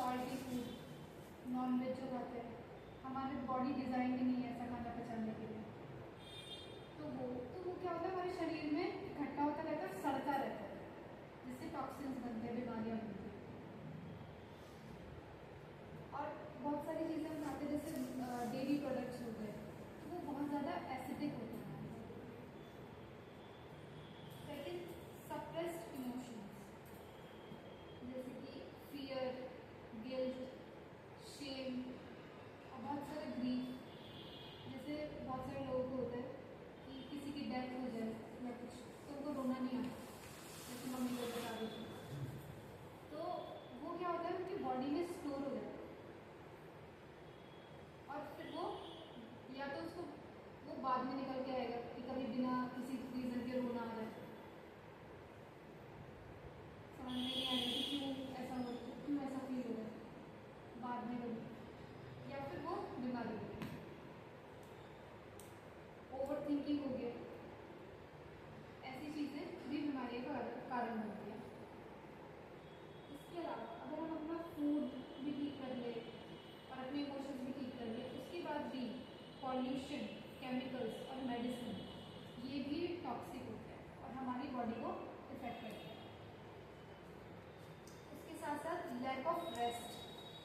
Salty food, non veg जो खाते हैं, हमारी बॉडी डिज़ाइन ही नहीं है ऐसा खाना पचाने के लिए। तो वो क्या होता है, हमारे शरीर में इकट्ठा होता रहता है, सड़ता रहता है, जिससे टॉक्सिन्स बनते हैं, बीमारियाँ बनती हैं। और बहुत सारी चीज़ें हम खाते हैं जैसे डेयरी प्रोडक्ट्स हो गए, तो वो बहुत ज़्यादा एसिडिक होते हैं। सेकेंड, सप्रेस्ड इमोशंस जैसे कि फियर, गिल्ट, शेम और बहुत सारे ग्रीफ। जैसे बहुत सारे लोगों को होता है कि किसी की डेथ हो जाए या कुछ, तो उनको रोना नहीं आता, जैसे मम्मी लोग बता रही थी। तो वो क्या होता है, उनकी बॉडी में स्टोर हो जाता है और फिर वो या तो उसको वो बाद में निकल के आएगा कि कभी बिना किसी रीज़न के रोना आ जाए, समझ में नहीं आएगा कि क्यों ऐसा हो, क्यों ऐसा फील हो रहा है बाद में कभी, या फिर वो बीमारी हो गई। ओवर थिंकिंग हो गया, ऐसी चीज़ें भी बीमारी का कारण बनती है। इसके अलावा अगर हम अपना फूड भी ठीक कर ले और अपने इमोशंस भी ठीक कर ले, उसके बाद भी पॉल्यूशन, केमिकल्स और मेडिसिन, ये भी टॉक्सिक होते हैं और हमारी बॉडी को इफेक्ट करते हैं। इसके साथ साथ लैक ऑफ रेस्ट,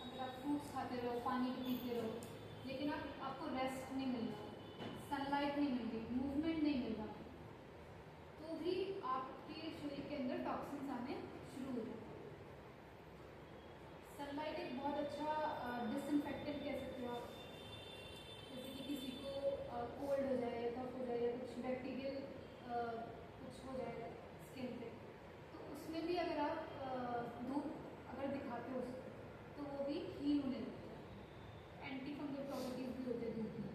अगर आप फ्रूट्स खाते रहो, पानी भी पीते रहो, लेकिन आपको रेस्ट नहीं मिल रहा, सनलाइट नहीं मिल रही, मूवमेंट नहीं मिल रहा, तो भी आपके शरीर के अंदर टॉक्सिन्स आने शुरू हो जाते हैं। सनलाइट एक बहुत अच्छा डिसइंफेक्टेंट कह सकते हो आप। जैसे कि किसी को कोल्ड हो जाए, कफ हो जाए या कुछ बैक्टीरियल कुछ हो जाए स्किन पे, तो उसमें भी अगर आप धूप अगर दिखाते हो उसको, तो वो भी हील होने लगता है। एंटी फंगल प्रॉपर्टीज भी होते हैं धूप में।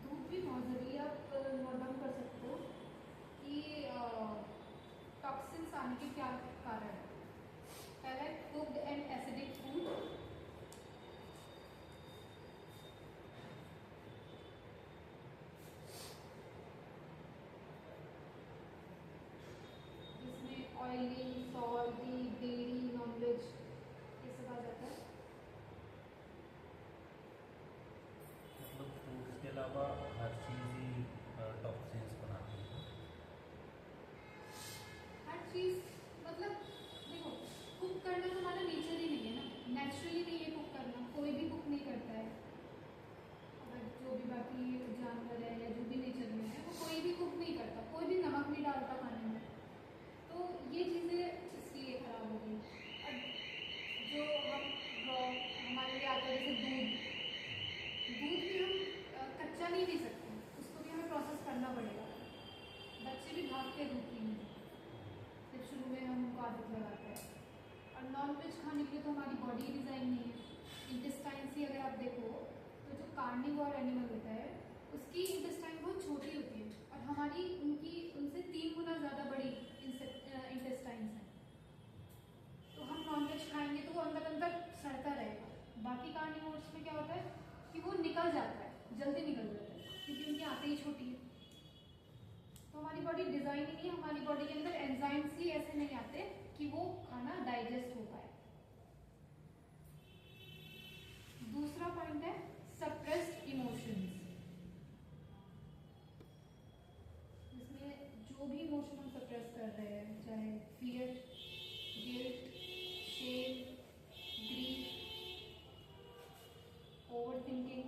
धूप भी बहुत ज़रूरी है। आप नोट डाउन कर सकते हो कि टॉक्सिन्स आने के क्या कारण है। पहला है कुक्ड एंड एसिडिक फूड, जिसमें ऑयली, सॉल्टी, डेयरी, नॉनवेज ये सब आ जाता है। मतलब फ्रूट्स के अलावा हर चीज़ ही टॉक्सिन्स बनाती है। हर चीज़ मतलब देखो, कुक करना तो हमारा नेचर ही नहीं है ना, नेचुरली नहीं है कुक करना, कोई भी कुक नहीं करता है। अगर जो भी बाकी जानवर है या जो भी नेचर में है, वो कोई भी कुक नहीं करता, कोई भी नमक नहीं डालता खाने में। तो ये चीज़ें इसलिए खराब हो गई। और जो हम हमारे लिए आता है जैसे दूध, दूध भी हम कच्चा नहीं पी सकते, उसको भी हमें प्रोसेस करना पड़ेगा। बच्चे भी भाग के दूध पीएंगे जब शुरू में हम उनको आदत लगाते हैं। और नॉन वेज खाने के लिए तो हमारी बॉडी डिज़ाइन नहीं है। इंटेस्टाइन से अगर आप देखो तो जो कार्निवोर एनिमल होता है उसकी इंटेस्टाइन बहुत छोटी होती है और हमारी उनसे 3 गुना ज़्यादा बड़ी इंटेस्टाइन्स हैं। तो हम नॉन वेज खाएंगे तो वो अंदर अंदर सड़ता रहेगा। बाकी कार्निवोर्स में क्या होता है कि वो निकल जाता है, जल्दी निकल जाता है, क्योंकि उनकी आंतें ही छोटी है। तो हमारी बॉडी डिजाइन ही नहीं है, हमारी बॉडी के अंदर एंजाइम्स ही ऐसे नहीं आते कि वो खाना डाइजेस्ट हो पाए। दूसरा पॉइंट है सप्रेस्ड इमोशंस, जिसमें जो भी इमोशन हम सप्रेस कर रहे हैं, चाहे fear, guilt, shame, grief, overthinking,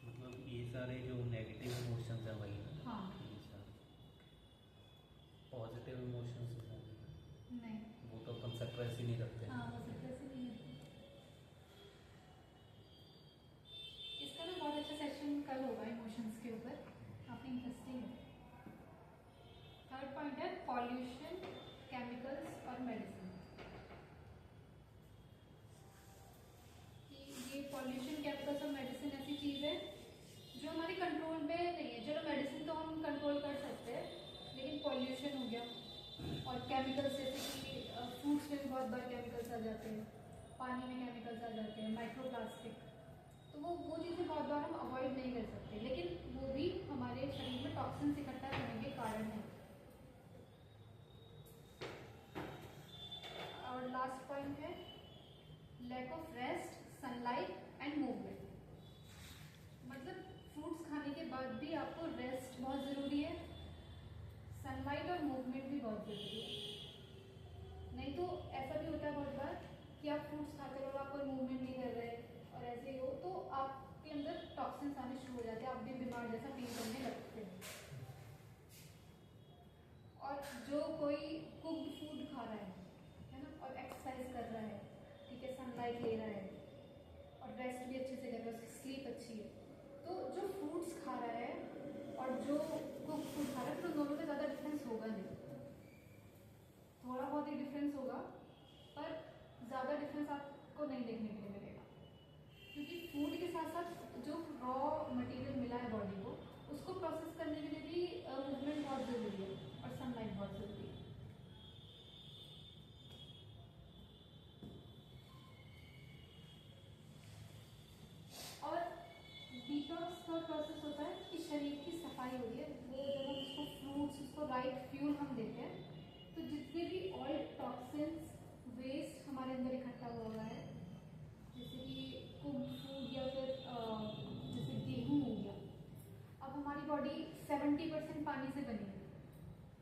मतलब ये सारे जो नेगेटिव इमोशंस हैं वही ना। हाँ। पॉजिटिव इमोशंस नहीं, वो तो अपन सप्रेस ही नहीं करते। हाँ वो सप्रेस ही नहीं है। इसका ना बहुत अच्छा सेशन कल होगा इमोशंस के ऊपर, काफ़ी इंटरेस्टिंग है। थर्ड पॉइंट है पॉल्यूशन, केमिकल्स और मेडिसिन। ये पॉल्यूशन, केमिकल्स और मेडिसिन ऐसी चीज़ है जो हमारे कंट्रोल में नहीं है। चलो मेडिसिन तो हम कंट्रोल कर सकते हैं, लेकिन पॉल्यूशन हो गया और केमिकल्स जैसे कि फ्रूट्स में भी बहुत बार केमिकल्स आ जाते हैं, पानी में केमिकल्स आ जाते हैं, माइक्रो प्लास्टिक, तो वो चीज़ें बहुत बार हम अवॉइड नहीं कर सकते, लेकिन वो भी lack of rest, sunlight and movement. मतलब फ्रूट्स खाने के बाद भी आपको रेस्ट बहुत ज़रूरी है, सनलाइट और मूवमेंट भी बहुत ज़रूरी है। नहीं तो ऐसा भी होता है बहुत बार कि आप फ्रूट्स खाते रहो, आप कोई मूवमेंट नहीं कर रहे और ऐसे ही हो तो आपके अंदर टॉक्सिन्स आने शुरू हो जाते हैं, आप भी बीमार जैसा फील करने लगते हैं। और जो कोई कुक्ड फूड खा रहा है ना, और एक्सरसाइज कर रहा है, ठीक है, सनलाइट ले रहा है और रेस्ट भी अच्छे से कर रहा है, उसकी स्लीप अच्छी है, तो जो फ्रूट्स खा रहा है और जो कुक फूड खा रहा है, तो दोनों में ज़्यादा डिफरेंस होगा नहीं। थोड़ा बहुत ही डिफरेंस होगा पर ज़्यादा डिफरेंस आपको नहीं देखने के लिए मिलेगा, क्योंकि फूड के साथ साथ जो रॉ मटेरियल मिला है बॉडी को, उसको प्रोसेस करने के लिए भी मूवमेंट बहुत ज़रूरी है और सनलाइट बहुत ज़रूरी है। और डिटॉक्स का प्रोसेस होता है कि शरीर की सफाई होती है, वो जब हम उसको फ्रूट्स, उसको राइट फ्यूल हम देते हैं, तो जितने भी ऑयल टॉक्सिन्स वेस्ट हमारे अंदर इकट्ठा हुआ है, जैसे कि कुक्ड फूड या फिर जैसे गेहूँ हो गया, अब हमारी बॉडी 70% पानी से बनी है,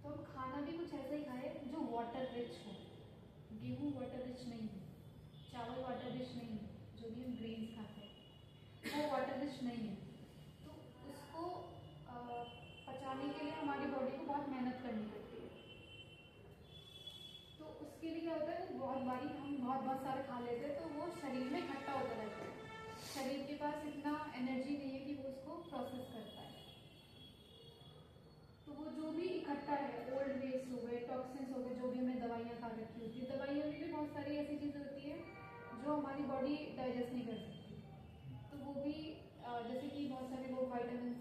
तो हम खाना भी कुछ ऐसा ही खाए जो वाटर रिच हो। गेहूँ वाटर रिच नहीं है, चावल वाटर रिच नहीं है, जो भी हम ग्रेन्स खाते हैं वो वाटर रिच नहीं है, तो उसको पचाने के लिए हमारी बॉडी को बहुत मेहनत करनी पड़ती है। तो उसके लिए क्या होता है, वो बहुत बारी हम बहुत सारे खा लेते हैं, तो वो शरीर में इकट्ठा होता रहता है, शरीर के पास इतना एनर्जी नहीं है कि वो उसको प्रोसेस कर पाए। तो वो जो भी इकट्ठा है, ओल्ड वेस्ट हो गए, टॉक्सिन्स हो गए, जो भी हमें दवाइयाँ खा रखी होती है, दवाइयों में भी बहुत सारी ऐसी चीज़ें होती है जो हमारी बॉडी डाइजेस्ट नहीं कर सकती, तो वो भी जैसे कि बहुत सारे लोग वाइटामिन्स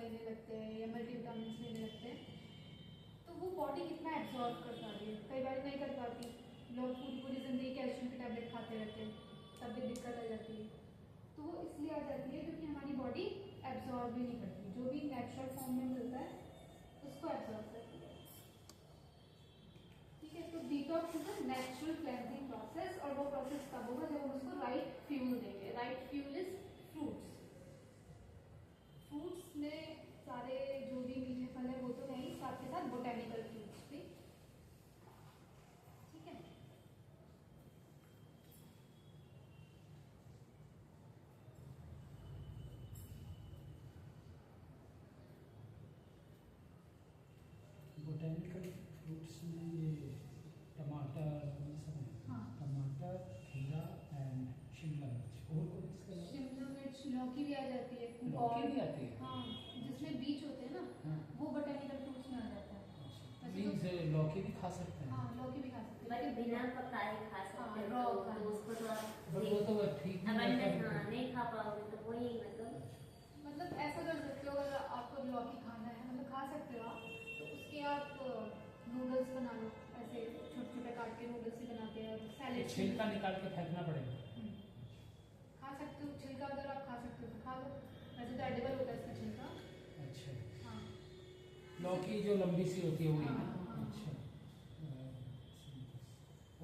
लेने लगते हैं या मल्टीविटामिन्स लेने लगते हैं, तो वो बॉडी कितना एब्जॉर्ब कर पा रही है, कई बार नहीं कर पाती। लोग पूरी ज़िंदगी कैल्शियम की टैबलेट खाते रहते हैं, तब भी दिक्कत आ जाती है। तो वो इसलिए आ जाती है क्योंकि हमारी बॉडी एब्जॉर्ब भी नहीं करती, जो भी नेचुरल फॉर्म में मिलता है उसको एब्जॉर्ब करती है। ठीक है, तो detox is a natural cleansing process, और वो प्रोसेस तब होगा जब हम उसको राइट फ्यूल देंगे। Right fuel is fruits. Fruits में सारे जो भी मीठे फल है वो तो नहीं, साथ के साथ बोटेनिकल फ्रूट्स भी। ठीक है, बोटेनिकल फ्रूट्स में ये टमाटर ये सब है। हाँ। टमाटर, खीरा एंड शिमला मिर्च, और कोई इसके अलावा? शिमला मिर्च, लौकी भी आ जाती है, लौकी भी आती है? हाँ, जिसमें बीज होते हैं ना, हाँ। वो बोटेनिकल फ्रूट्स में आ जाता है। मीन्स लौकी भी खा सकते हैं? हाँ, लौकी भी खा सकते हैं, बट बिना पकाए खा सकते हाँ, हो, raw खा तो उसको तो बट वो तो ठीक अगर नहीं नहीं है। नहीं खा पाओगे तो वही मतलब ऐसा कर सकते हो, अगर आपको लौकी खाना है, मतलब खा सकते हो आप, तो उसके आप नूडल्स बना लो, ऐसे छोटे छोटे काट के नूडल्स ही बनाते हैं, और सैलेड छिलका निकाल के फेंकना पड़ेगा? खा सकते हो, छिलका अगर आप खा सकते हो तो खा लो, वैसे तो एडिबल होता है इसका छिलका। अच्छा, हाँ, लौकी जो लंबी सी होती है वही हाँ, ना? हाँ। अच्छा,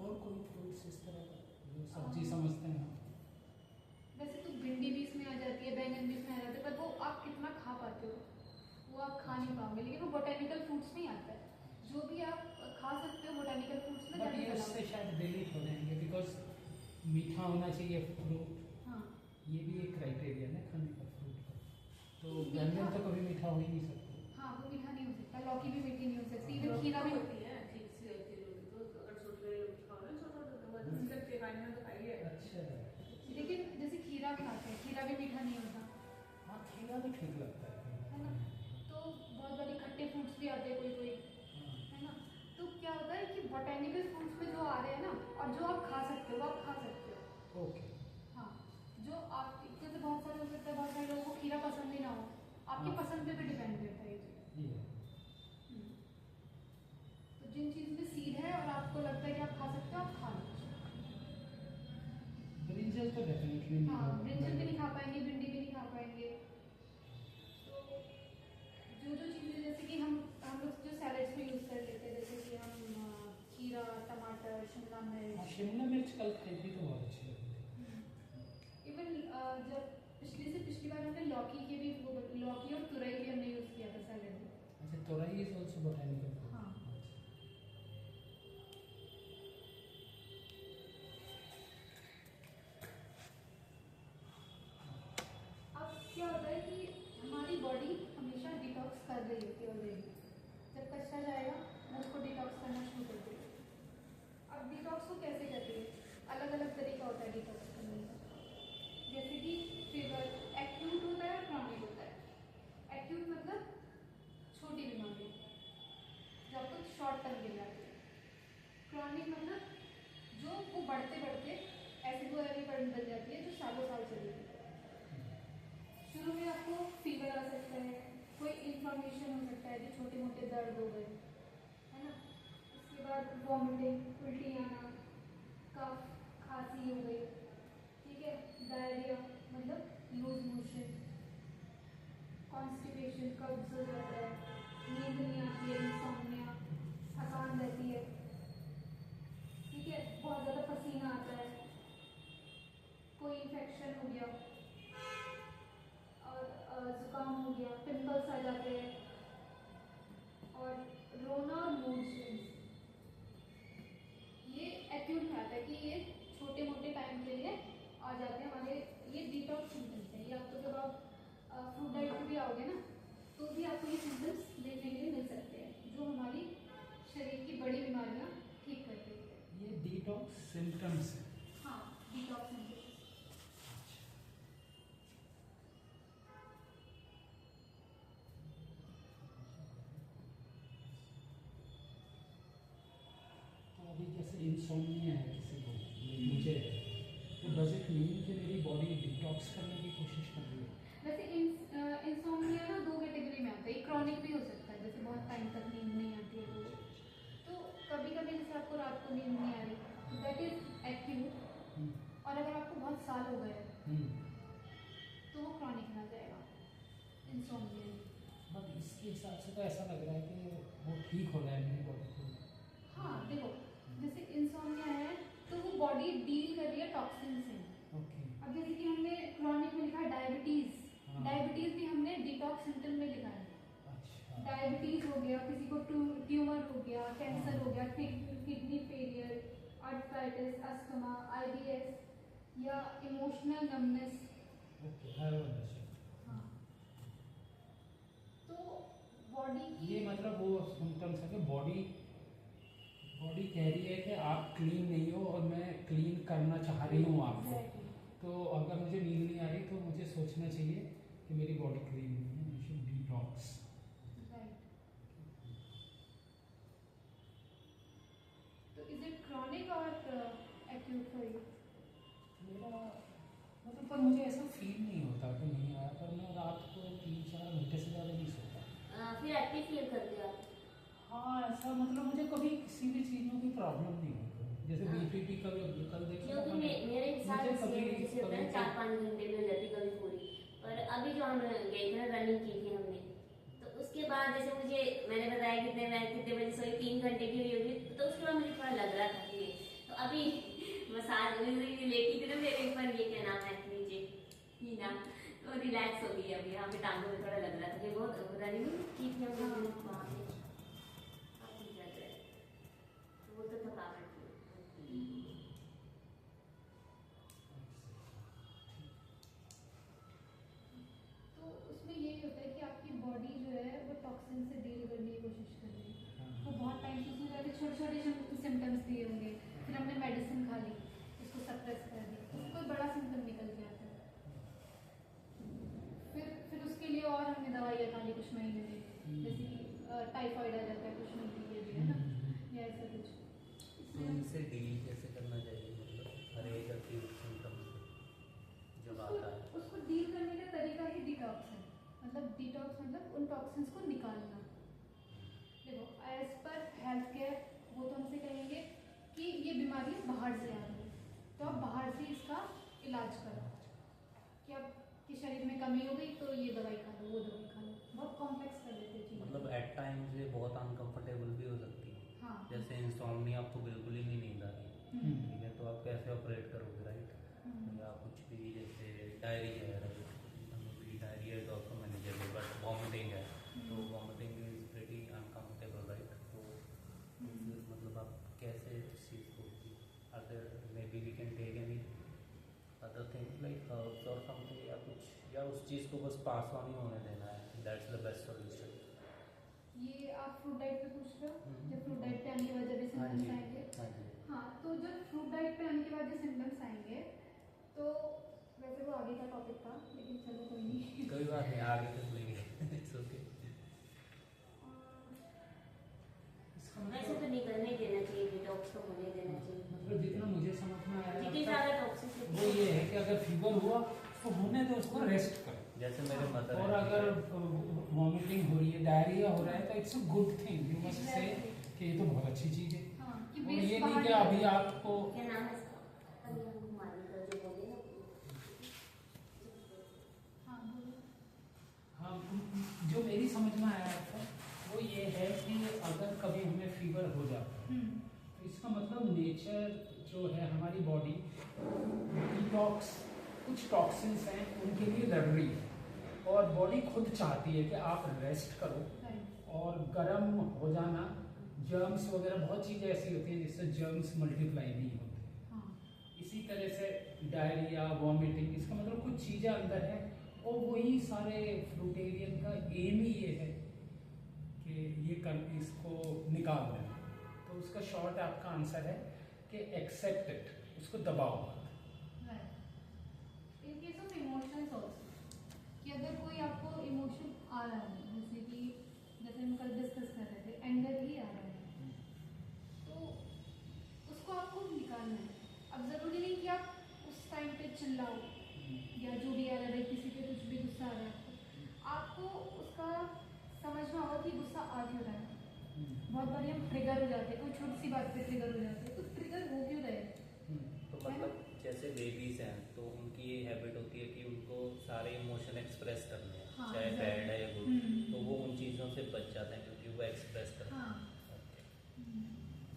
और कोई फ्रूट्स इस तरह का जो सब्जी समझते हैं हम? वैसे तो भिंडी भी इसमें आ जाती है, बैंगन भी इसमें आ जाते हैं, पर वो आप कितना खा पाते हो वो आप खा नहीं पाओगे, लेकिन वो बोटेनिकल फ्रूट्स में आता है, जो भी आप खा सकते हो बोटेनिकल फ्रूट्स में। बट ये उससे शायद डिलीट हो जाएंगे, बिकॉज मीठा होना चाहिए फ्रूट, हाँ, ये भी एक क्राइटेरिया है खाने का फ्रूट का। तो बैंगन तो कभी मीठा हो ही नहीं सकता। हाँ, वो मीठा नहीं हो सकता, लौकी भी मीठी नहीं हो सकती, इवन खीरा भी होती है। ठीक से होती है, तो अगर छोटे खाओ ना, छोटा तो खाने में तो खाइए। अच्छा, लेकिन जैसे खीरा खाते हैं, खीरा भी मीठा नहीं होता हाँ खीरा भी ठीक लगता है ना, तो बहुत बड़े खट्टे फ्रूट्स भी आते हैं कोई कोई, हाँ। है ना। तो क्या होता है कि बोटेनिकल फ्रूट्स में जो आ रहे हैं ना, और जो आप खा सकते हो वो आप खा सकते हो। ओके, हाँ, जो आप, जैसे बहुत सारे हो सकता है, बहुत सारे लोगों को खीरा पसंद ही ना हो, आपकी हाँ। पसंद पे भी डिपेंड करता है ये चीज़। ये तो जिन चीज़ में सीड है और आपको लगता है कि आप खा सकते हो, आप खा लो। ब्रिंजल तो डेफिनेटली नहीं हाँ, होगा। ब्रिंजल भी नहीं खा पाएंगे, भिंडी भी नहीं खा पाएंगे। तो जो चीज़ें जैसे कि हम लोग जो सैलेड्स में यूज़ कर लेते हैं, जैसे कि हम खीरा, टमाटर, शिमला हाँ, मिर्च, शिमला मिर्च कल खाई थी तो बहुत अच्छी लगी थी। लौकी के भी लौकी और तुरई भी हमने यूज़ किया था सैलेड में। अच्छा, तोरई इज आल्सो बोटैनिकल फूड। हाँ। अब क्या होता है कि हमारी बॉडी हमेशा डिटॉक्स कर रही होती है ऑलरेडी। जब कचरा जाएगा वो उसको डिटॉक्स करना शुरू कर देगी। अब डिटॉक्स को कैसे करती है? अलग अलग तरीका होता है डिटॉक्स करने का। जैसे कि फीवर एक्यूट होता है और क्रॉनिक होता है। एक्यूट मतलब छोटी बीमारी जो आपको शॉर्ट टर्म के लिए आती है। क्रॉनिक मतलब जो वो बढ़ते बढ़ते ऐसी बीमारी बन जाती है जो सालों साल चलेगी। शुरू में आपको फीवर आ सकता है, कोई इन्फ्लामेशन हो सकता है, जो छोटे मोटे दर्द हो गए, है ना। उसके बाद वॉमिटिंग, उल्टी आना, कफ, खांसी हो गई, ठीक है, डायरिया मतलब लूज मोशन, कॉन्स्टिपेशन कब्ज हो जाता है, नींद नहीं आती है, इंसोम्निया, थकान रहती है, ठीक है, बहुत ज़्यादा पसीना आता है, कोई इन्फेक्शन हो गया और जुकाम हो गया, पिंपल्स आ जाते हैं और रोना और मूड स्विंग्स। ये एक्यूट में आता है कि ये छोटे मोटे टाइम के लिए आ जाते हैं हमारे। ये डिटॉक्स सिम्टम्स हैं। ये आपको जब आप फ्रूट डाइट पे भी आओगे ना तो भी आपको ये सिम्टम्स देखने के लिए मिल सकते हैं जो हमारी शरीर की बड़ी बीमारियां ठीक कर देती है। ये डिटॉक्स सिम्टम्स है। हाँ, डिटॉक्स सिम्टम्स। तो अभी जैसे इंसोम्निया है किसी को, ये मुझे है, तो डज इट मीन कि मेरी बॉडी डिटॉक्स करने की कोशिश कर रही है? वैसे इंसोम्निया ना दो कैटेगरी में आता है। क्रॉनिक भी हो सकता है, जैसे बहुत टाइम तक नींद नहीं आती है तो कभी कभी जैसे आपको रात को नींद नहीं आ रही तो दैट इज एक्यूट। और अगर आपको बहुत साल हो गए तो वो क्रॉनिक में आ जाएगा इंसोम्निया। बट इसके हिसाब से तो ऐसा लग रहा है कि वो ठीक हो रहा है मेरी बॉडी को। हाँ देखो, जैसे इंसोम्निया है तो वो बॉडी डील कर रही है टॉक्सिन से। ओके। अब जैसे कि हमने क्रॉनिक में लिखा है डायबिटीज, हाँ। डायबिटीज भी हमने डिटॉक्स सिम्टम में लिखा है। अच्छा। डायबिटीज हो गया, किसी को ट्यूमर हो गया, कैंसर हो गया, kidney failure, arthritis, asthma, IBS या emotional numbness. Okay, I understand. हाँ, तो बॉडी की ये मतलब वो सिम्टम्स है कि बॉडी कह रही है कि आप क्लीन नहीं हो और मैं क्लीन करना चाह रही हूँ आपको। Exactly. तो अगर मुझे नींद नहीं आ रही तो मुझे सोचना चाहिए कि मेरी बॉडी क्लीन नहीं है, आई शुड डिटॉक्स। Right. तो इज इट क्रॉनिक और एक्यूट फॉर यू? मेरा मतलब पर मुझे ऐसा फील नहीं होता कि नहीं आया, पर मैं रात को 3-4 घंटे से ज़्यादा नहीं सोता। फिर एक्टिव फील करते हो आप? हाँ, ऐसा मतलब मुझे कभी किसी भी चीज़ में कोई प्रॉब्लम नहीं हुई। जैसे हाँ। बीपीटी कल देखा क्योंकि था मैंने, मेरे हिसाब मुझे से कभी जैसे होता है 4-5 घंटे में हो जाती कभी पूरी। पर अभी जो हम गए थे ना, रनिंग की थी हमने, तो उसके बाद जैसे मुझे मैंने बताया कितने बजे सोई, 3 घंटे की हुई होगी, तो उसके बाद मुझे थोड़ा लग रहा था कि तो अभी मसाज लेटी थी ना मेरे ऊपर, ये क्या नाम है नीचे ही ना, तो रिलैक्स हो गई। अभी यहाँ पे टांगों में थोड़ा लग रहा था कि बहुत रनिंग की थी हम लोग वहाँ पे, अब ठीक लग रहा है। तो वो तो थकावट थी। तो उसमें यही होता है कि आपकी बॉडी जो है वो टॉक्सिन से डील करने की कोशिश कर रही है। तो बहुत टाइम से उसमें पहले छोटे छोटे सिम्टम्स दिए होंगे, फिर हमने मेडिसिन खा ली, उसको सप्रेस कर दी, तो कोई बड़ा सिम्टम निकल के आता है। फिर उसके लिए और हमने दवाइयाँ खा ली कुछ महीने में, जैसे कि टाइफाइड आ जाता है कुछ महीने के लिए, है ना, या ऐसा कुछ। तो इनसे डील कैसे करना चाहिए, मतलब हर एक एक्यूट सिम्टम से जब आता है? उसको डील करने का तरीका ही डिटॉक्स है। मतलब डिटॉक्स मतलब उन टॉक्सिन्स को निकालना। देखो, एज पर हेल्थ केयर वो तो हमसे कहेंगे कि ये बीमारी बाहर से आ रही है तो आप बाहर से इसका इलाज करो। कि आपके शरीर में कमी हो गई तो ये दवाई खा लो, वो दवाई खा लो, बहुत कॉम्प्लेक्स कर देते हैं चीज़ें। मतलब एट टाइम्स ये बहुत अनकंफर्टेबल भी हो सकती है। हाँ। जैसे इंसोम्निया आपको बिल्कुल ही नहीं नींद आ रही, ठीक है, तो आप कैसे ऑपरेट करोगे, राइट? या कुछ भी जैसे डायरी है, राइट, हमें भी diarrhoea is also manageable but vomiting है तो vomiting is pretty uncomfortable right तो मतलब आप कैसे इस चीज़ को other maybe we can take any other things like herbs और समथिंग या कुछ या उस चीज़ को बस पास ऑन ही होने देना है दैट्स द बेस्ट सॉल्यूशन। ये आप फ्रूट डाइट पे पूछ रहे हो? हम्म। जब फ्रूट डाइट पे आने के बाद जब ये हाँ सिम्टम्स जी आएंगे, हाँ जी हाँ तो जब फ्रूट डाइट पे आने के बाद जो सिम्टम्स आएंगे तो वैसे वो आगे का टॉपिक था लेकिन चलो कोई नहीं। कोई बात नहीं आगे तक लेंगे इट्स ओके। इसका वैसे तो मतलब निकलने ही देना चाहिए, डिटॉक्स तो होने देना चाहिए। मतलब जितना मुझे समझ में आया जितनी लगता है, ज़्यादा टॉक्सिसिटी वो ये है कि अगर फीवर हुआ तो होने दो, उसको रेस्ट करो। जैसे मेरे मदर और अगर वॉमिटिंग हो रही है, डायरिया हो रहा है, तो it's a good thing, you must say कि ये तो बहुत अच्छी चीज़ है। हाँ कि और वेस्ट ये बाहर नहीं कि निकल अभी जाए। आपको क्या नाम है इसका? अभी हम मारने का जो बोले ना। हाँ बोलो। हाँ, जो मेरी समझ में आया था वो ये है कि अगर कभी हमें फीवर हो जाता है तो इसका मतलब नेचर जो है हमारी बॉडी डिटॉक्स, कुछ टॉक्सिन्स हैं उनके लिए लड़ रही है और बॉडी खुद चाहती है कि आप रेस्ट करो। राइट। और गर्म हो जाना, जर्म्स वगैरह बहुत चीज़ें ऐसी होती हैं जिससे जर्म्स मल्टीप्लाई नहीं होते। हाँ इसी तरह से डायरिया, वॉमिटिंग, इसका मतलब कुछ चीज़ें अंदर है और वही सारे फ्रूटेरियन का एम ही ये है कि इसको निकाल देना। तो उसका शॉर्ट आपका आंसर है कि एक्सेप्ट इट, उसको दबाओ मत। Right. In case of emotions also कि अगर कोई आपको इमोशन आ रहा है जैसे हम कल डिस्कस कर रहे थे, एंगर ही आ रहा है तो उसको आपको निकालना है। अब ज़रूरी नहीं कि आप उस टाइम पे चिल्लाओ या जो भी आ रहा है, किसी पे कुछ भी गुस्सा आ रहा है आपको उसका समझना होगा कि गुस्सा आ क्यों रहा है। बहुत बार हम ट्रिगर हो जाते हैं, कोई छोटी सी बात पे ट्रिगर हो जाते हैं, तो ट्रिगर हो क्यों रहे? तो मतलब जैसे बेबीज हैं तो उनकी ये हैबिट होती है कि उनको सारे इमोशन एक्सप्रेस करने हैं हाँ, चाहे right. बैड है या गुड हम्म। तो वो उन चीज़ों से बच जाते हैं क्योंकि वो एक्सप्रेस करते हाँ।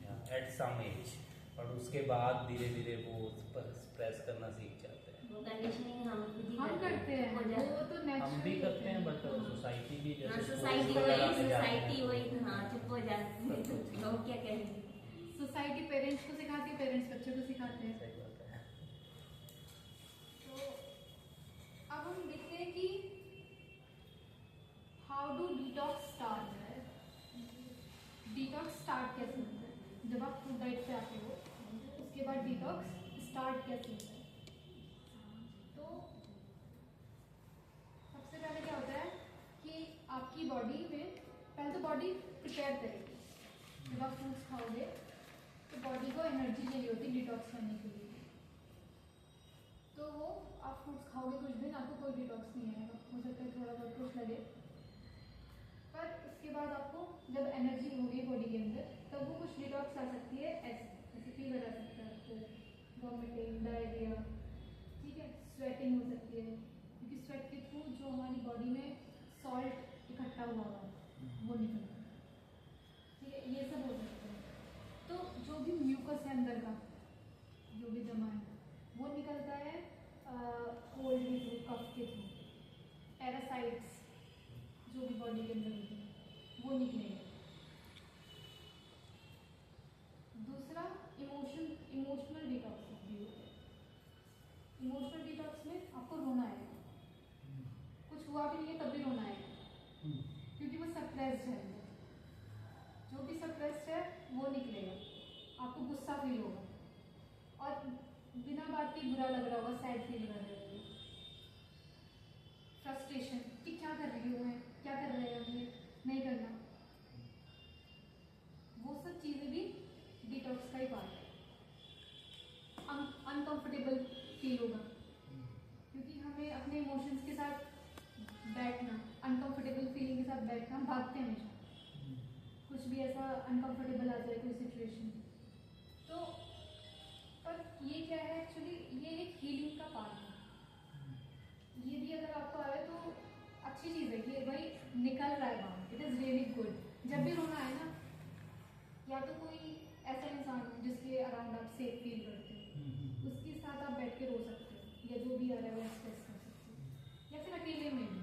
हैं एट सम एज और उसके बाद धीरे धीरे वो एक्सप्रेस करना सीख जाते हैं। वो कंडीशनिंग हम खुद ही हम करते हैं, हो वो जाता तो हम नेचुरल भी करते हैं बट सोसाइटी भी हाँ, जैसे सोसाइटी schools वगैरह वही, में जाते सोसाइटी हैं। वही, हाँ चुप हो जाते हैं, लोग क्या कहेंगे। सोसाइटी पेरेंट्स को सिखाती है, पेरेंट्स बच्चों को सिखाते हैं। सही बात है। तो अब हम देखते हैं कि हाउ डू डिटॉक्स स्टार्ट है। डिटॉक्स स्टार्ट कैसे होता है? जब आप फूड डाइट पे आते हो उसके बाद डिटॉक्स स्टार्ट कैसे होता है? तो सबसे पहले क्या होता है कि आपकी बॉडी में पहले तो बॉडी प्रिपेयर करेगी। जब आप फ्रूट्स खाओगे तो बॉडी को एनर्जी चाहिए होती है डिटॉक्स करने के लिए। तो वो आप फ्रूट्स खाओगे कुछ दिन, आपको कोई डिटॉक्स नहीं आएगा, हो सकता है थोड़ा बहुत कुछ लगे, पर उसके बाद आपको जब एनर्जी होगी बॉडी के अंदर तब वो कुछ डिटॉक्स आ सकती है। ऐसे फीवर आ सकता है आपको, वॉमिटिंग, डायरिया, ठीक है, स्वेटिंग हो सकती है क्योंकि स्वेट के थ्रू जो हमारी बॉडी में सॉल्ट इकट्ठा हुआ है वो निकलता है, ठीक है, ये सब हो सकता है। तो जो भी म्यूकस है अंदर का, जो भी जमा है वो निकलता है कोल्ड के थ्रू, कफ के थ्रू, पैरासाइट्स जो भी बॉडी के अंदर होते हैं वो निकलेंगे। दूसरा इमोशनल डिटॉक्स भी होता है। इमोशनल डिटॉक्स में आपको रोना आएगा, कुछ हुआ भी नहीं है तब भी रोना आएगा क्योंकि वो सप्रेस्ड है अंदर। जो भी सप्रेस्ड है वो निकलेगा, आपको गुस्सा फील होगा और बिना बात के बुरा लग रहा होगा, सैड फील कर रहे होगे, फ्रस्ट्रेशन कि क्या कर रही हूँ मैं, क्या कर रहे हैं मुझे नहीं करना, वो सब चीज़ें भी डिटॉक्स का ही पार्ट है। अनकंफर्टेबल फील होगा क्योंकि हमें अपने इमोशंस के साथ बैठना, अनकंफर्टेबल फीलिंग के साथ बैठना, भागते हैं हमेशा, कुछ भी ऐसा अनकंफर्टेबल आ जाए कोई सिचुएशन तो। पर ये क्या है एक्चुअली, ये एक हीलिंग का पार्ट है। ये भी अगर आपको आए तो अच्छी चीज़ है कि भाई निकल रहा है बाहर, इट इज़ रियली गुड। जब भी रोना है ना, या तो कोई ऐसा इंसान हो जिसके अराउंड आप सेफ फील करते हो, उसके साथ आप बैठ के रो सकते हो या जो भी आ रहा है वो एक्सप्रेस कर सकते हो, या फिर अकेले में भी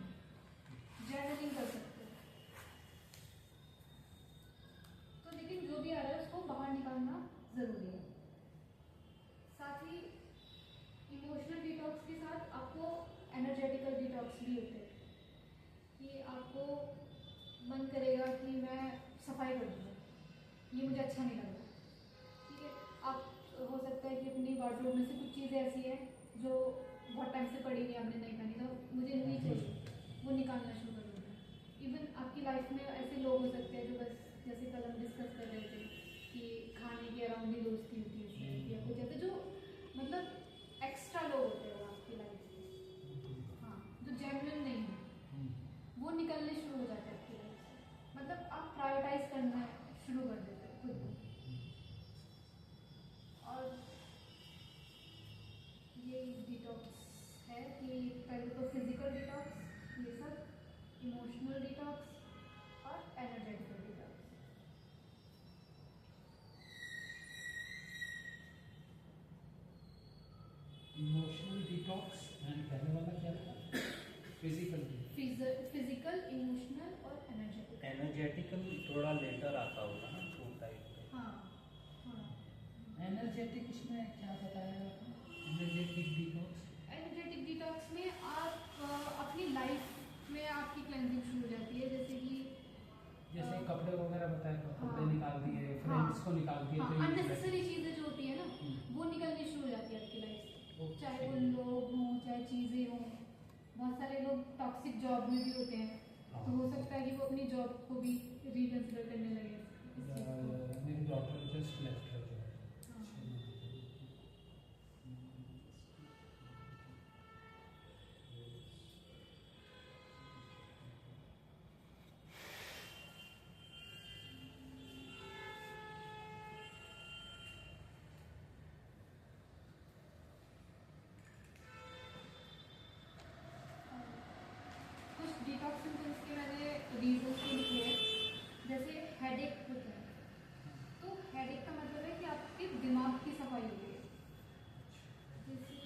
मन करेगा कि मैं सफाई कर दूँ, ये मुझे अच्छा नहीं लग रहा। ठीक है, आप हो सकता है कि अपनी वार्डरोब में से कुछ चीज़ें ऐसी हैं जो बहुत टाइम से पड़ी हुई आपने नहीं पहनी, तो मुझे नहीं चाहिए, वो निकालना शुरू कर देना। इवन आपकी लाइफ में ऐसे लोग हो सकते हैं जो बस, जैसे कल हम डिस्कस कर रहे थे कि खाने के अराउंड ही दोस्ती होती है या कुछ ऐसे जो मतलब एक्स्ट्रा लोग होते हैं वो आपकी लाइफ में, हाँ, जो जेन्युइन नहीं है, वो निकलने शुरू हो जाते हैं आपकी लाइफ से। मतलब आप प्रायोरिटाइज करना शुरू कर देते हो खुद को। और ये डिटॉक्स है कि पहले तो फिजिकल डिटॉक्स, ये सब, इमोशनल डिटॉक्स और एनर्जेटिकल डिटॉक्स। इमोशनल डिटॉक्स एंड पहले वाला क्या था? फिजिकल फिजिकल, इमोशनल और एनर्जेटिकल। एनर्जेटिकल थोड़ा लेटर आता होगा ना, टू टाइप का। हाँ हाँ, एनर्जेटिक इसमें क्या बताया आपने? एनर्जेटिक डिटॉक्स एनर्जेटिक डिटॉक्स में आप अपनी लाइफ में आपकी क्लेंजिंग शुरू हो जाती है, जैसे कि जैसे कपड़े वगैरह बताए तो कपड़े हाँ, निकाल दिए, हाँ, फ्रेंड्स को निकाल दिए, हाँ, तो ये अननेसेसरी चीज़ें जो होती है ना, वो निकलनी शुरू हो जाती है आपकी लाइफ से। ओके। चाहे वो लोग हों, चाहे चीज़ें हों। बहुत सारे लोग टॉक्सिक जॉब में भी होते हैं, तो हो सकता है कि वो अपनी जॉब को भी रिकंसिडर करने लगे इस चीज़ को। मेरी daughter just left her job. हाँ। कुछ डिटॉक्स सिम्टम्स के मैंने रीजंस भी लिखे हैं, जैसे हेडेक होता है, तो हेडेक का मतलब है कि आपके दिमाग की सफाई हो गई है। जैसे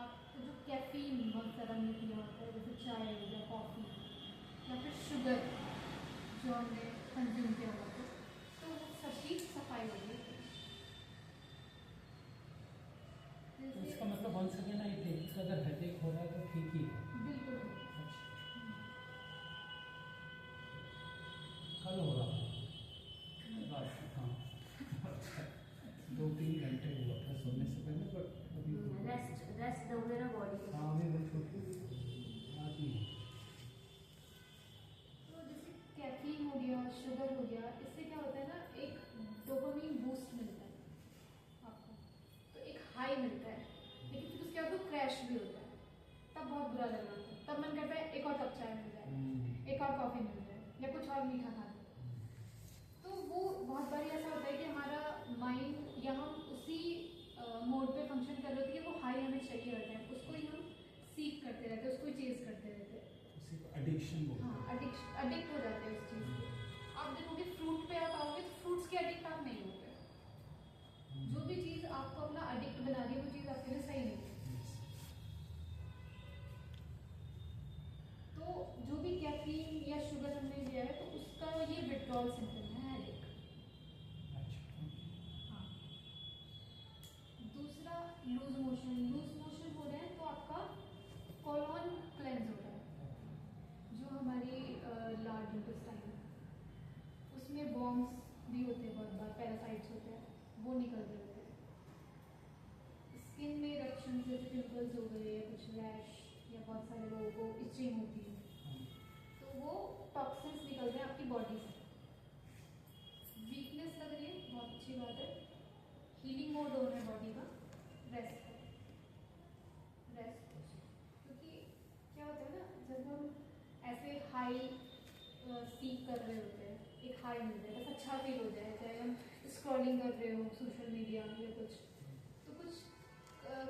आपको जो कैफीन बहुत ज़्यादा में पिया होता है, जैसे चाय हो गया, कॉफ़ी या फिर शुगर जो हमने कंज्यूम किया हुआ था, तो वो सबकी सफाई हो गई। तो जैसे इसका मतलब वन सेकेंड आई थिंक अगर हेडेक हो रहा है तो ठीक ही है। बिल्कुल अच्छा, कल हो रहा था रात, हाँ, 2-3 घंटे हुआ था सोने से पहले, बट अभी रेस्ट दोगे ना बॉडी को। हाँ अभी वो छोटी बात नहीं है। तो जैसे कैफीन हो गया, शुगर हो गया, इससे क्या होता है ना, एक डोपामिन बूस्ट मिलता है आपको, तो एक हाई मिलता है, लेकिन फिर उसके बाद वो क्रैश भी होता है, तब बहुत बुरा लग रहा था, तब मन करता है एक और कप चाय मिल जाए, एक और कॉफ़ी मिल जाए या कुछ और मीठा खा लें। तो वो बहुत बार ऐसा होता है कि हमारा माइंड या हम उसी मोड पे फंक्शन कर रहे होते हैं, वो हाई हमें चाहिए होता है, उसको ही हम सीख करते रहते हैं, उसको ही चेज करते रहते हैं। उसी को एडिक्शन बोलते हाँ, हैं। अडिक्ट हो जाते हैं उस चीज़ के। आप देखोगे फ्रूट पे आप आओगे तो फ्रूट्स के अडिक्ट आप नहीं होते। जो भी चीज़ आपको अपना अडिक्ट बना रही है वो चीज़ आपके लिए सही नहीं है। तो जो भी कैफीन या शुगर हमने लिया है तो उसका ये विड्रॉल सिम्टम है, हेडेक। हाँ। दूसरा लूज मोशन हो रहे हैं तो आपका कोलोन क्लेंस हो रहा है, जो हमारी लार्ज इंटेस्टाइन उसमें बॉम्ब्स भी होते हैं, बहुत बार पैरासाइट्स होते हैं, वो निकल रहे होते हैं। स्किन में इरप्शन जैसे पिंपल्स हो गए या कुछ रैश, या बहुत सारे लोगों को इचिंग होती है, तो वो टॉक्सिन्स निकल रहे हैं आपकी बॉडी से। वीकनेस लग रही है, बहुत अच्छी बात है, हीलिंग मोड हो रहा है बॉडी का, रेस्ट क्योंकि क्या होता है ना, जब हम ऐसे हाई सीख कर रहे होते हैं, एक हाई मिल जाए, बस अच्छा फील हो जाए, चाहे हम स्क्रॉलिंग कर रहे हो सोशल मीडिया या कुछ, तो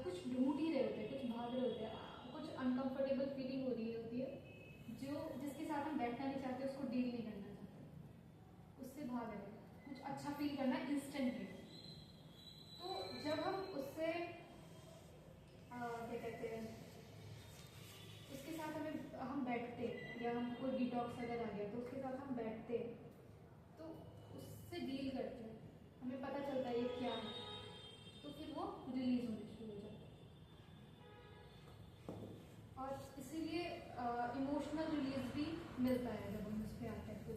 कुछ ढूंढ ही रहे होते हैं, कुछ भाग रहे होते हैं, कुछ अनकंफर्टेबल फीलिंग हो रही होती है, जो जिसके साथ हम बैठना नहीं चाहते, उसको डील नहीं करना चाहते, उससे भाग रहे हैं, कुछ अच्छा फील करना है इंस्टेंटली। तो जब हम उससे क्या कहते हैं, उसके साथ हम बैठते, या हम कोई डिटॉक्स अगर आ गया तो उसके साथ हम बैठते, तो उससे डील करते हैं, हमें पता चलता है ये क्या है, तो फिर वो रिलीज होने शुरू हो जाता है। और इसीलिए इमोशनल रिलीज भी मिलता है जब हम उस पर आते हैं,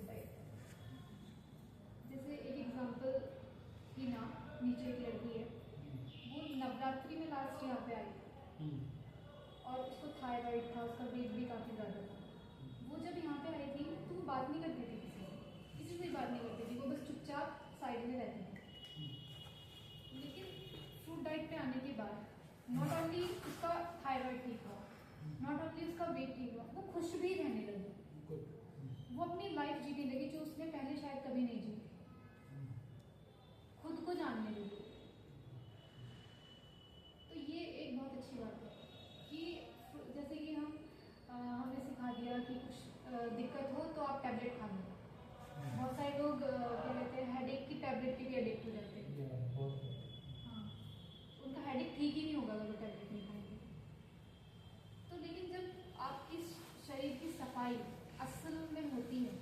नीचे एक लड़की है, वो नवरात्रि में लास्ट यहाँ पे आई थी और उसको थायराइड था, उसका वेट भी काफ़ी ज़्यादा था। वो जब यहाँ पे आई थी तो वो बात नहीं करती थी किसी से बात नहीं करती थी, वो बस चुपचाप साइड में रहती थी। लेकिन फ्रूट डाइट पे आने के बाद नॉट ओनली उसका थायराइड ठीक हुआ, नॉट ओनली उसका वेट ठीक हुआ, वो खुश भी रहने लगी, वो अपनी लाइफ जीने लगी जो उसने पहले शायद कभी नहीं जी, खुद को जानने लगी। तो ये एक बहुत अच्छी बात है कि जैसे कि हमने सिखा दिया कि कुछ दिक्कत हो तो आप टैबलेट खा लो। बहुत सारे लोग क्या कहते हैं, हेडेक की टैबलेट के भी एडिक्ट हो जाते हैं। हाँ, उनका हेडेक ठीक ही नहीं होगा अगर वो टैबलेट नहीं खाएंगे। तो लेकिन जब आपकी शरीर की सफाई असल में होती है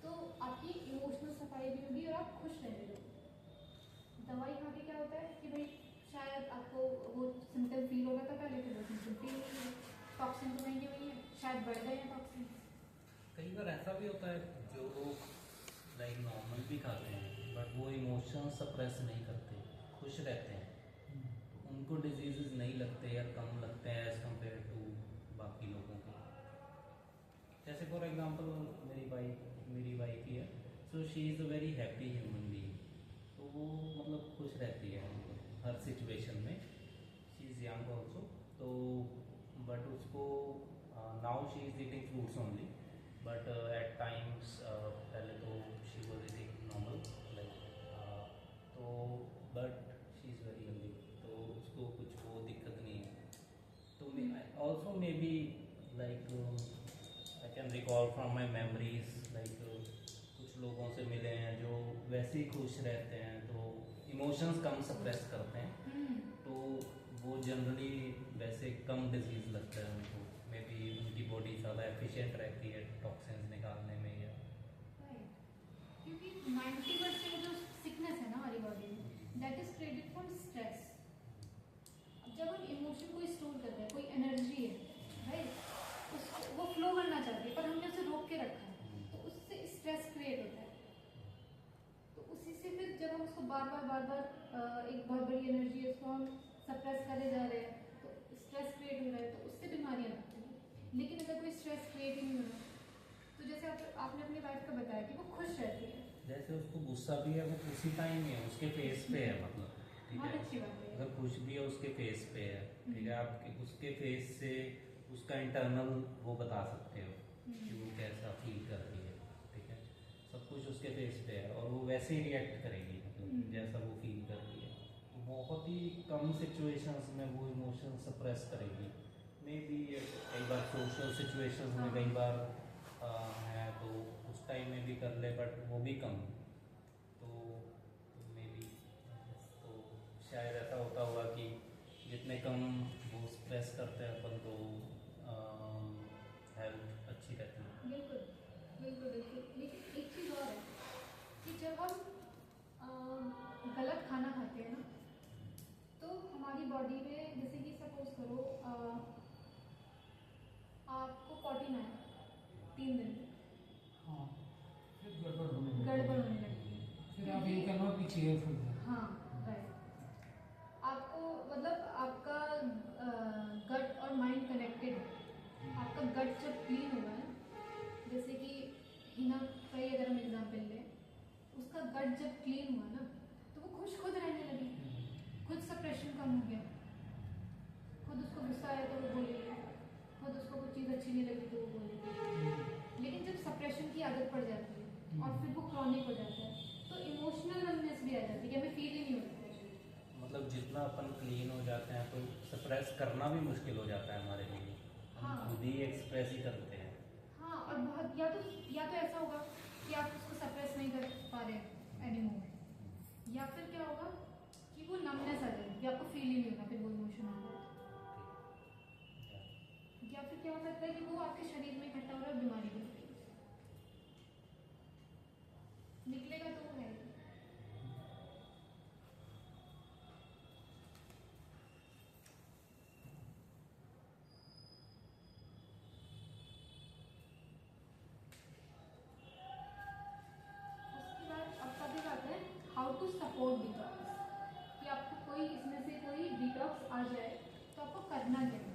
तो आपकी इमोशनल सफाई भी होगी और आप खुश रहने लगोगे। दवाई खा के क्या होता है कि भाई शायद आपको वो सिम्टम फील हो रहा था पहले, फिर वो सिम्टम फील नहीं है, टॉक्सिन तो महंगे हुई है, शायद बढ़ गए हैं टॉक्सिन। कई बार ऐसा भी होता है जो लोग लाइक नॉर्मल भी खाते हैं बट वो इमोशन सप्रेस नहीं करते, खुश रहते हैं, तो उनको डिजीजेस नहीं लगते या कम लगते हैं एज कम्पेयर टू बाकी लोगों के। जैसे फॉर एग्जांपल मेरी वाइफ ही है, so she is a very happy human being, तो वो मतलब खुश रहती है मतलब हर सिचुएशन में। शी इज़ यंग ऑल्सो, तो बट उसको now she is eating fruits only, but at times पहले तो she was eating normal like, तो but she is very healthy, तो उसको कुछ वो दिक्कत नहीं है। तो also may be like I can recall from my memories like कुछ लोगों से मिले हैं जो वैसे ही खुश रहते हैं, तो इमोशंस कम सप्रेस करते हैं, तो वो जनरली वैसे कम डिजीज लगता है उनको, मे बी उनकी बॉडी ज़्यादा एफिशिएंट रहती है टॉक्सिन्स निकालने में या क्योंकि 90% जो सिकनेस है ना हमारी बॉडी में, that is created from stress. अब जब हम इमोशन को स्टोर करते हैं, कोई एनर्जी है राइट, वो फ्लो करना चाहती है पर हमने उसे रोक के रखा है, तो उससे स्ट्रेस क्रिएट होता है। तो उसी से फिर जब हम उसको बार बार एक बहुत बड़ी एनर्जी है उसको हम सप्रेस करे जा रहे हैं, तो स्ट्रेस क्रिएट हो रहा है, तो उससे बीमारियां लगती हैं। लेकिन अगर कोई स्ट्रेस क्रिएट ही नहीं हो रहा, तो जैसे आपने अपनी वाइफ का बताया कि वो खुश रहती है, जैसे उसको गुस्सा भी है वो उसी टाइम ही है, उसके फेस पे है, मतलब ठीक बहुत है, अच्छी बात है। अगर खुश भी है उसके फेस पे है, ठीक है, आप उसके फेस से उसका इंटरनल वो बता सकते हो कि वो कैसा फील कर रही है, ठीक है, सब कुछ उसके फेस पे है और वो वैसे ही रिएक्ट करेगी मतलब जैसा वो फील कर रही है। तो बहुत ही कम सिचुएशंस में वो इमोशन सप्रेस करेगी, मे बी कई बार सोशल सिचुएशंस में कई बार है तो उस टाइम में भी कर ले, बट वो भी कम, तो मे बी तो शायद ऐसा होता होगा कि जितने कम वो स्ट्रेस करते हैं अपन तो हेल्थ अच्छी रहती है। बिल्कुल बिल्कुल बिल्कुल। लेकिन एक चीज़ और है कि जब हम गलत खाना खाते हैं ना, तो हमारी बॉडी में जैसे कि सपोज करो आपको 14 आया 3 दिन में, हाँ, फिर गड़बड़ होने लगती है, फिर आप you can not be cheerful. हाँ राइट, आपको मतलब आपका गट और माइंड कनेक्टेड है। आपका गट जब क्लीन होगा ना, जैसे कि हिना का ही अगर हम एग्जाम्पल लें, उसका गट जब क्लीन हुआ ना तो वो खुद रहने लगी, खुद सप्रेशन कम हो गया, खुद उसको गुस्सा आया तो वो बोलेगी, खुद उसको कुछ चीज़ अच्छी नहीं लगी तो वो बोलेगी। लेकिन जब सप्रेशन की आदत पड़ जाती है और फिर वो क्रॉनिक हो जाता है तो इमोशनल नमनेस भी आ जाती है कि हमें फील ही नहीं होता। मतलब जितना अपन क्लीन हो जाते हैं तो सप्रेस करना भी मुश्किल हो जाता है हमारे लिए, हम हाँ। खुद ही एक्सप्रेस ही करते हैं। हाँ, और बहुत या तो ऐसा होगा कि आप उसको सप्रेस नहीं कर पा रहे एनीमोर, या फिर क्या होगा कि वो नमनेस आ जाएगी कि आपको फील ही नहीं होगा फिर वो इमोशन आ रहा है, या फिर क्या हो सकता है कि वो आपके शरीर में इकट्ठा हो रहा है, बीमारी भी होगी, निकलेगा तो वो है। उसके बाद अब टॉपिक आता है हाउ टू सपोर्ट डिटॉक्स। इसमें से कोई डिटॉक्स आ जाए तो आपको करना क्या है?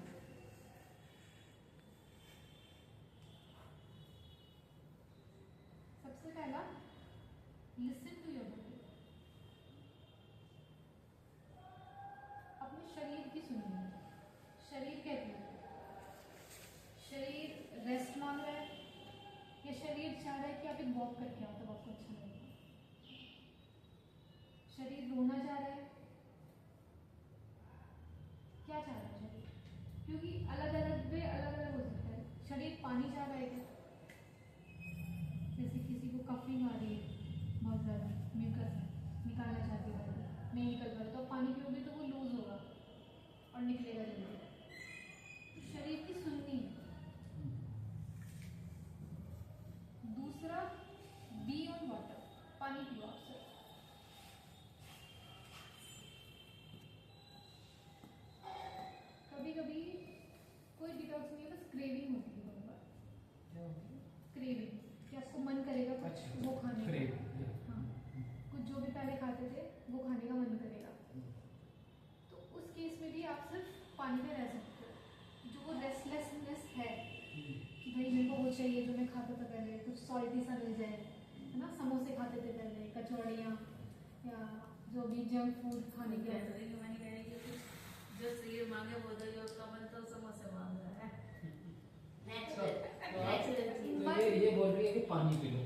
सबसे पहला, लिसन टू योर बॉडी। अपने शरीर की सुनिए। शरीर कहती है, शरीर रेस्ट मांग रहा है या शरीर चाह रहा है कि आप एक वॉक करके आओ तब आपको अच्छा लगेगा? शरीर रोना चाह रहा है, क्या चाह रहा है शरीर? क्योंकि अलग अलग वे अलग अलग हो सकता है। शरीर पानी चाह रहा है क्या? जैसे किसी को कफिंग आ रही है बहुत ज़्यादा, म्यूकस निकालना चाहती है, नहीं निकल पा रहा, तो आप पानी पियोगे तो वो लूज होगा और निकलेगा जल्दी। तो शरीर की सुननी है। दूसरा, बी ऑन वाटर, पानी पियो आप सर। कभी कभी कोई डिटॉक्स नहीं है, बस क्रेविंग होती है बहुत बार। क्रेविंग कि आपको मन करेगा कुछ अच्छा, वो खाने का। crave, हाँ, कुछ जो भी पहले खाते थे वो खाने का मन करेगा। तो उस केस में भी आप सिर्फ पानी में रह सकते हो। जो वो रेस्टलेसनेस है कि भाई मेरे को वो चाहिए जो मैं खाता था पहले, कुछ सॉल्टी सा मिल जाए, है ना, समोसे खाते थे पहले, कचौड़ियाँ या जो भी जंक फूड खाने के। ऐसा नहीं कि मैंने कहा कि कुछ जो शरीर मांगे वो दो, जो उसका मन तो समोसे मांग रहा है। नेचुरल चीज। तो ये बोल रही है कि पानी पी लो।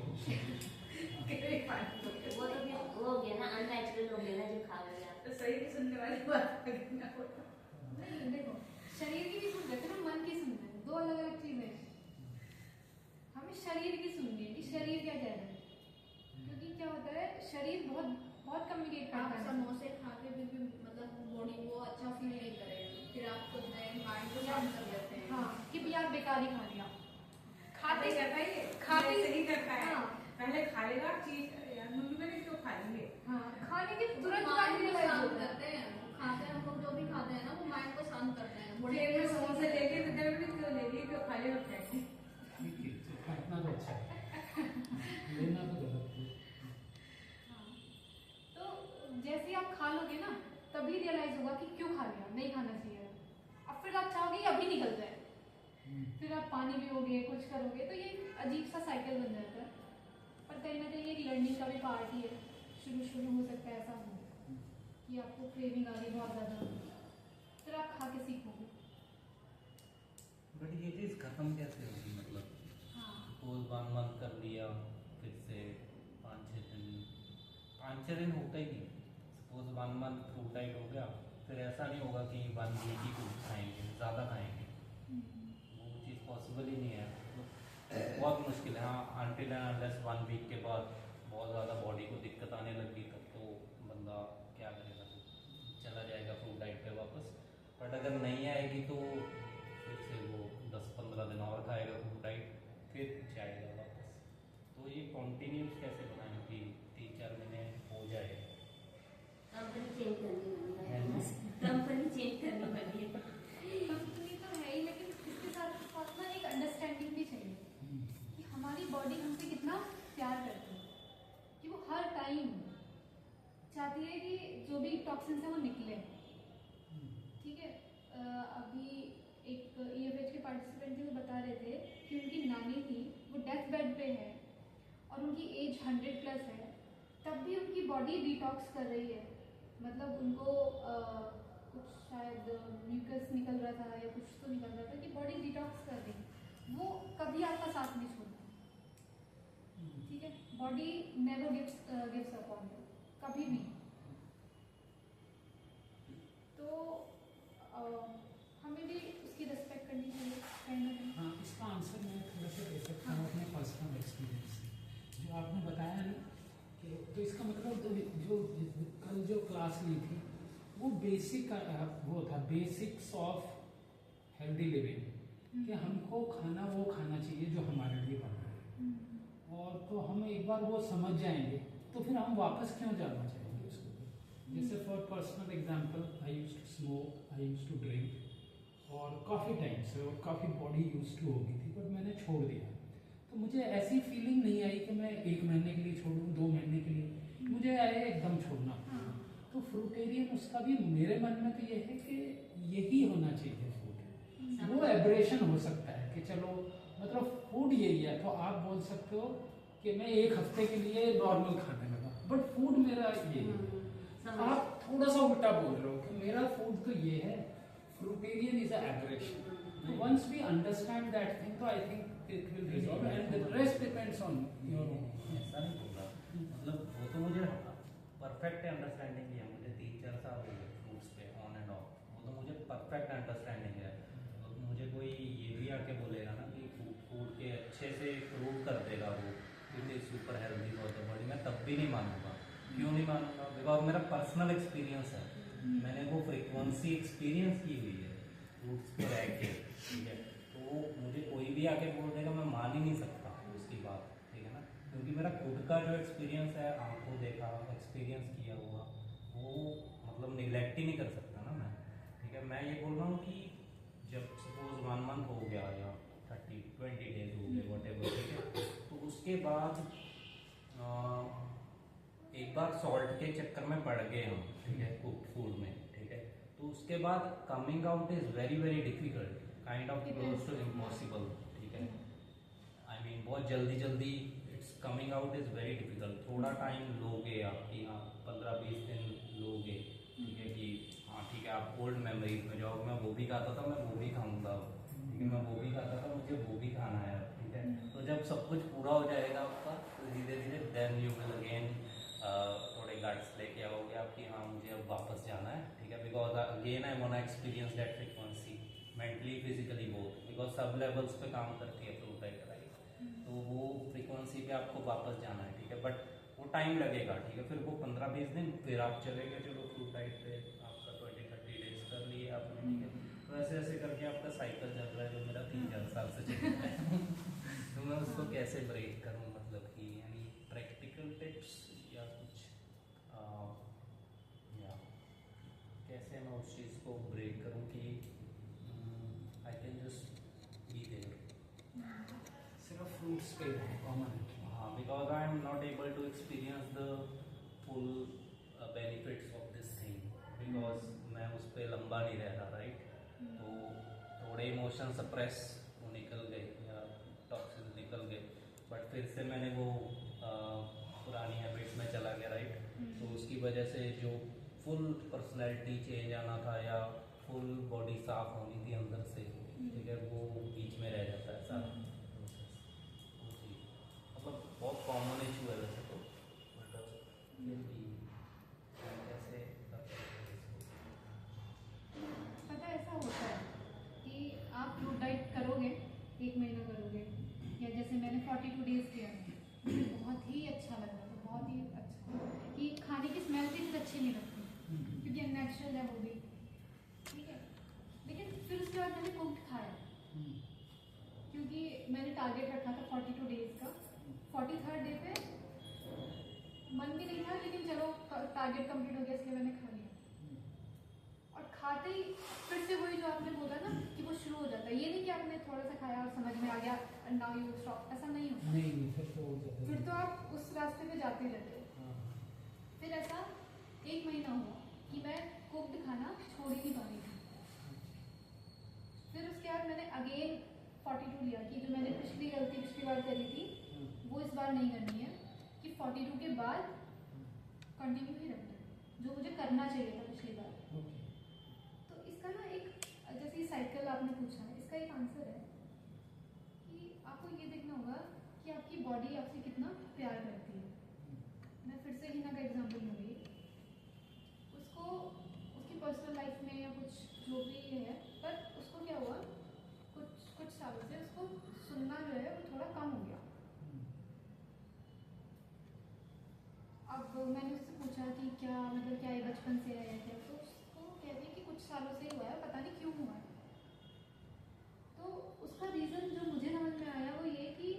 केवल पानी तो के वो तो फिर वो हो गया ना, अननेचुरल हो गया ना जो खा लिया। तो सही की सुनने वाली बात है ना वो। नहीं देखो, शरीर की भी सुन रहे थे ना, मन की सुन रहे हैं, दो अलग अलग चीजें हैं। हमें शरीर की सुननी है कि शरीर क्या कह रहा है। क्योंकि क्या होता है, शरीर बहुत बहुत कम्युनिकेट आप करता है। समोसे खा के भी मतलब बॉडी वो अच्छा फील नहीं करेगा, फिर आप खुद में माइंड को शांत कर लेते हैं। हाँ, कि भी यार बेकार ही खा लिया। खाते करता है ये, खाते- खाते ही करता है। हाँ। पहले खा लेगा चीज, यार मम्मी मैंने क्यों खा लेंगे। हाँ, खाने के तुरंत बाद माइंड को realize शांत होता है। करते हैं, खाते हैं हम लोग, जो भी खाते हैं ना वो माइंड को शांत करते हैं। बॉडी प्लेट में समोसे लेके तो जब भी क्यों ले लिए, क्यों खा लिया और फेंक दी। ठीक है, तो खाना तो अच्छा है, लेना तो गलत है। हाँ, तो जैसे ही आप खा लोगे ना, तभी रियलाइज होगा कि क्यों खा लिया, नहीं खाना चाहिए। अब फिर आप चाहोगे कि अभी निकल जाए, फिर आप पानी पियोगे, कुछ करोगे, तो ये अजीब सा साइकिल बन जाता है। पर कहीं ना कहीं एक लर्निंग का भी पार्ट ही है। शुरू हो सकता है ऐसा हो कि आपको क्रेविंग आ गई बहुत ज़्यादा, फिर आप खा के सीखोगे। बट ये चीज़ खत्म कैसे होगी? मतलब हाँ, सपोज 1 मंथ कर लिया, फिर से 5-6 दिन होता ही नहीं। सपोज 1 मंथ फ्रूट डाइट हो गया, फिर ऐसा नहीं होगा कि 1 वीक ही फ्रूट खाएंगे, ज़्यादा खाएंगे, वो चीज़ पॉसिबल ही नहीं है। तो बहुत मुश्किल है। हाँ, अनटिल एंड अनलेस 1 वीक के बाद बहुत ज़्यादा बॉडी को दिक्कत आने लगी, तब तो बंदा क्या करेगा, तो चला जाएगा फ्रूट डाइट पे वापस। बट अगर नहीं आएगी तो फिर से वो 10-15 दिन और खाएगा फ्रूट डाइट, फिर जाएगा वापस। तो ये कॉन्टीन्यूस कैसे बनाएं कि 3-4 महीने हो जाए? कंपनी चेंज करनी है पड़ी ना? है। कंपनी चेंज करनी पड़ी है। कंपनी तो है ही, लेकिन इसके साथ साथ ना एक अंडरस्टैंडिंग भी चाहिए कि हमारी बॉडी हमसे कितना प्यार करती है, कि वो हर टाइम चाहती है कि जो भी टॉक्सिन है वो निकले। ठीक है, अभी एक EFH के पार्टिसिपेंट थे, वो बता रहे थे कि उनकी नानी थी, वो डेथ बेड पे है और उनकी एज 100+ है, तब भी उनकी बॉडी डिटॉक्स कर रही है। मतलब उनको कुछ शायद म्यूकस निकल रहा था या कुछ तो निकल रहा था, कि बॉडी डिटॉक्स कर रही, वो कभी आपका साथ नहीं छोड़ती। ठीक है, body never gives up on you, कभी भी। तो हमें भी उसकी रिस्पेक्ट करनी चाहिए कहीं ना कहीं। हाँ, इसका आंसर मैं थोड़ा सा दे सकता हूँ अपने पर्सनल एक्सपीरियंस से। जो आपने बताया ना कि तो इसका मतलब जो कल जो क्लास ली थी वो बेसिक वो था, बेसिक्स ऑफ हेल्दी लिविंग, कि हमको खाना वो खाना चाहिए जो हमारे लिए बन रहा है। और तो हम एक बार वो समझ जाएंगे तो फिर हम वापस क्यों जाना चाहेंगे उसको। जैसे for personal example, I used to smoke, I used to drink, और काफ़ी टाइम से, और काफ़ी बॉडी यूज्ड टू हो गई थी, बट मैंने छोड़ दिया। तो मुझे ऐसी फीलिंग नहीं आई कि मैं 1 महीने के लिए छोड़ूं, 2 महीने के लिए, मुझे आया एकदम छोड़ना। तो फ्रूटेरियन लेकिन उसका भी मेरे मन में तो ये है कि यही होना चाहिए फूड। वो एब्रेशन हो सकता है कि चलो मतलब फूड यही है, तो आप बोल सकते हो कि मैं एक हफ्ते के लिए नॉर्मल खाने लगा, बट फूड मेरा ये है। आप थोड़ा सा उल्टा बोल रहे हो कि मेरा फूड तो ये है, फ्रूटेरियन इज एब्रेशन। तो once we understand that thing, तो I think it will resolve and the rest depends on your own. ऐसा नहीं बोल रहा, मतलब वो तो मुझे परफेक्ट अंडरस्टैंडिंग है, मुझे 3-4 साल हो गए फ्रूट्स पे ऑन एंड ऑफ, वो तो मुझे परफेक्ट अंडरस्टैंडिंग है। तो मुझे कोई ये भी आके बोलेगा ना कि फूड के अच्छे से प्रूव कर देगा वो it is super healthy for the body, मैं तब भी नहीं मानूंगा। क्यों नहीं मानूंगा? बिकॉज मेरा पर्सनल एक्सपीरियंस है, मैंने वो फ्रीक्वेंसी एक्सपीरियंस की हुई है फ्रूट्स पे रह के, ठीक है। तो मुझे कोई भी आके बोल देगा, मैं मान ही नहीं सकता उसकी बात, ठीक है ना, क्योंकि मेरा खुद का जो एक्सपीरियंस है, आंखों देखा एक्सपीरियंस किया हुआ, वो मतलब निगलेक्ट ही नहीं कर सकता ना मैं, ठीक है। मैं ये बोल रहा हूँ कि जब सपोज 1 मंथ हो गया या 30-20 डेज हो गए वॉटेवर, ठीक है, तो उसके बाद एक बार सॉल्ट के चक्कर में पड़ गए हम, ठीक है, कुक फूड में, ठीक है, तो उसके बाद coming out is very very difficult, kind of close to impossible, ठीक है। आई मीन बहुत जल्दी जल्दी it's coming out is very difficult. थोड़ा टाइम लोगे आपकी, हाँ 15-20 दिन लोगे, ठीक है, कि हाँ ठीक है आप ओल्ड मेमोरीज में जाओ, मैं वो भी खाता था, मैं वो भी खाऊंगा, ठीक है, मैं वो भी खाता था, मुझे वो भी खाना है, ठीक है। तो जब सब कुछ पूरा हो जाएगा आपका, तो धीरे धीरे देन यू विल अगेन थोड़े गट्स लेके आओगे आपकी, हाँ मुझे अब वापस जाना है, ठीक है, because again I want experience that frequency mentally physically both, because सब लेवल्स पे काम करती है फ्रूट डाइट, राइट। तो वो फ्रीक्वेंसी पे आपको वापस जाना है, ठीक है, बट वो टाइम लगेगा, ठीक है। फिर वो 15-20 दिन फिर आप चले गए चलो फ्रूट डाइट पे, आपका 20-30 डेज कर लिए आपने, ठीक है। तो ऐसे ऐसे करके आपका साइकिल चल रहा है, जो मेरा 3-4 साल से चल रहा है। तो मैं उसको कैसे ब्रेक करूँ, मतलब कि यानी प्रैक्टिकल टिप्स या कुछ या कैसे मैं उस चीज़ को ब्रेक करूँ कि I can just be there, सिर्फ फ्रूट्स पे कॉमन है। हाँ, because I am not able to experience the full benefits of this thing, because मैं उस पर लंबा नहीं रह रहा, राइट। तो थोड़े इमोशन सप्रेस वो निकल गए या टॉक्सिन निकल गए, बट फिर से मैंने वो पुरानी हैबिट्स में चला गया, राइट। तो उसकी वजह से जो फुल पर्सनैलिटी चेंज आना था या फुल बॉडी साफ होनी थी अंदर से, ठीक है, वो बीच में रह जाता है सारा प्रोसेस। वो चीज़ मतलब बहुत कॉमन इशू है वैसे तो, बट फिर भी कैसे कर सकते हैं इसको। पता है ऐसा होता है कि आप फ्रूट डाइट करोगे, 1 महीना करोगे, या जैसे मैंने 42 डेज किया, मुझे बहुत ही अच्छा लग रहा था, बहुत ही अच्छा, कि खाने की स्मेल भी इतनी अच्छी नहीं लगती क्योंकि अननेचुरल है वो भी, ठीक है। लेकिन फिर उसके बाद मैंने कुक्ड खाया, क्योंकि मैंने टारगेट रखा था 42 डेज का। 43rd डे पे मन भी नहीं था, लेकिन चलो टारगेट कंप्लीट हो गया, इसलिए मैंने खा लिया। और खाते ही फिर से वही जो आपने बोला ना कि वो शुरू हो जाता है, ये नहीं कि आपने थोड़ा सा खाया और समझ में आ गया नाउ यू स्टॉप, ऐसा नहीं होता। नहीं फिर तो हो जाता है। फिर तो आप उस रास्ते पे जाते रहते हो। हाँ। फिर ऐसा 1 महीना हुआ कि मैं कुक्ड खाना छोड़ ही नहीं पा रही थी। फिर उसके बाद मैंने अगेन 42 लिया कि जो मैंने पिछली गलती पिछली बार करी थी वो इस बार नहीं करनी है, कि 42 के बाद कंटिन्यू ही रखना है जो मुझे करना चाहिए था पिछली बार। ओके। तो इसका ना एक, जैसे साइकिल आपने पूछा है, इसका एक आंसर है कि आपको ये देखना होगा कि आपकी बॉडी आपसे कितना प्यार करती है। मैं फिर से हिना का एग्जांपल लूँगी, उसको उसकी पर्सनल लाइफ में या कुछ जो भी है, पर उसको क्या हुआ, कुछ सालों से उसको सुनना जो है वो थोड़ा कम हो गया। अब मैंने उससे पूछा कि क्या मतलब क्या ये बचपन से है या क्या, तो उसको कहती है कि कुछ सालों से हुआ है, पता नहीं क्यों हुआ है। तो उसका रीज़न जो मुझे समझ में आया वो ये कि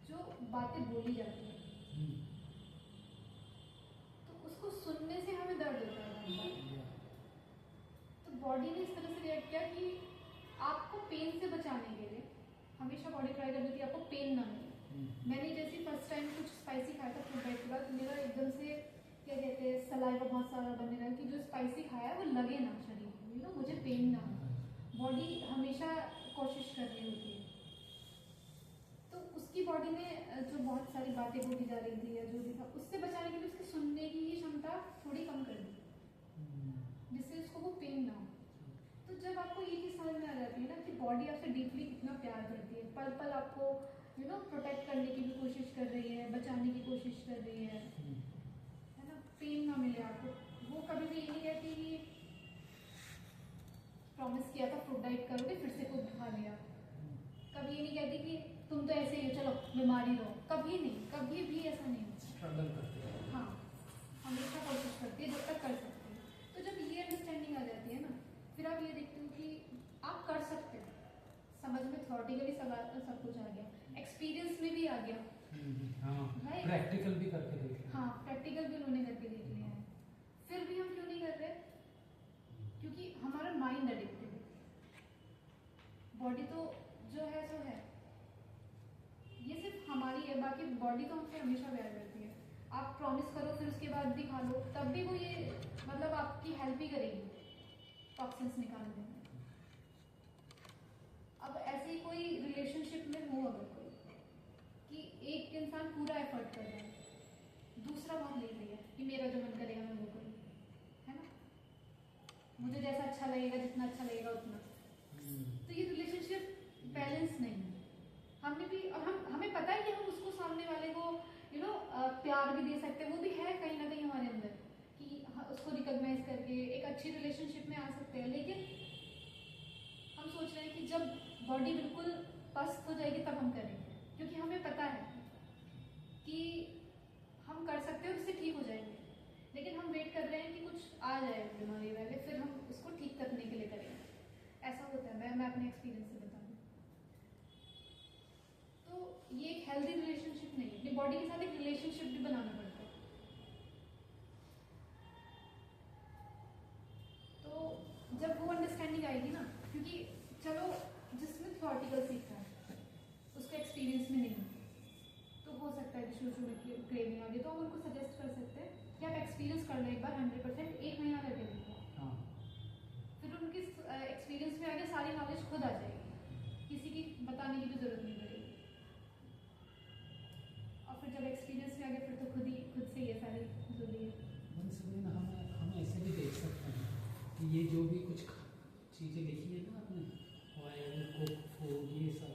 जो बातें बोली जाती हैं तो उसको सुनने से हमें दर्द होता है। तो बॉडी ने इस तरह से रिएक्ट किया कि आपको पेन से बचाने के लिए हमेशा बॉडी ट्राई कर रही थी आपको पेन ना मिले। मैंने जैसे फर्स्ट टाइम कुछ स्पाइसी खाया था फ्रूट डाइट के बाद, मेरा एकदम से क्या कहते हैं सलाइवा बहुत सारा बनने लगा कि जो स्पाइसी खाया है वो लगे ना शरीर को, यू नो, मुझे पेन ना हो। बॉडी हमेशा कोशिश कर रही होती है, तो उसकी बॉडी में जो बहुत सारी बातें बोली जा रही थी या जो भी था, उससे बचाने के लिए उसकी सुनने की ही क्षमता थोड़ी कम कर दी, जिससे उसको वो पेन ना हो। तो जब आपको ये चीज़ समझ में आ जाती है ना कि बॉडी आपसे डीपली कितना प्यार करती है, पल पल आपको यू नो प्रोटेक्ट करने की भी कोशिश कर रही है, बचाने की कोशिश कर रही है ना, पेन ना मिले आपको। वो कभी भी ये नहीं कहती कि प्रॉमिस किया था फ्रूट डाइट करोगे फिर से कुछ खा लिया, कभी ये नहीं कहती कि तुम तो ऐसे ही हो, चलो बीमारी रहो, कभी नहीं, कभी भी ऐसा नहीं होता। स्ट्रगल करते हैं। हाँ, हमेशा कोशिश करती है जब तक कर सकती है। तो जब ये अंडरस्टैंडिंग आ जाती है ना, फिर आप ये देखते हो कि आप कर सकते हो, समझ में थ्योरेटिकली सब कुछ आ गया, एक्सपीरियंस में भी आ गया। हाँ, Right? प्रैक्टिकल भी करके देख लिया। हाँ, प्रैक्टिकल भी उन्होंने करके देख लिया है, फिर भी हम क्यों नहीं कर रहे? क्योंकि हमारा माइंड एडिक्टिव है, बॉडी तो जो है सो है, ये सिर्फ हमारी है, बाकी बॉडी तो हमसे हमेशा प्यार करती है। आप प्रॉमिस करो फिर उसके बाद भी खा लो, तब भी वो ये मतलब आपकी हेल्प ही करेगी टॉक्सिन्स निकालने में। अब ऐसे ही कोई रिलेशनशिप में हो अगर कोई कि एक इंसान पूरा एफर्ट कर रहा है, दूसरा बहुत लेजी है कि मेरा जो मन करेगा मैं वो करूँ, है ना, मुझे जैसा अच्छा लगेगा, जितना अच्छा लगेगा उतना, तो ये रिलेशनशिप बैलेंस नहीं है। हमने भी, और हमें पता है कि हम उसको सामने वाले को यू नो प्यार भी दे सकते हैं, वो भी है कहीं ना कहीं हमारे अंदर कि उसको रिकॉग्नाइज करके एक अच्छी रिलेशनशिप में आ सकते हैं, लेकिन हम सोच रहे हैं कि जब बॉडी बिल्कुल पस्त हो जाएगी तब हम करेंगे, क्योंकि हमें पता है कि हम कर सकते हैं, उससे ठीक हो जाएंगे, लेकिन हम वेट कर रहे हैं कि कुछ आ जाए बीमारी वाले, फिर हम उसको ठीक करने के लिए करेंगे। ऐसा होता है, मैं अपने एक्सपीरियंस से बता दूँ तो ये एक हेल्दी रिलेशनशिप नहीं है, अपनी बॉडी के साथ एक रिलेशनशिप भी बनाना पड़ता है। तो जब वो अंडरस्टैंडिंग आएगी ना, क्योंकि चलो जिसमें थ्योरेटिकल सीख रहा है उसका एक्सपीरियंस में नहीं, तो हो सकता है कि शुरू में क्रेविंग आ गई, तो हम उनको सजेस्ट कर सकते हैं कि आप एक्सपीरियंस कर लो एक बार 100%, 1 महीना करके देखो, फिर उनके एक्सपीरियंस में आगे सारी नॉलेज खुद आ जाएगी, किसी की बताने की भी जरूरत नहीं पड़ेगी, और फिर जब एक्सपीरियंस में आगे फिर तो खुद से ये सारी जो भी है। हम ऐसे भी देख सकते हैं कि ये जो भी कुछ चीज़ें लिखी है ना आपने, ऑयल, कुक फूड, ये सब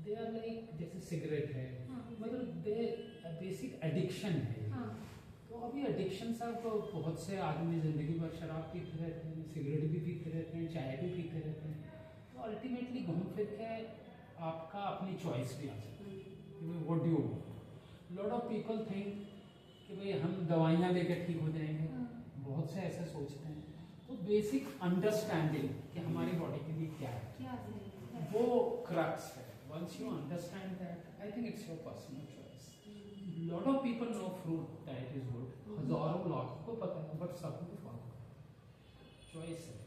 दे आर लाइक, जैसे सिगरेट है, मतलब दे बेसिक एडिक्शन है। हाँ। तो अभी एडिक्शन साहब बहुत से आदमी ज़िंदगी भर शराब पीते रहते हैं, सिगरेट भी पीते रहते हैं, चाय भी पीते रहते हैं, तो अल्टीमेटली घूम फिर के आपका अपनी चॉइस भी आ सकती है, what do you want. Lot of people think कि भाई हम दवाइयाँ लेकर ठीक हो जाएंगे, बहुत से ऐसे सोचते हैं। तो बेसिक अंडरस्टैंडिंग कि हमारी बॉडी के लिए क्या है, वो क्रक्स है। Once you understand that, I think it's your personal choice. Lot of people know fruit diet is good, हजारों लाख को पता है, बट सब को फॉलो चॉइस है।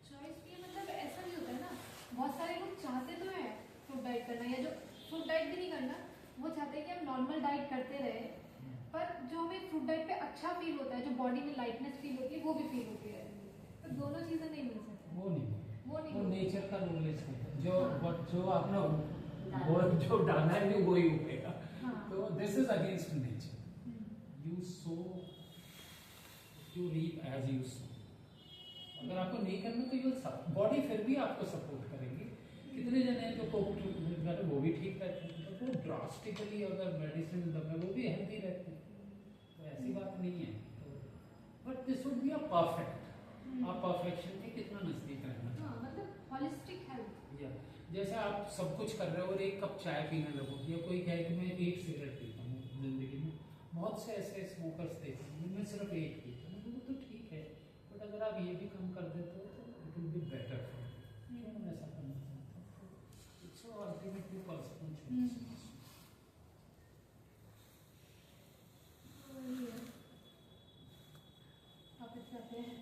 चॉइस भी है, मतलब ऐसा नहीं होता है ना, बहुत सारे लोग चाहते तो है फ्रूट डाइट करना, या जो फ्रूट डाइट भी नहीं करना, वो चाहते हैं कि हम नॉर्मल डाइट करते रहे, पर जो हमें फ्रूट डाइट पे अच्छा फील होता है, जो बॉडी में लाइटनेस फील होती है, वो भी फील होती है, तो दोनों चीज़ें नहीं मिल सकती। वो नेचर का रूल है, जो आपने वो जो डाला है वो ही उगेगा। हाँ। तो this is against nature, you sow you reap as you sow. अगर आपको नहीं करना तो यू बॉडी फिर भी आपको सपोर्ट करेगी। कितने जने हैं जो कोक वो भी ठीक रहते हैं, तो वो ड्रास्टिकली अगर मेडिसिन दबे वो भी हेल्दी रहते हैं, तो ऐसी बात नहीं है। तो but this would be a perfect, आप परफेक्शन के कितना नजदीक रहना। हाँ, मतलब हॉलिस्टिक हेल्थ। या जैसे आप सब कुछ कर रहे हो और एक कप चाय पीने लगो, या कोई कहे कि मैं एक सिगरेट पीता हूँ जिंदगी में, बहुत से ऐसे स्मोकर्स देखे हैं मैं सिर्फ एक पीता हूँ, वो तो ठीक है, बट अगर आप ये भी कम कर देते हो तो it will be better for you. क्यों ऐसा करना चाहते हो? It's ultimately personal choice. वापस आते हैं।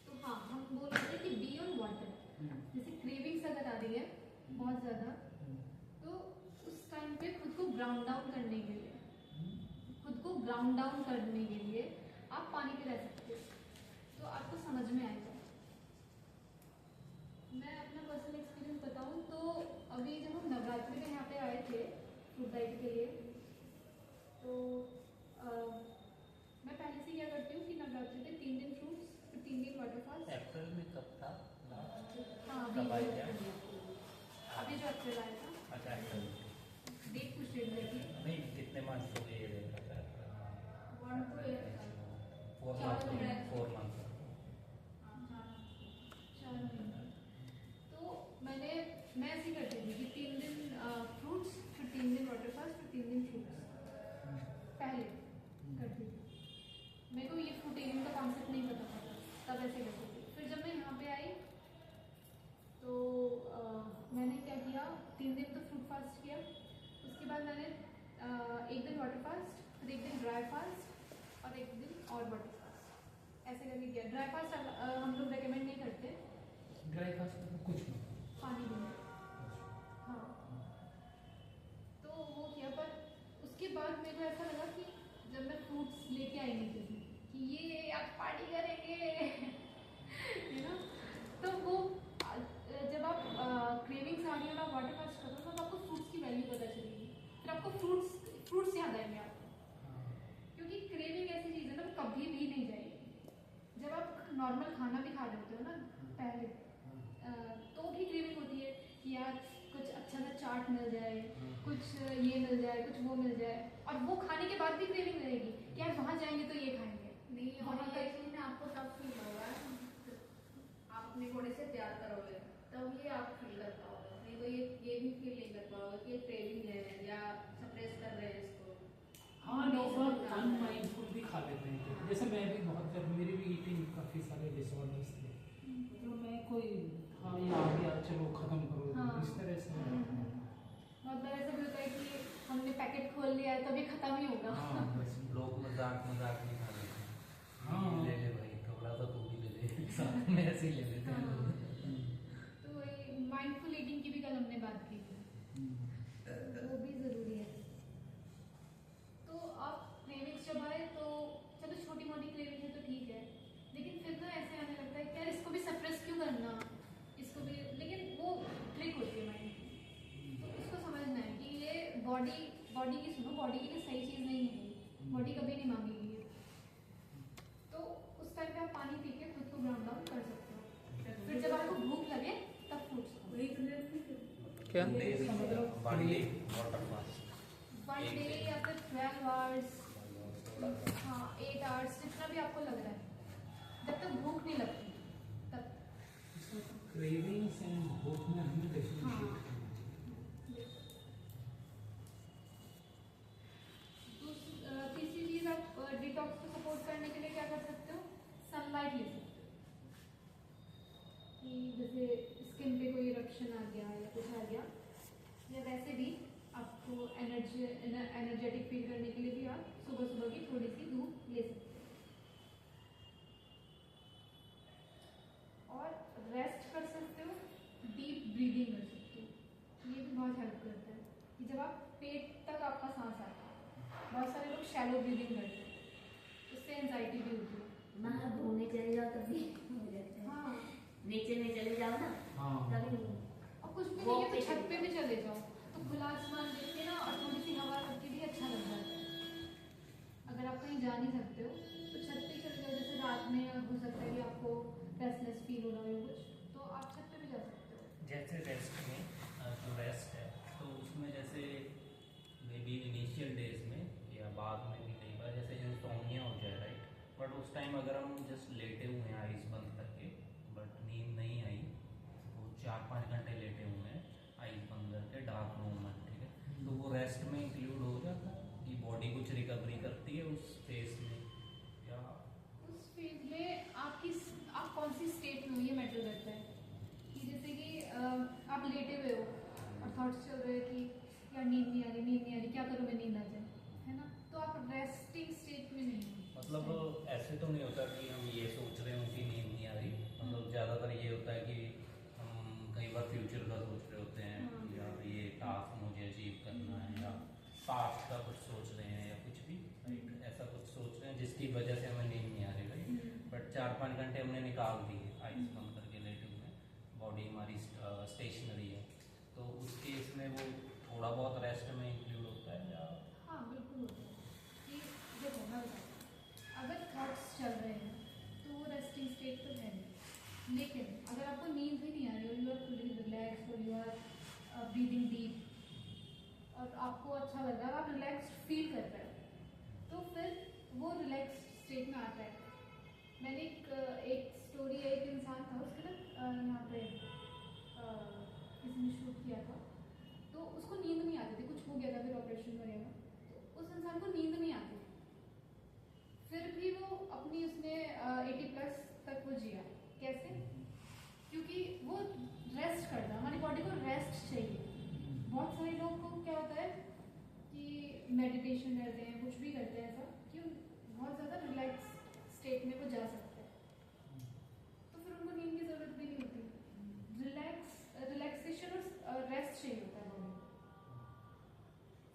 तो हाँ, हम बोल रहे थे कि बी ऑन वाटर, जैसे क्रेविंग्स अगर आ रही है बहुत ज़्यादा, तो उस टाइम पे खुद को ग्राउंड डाउन करने के लिए ग्राउंड डाउन करने के लिए आप पानी पे रह सकते हो, तो आपको समझ में आएगा। मैं अपना पर्सनल एक्सपीरियंस बताऊं तो अभी जब हम नवरात्रि में यहाँ पे आए थे फ्रूट डाइट के लिए, तो मैं पहले से क्या करती हूँ कि नवरात्रि पे 3 दिन फ्रूट्स, फिर 3 दिन वाटर फास्ट। अप्रैल में कब था? हाँ कब आए थे? अभी जो अप्रैल आया था, अच्छा अप्रैल में। डेट कुछ डेट लगी नहीं, कितने मंथ हो गए ये देख रहा था? 1 to 8 4 चार मंथ। महीने। 4 मंथ। 4 महीने। तो मैं ऐसे करती थी कि 3 दिन फ्रूट्स, फिर 3 दिन वाटर फास्ट, फिर 3 दिन फ्रूट्स पहले करती थी। मेरे को ये फ्रूटेरियम का कॉन्सेप्ट नहीं पता था, तब ऐसे करती थी। फिर जब मैं यहाँ पे आई तो मैंने क्या किया, 3 दिन तो फ्रूट फास्ट किया, उसके बाद मैंने 1 दिन वाटर फास्ट, फिर 1 दिन ड्राई फास्ट और 1 दिन और वाटर फास्ट, ऐसे करके किया। ड्राई फास्ट हम लोग रेकमेंड नहीं करते, ड्राई फास्ट में कुछ नहीं। पानी पीना। हाँ, तो वो किया, पर उसके बाद मेरे को ऐसा लगा कि जब मैं फ्रूट्स लेके आई नीचे से कि ये आप पार्टी करेंगे यू नो, तो वो जब आप क्रेविंग्स आ रही हो ना, वाटर फास्ट करो तो आपको फ्रूट्स की वैल्यू पता चलेगी, फिर आपको फ्रूट्स याद आएंगे आपको, क्योंकि क्रेविंग ऐसी चीज़ है ना, वो कभी भी नहीं जाएगी। जब आप नॉर्मल खाना भी खा रहे होते हो ना पहले, तो भी क्रेविंग होती है कि यार कुछ अच्छा सा चाट मिल जाए, कुछ ये मिल जाए, कुछ वो मिल जाए, और वो खाने के बाद भी क्रेविंग रहेगी कि यार वहाँ जाएंगे तो ये खाएंगे। नहीं, और वहाँ ये चीज़ ना आपको तब फील होगा, आप अपने बॉडी से प्यार करोगे तब ये आप फील कर पाओगे, नहीं तो ये भी फील नहीं कर पाओगे कि ये क्रेविंग है या सप्रेस कर रहे हैं इसको। हाँ, लोग बहुत अनमाइंडफुल भी खा लेते हैं, जैसे मैं भी बहुत, जब मेरी भी ईटिंग काफ़ी सारे डिसऑर्डर्स थे, तो मैं कोई हाँ ये आ गया चलो ख़त्म करो, हाँ। इस तरह से बहुत बार ऐसा भी होता है कि हमने पैकेट खोल लिया है तो अभी खत्म ही होगा। हाँ बस लोग मजाक मजाक में खा लेते हैं। हाँ। ले ले भाई, थोड़ा सा तू भी ले ले, साथ में ऐसे ही ले लेते हैं लोग। तो वही माइंडफुल ईटिंग की भी कल हमने बात की थी, वो भी ज़रूरी है। तो आप क्रेविंग्स जब आए तो चलो छोटी मोटी क्रेविंग है तो ठीक है, लेकिन फिर ना ऐसे आने लगता है कि यार इसको भी सप्रेस क्यों करना, इसको भी, लेकिन वो ट्रिक होती है माइंड की, तो उसको समझना है कि ये बॉडी की, सुनो, बॉडी के लिए सही चीज़ नहीं है, बॉडी कभी नहीं मांगेगी ये। तो उस टाइम पे आप पानी पी के खुद को ग्राउंड डाउन कर सकते हो, फिर जब आपको भूख लगे तब फ्रूट्स खाओ। वही तो मैं भी क्या? मतलब one day water fast. 1 day या फिर 12 आवर्स, हाँ 8 आवर्स, जितना भी आपको लग रहा है, जब तक भूख नहीं लगती तब। क्रेविंग्स एंड भूख में हमें डिफरेंशिएट करना तीसरी चीज़, आप डिटॉक्स को सपोर्ट करने के लिए क्या कर सकते हो, सनलाइट ले सकते हो, कि जैसे स्किन पे कोई इरप्शन आ गया या कुछ आ गया, या वैसे भी आपको एनर्जेटिक फील करने के लिए भी आप सुबह सुबह की थोड़ी सी धूप ले सकते हो, और रेस्ट कर सकते हो, डीप ब्रीदिंग कर सकते हो, ये भी बहुत हेल्प करता है कि जब आप पेट तक आपका सांस आता है, बहुत सारे लोग शैलो ब्रीदिंग करते हैं, उससे एंजाइटी भी होती है। बाहर घूमने चले जाओ तभी हो जाता है, हाँ, नेचर में चले जाओ ना हाँ तभी और कुछ भी वो नहीं है तो पे छत पे भी चले जाओ, तो खुला आसमान देख के ना और थोड़ी सी हवा लग के भी अच्छा लग जाता है। अगर आप कहीं जा नहीं सकते हो तो छत पे चले जाओ, जैसे रात में हो सकता है कि आपको रेस्टलेस फील हो रहा हो कुछ, तो आप छत पे भी जा सकते हो। जैसे रेस्ट में जो रेस्ट है तो उसमें जैसे मे बी इनिशियल डेज में या बाद में भी कई बार जैसे इंसोम्निया हो जाए, राइट, बट उस टाइम अगर हम जस्ट लेटे हुए हैं आइज बंद करके, बट नींद नहीं आई, वो 4-5 घंटे लेटे हुए हैं आइज बंद करके डार्क रूम में, ठीक है, तो वो रेस्ट में इंक्लूड हो जाता है कि बॉडी कुछ रिकवरी करती है उस फेज में, या उस फेज में आप कौन सी स्टेट में हो ये मैटर करता है, कि जैसे कि आप लेटे हुए हो और थॉट्स चल रहे हैं कि यार नींद नहीं आ रही, क्या करूँ मैं, नींद आ जाए, है ना, तो आप रेस्टिंग स्टेट में नहीं हो। मतलब ऐसे तो नहीं होता कि हम ये सोच रहे हो कि नींद नहीं आ रही, मतलब ज़्यादातर ये होता है कि हम कई बार फ्यूचर का सोच रहे होते हैं, हाँ। या ये टास्क मुझे अचीव करना है, या पास्ट का कुछ सोच रहे हैं, या कुछ भी, राइट, ऐसा कुछ जिसकी वजह से हमें नींद नहीं आ रही भाई, बट 4-5 घंटे हमने निकाल दिए आइस बंद करके लेटे हुए, बॉडी हमारी स्टेशनरी है, तो उस केस में वो थोड़ा बहुत रेस्ट में इंक्लूड होता है या? हाँ बिल्कुल होता है कि देखो मैं बताती हूँ, अगर थॉट्स चल रहे हैं तो वो रेस्टिंग स्टेट तो है नहीं, लेकिन अगर आपको नींद भी नहीं आ रही और यू आर फुली रिलैक्स और यू आर ब्रीदिंग डीप और आपको अच्छा लग रहा है, आप रिलैक्स फील कर रहे हो, तो फिर वो रिलैक्स स्टेट में आता है। मैंने एक स्टोरी है, एक इंसान था उसके ना यहाँ पे किसी ने शूट किया था, तो उसको नींद नहीं आती थी, कुछ हो गया था फिर ऑपरेशन वगैरह, तो उस इंसान को नींद नहीं आती थी, फिर भी वो अपनी उसने 80+ तक वो जिया। कैसे? क्योंकि वो रेस्ट करता, हमारी बॉडी को रेस्ट चाहिए। बहुत सारे लोग को क्या होता है कि मेडिटेशन करते हैं, कुछ भी करते हैं ऐसा कि बहुत ज़्यादा रिलैक्स स्टेट में वो जा सकते हैं, तो फिर उनको नींद की ज़रूरत भी नहीं होती। रिलैक्सेशन और रेस्ट चाहिए होता है बॉडी,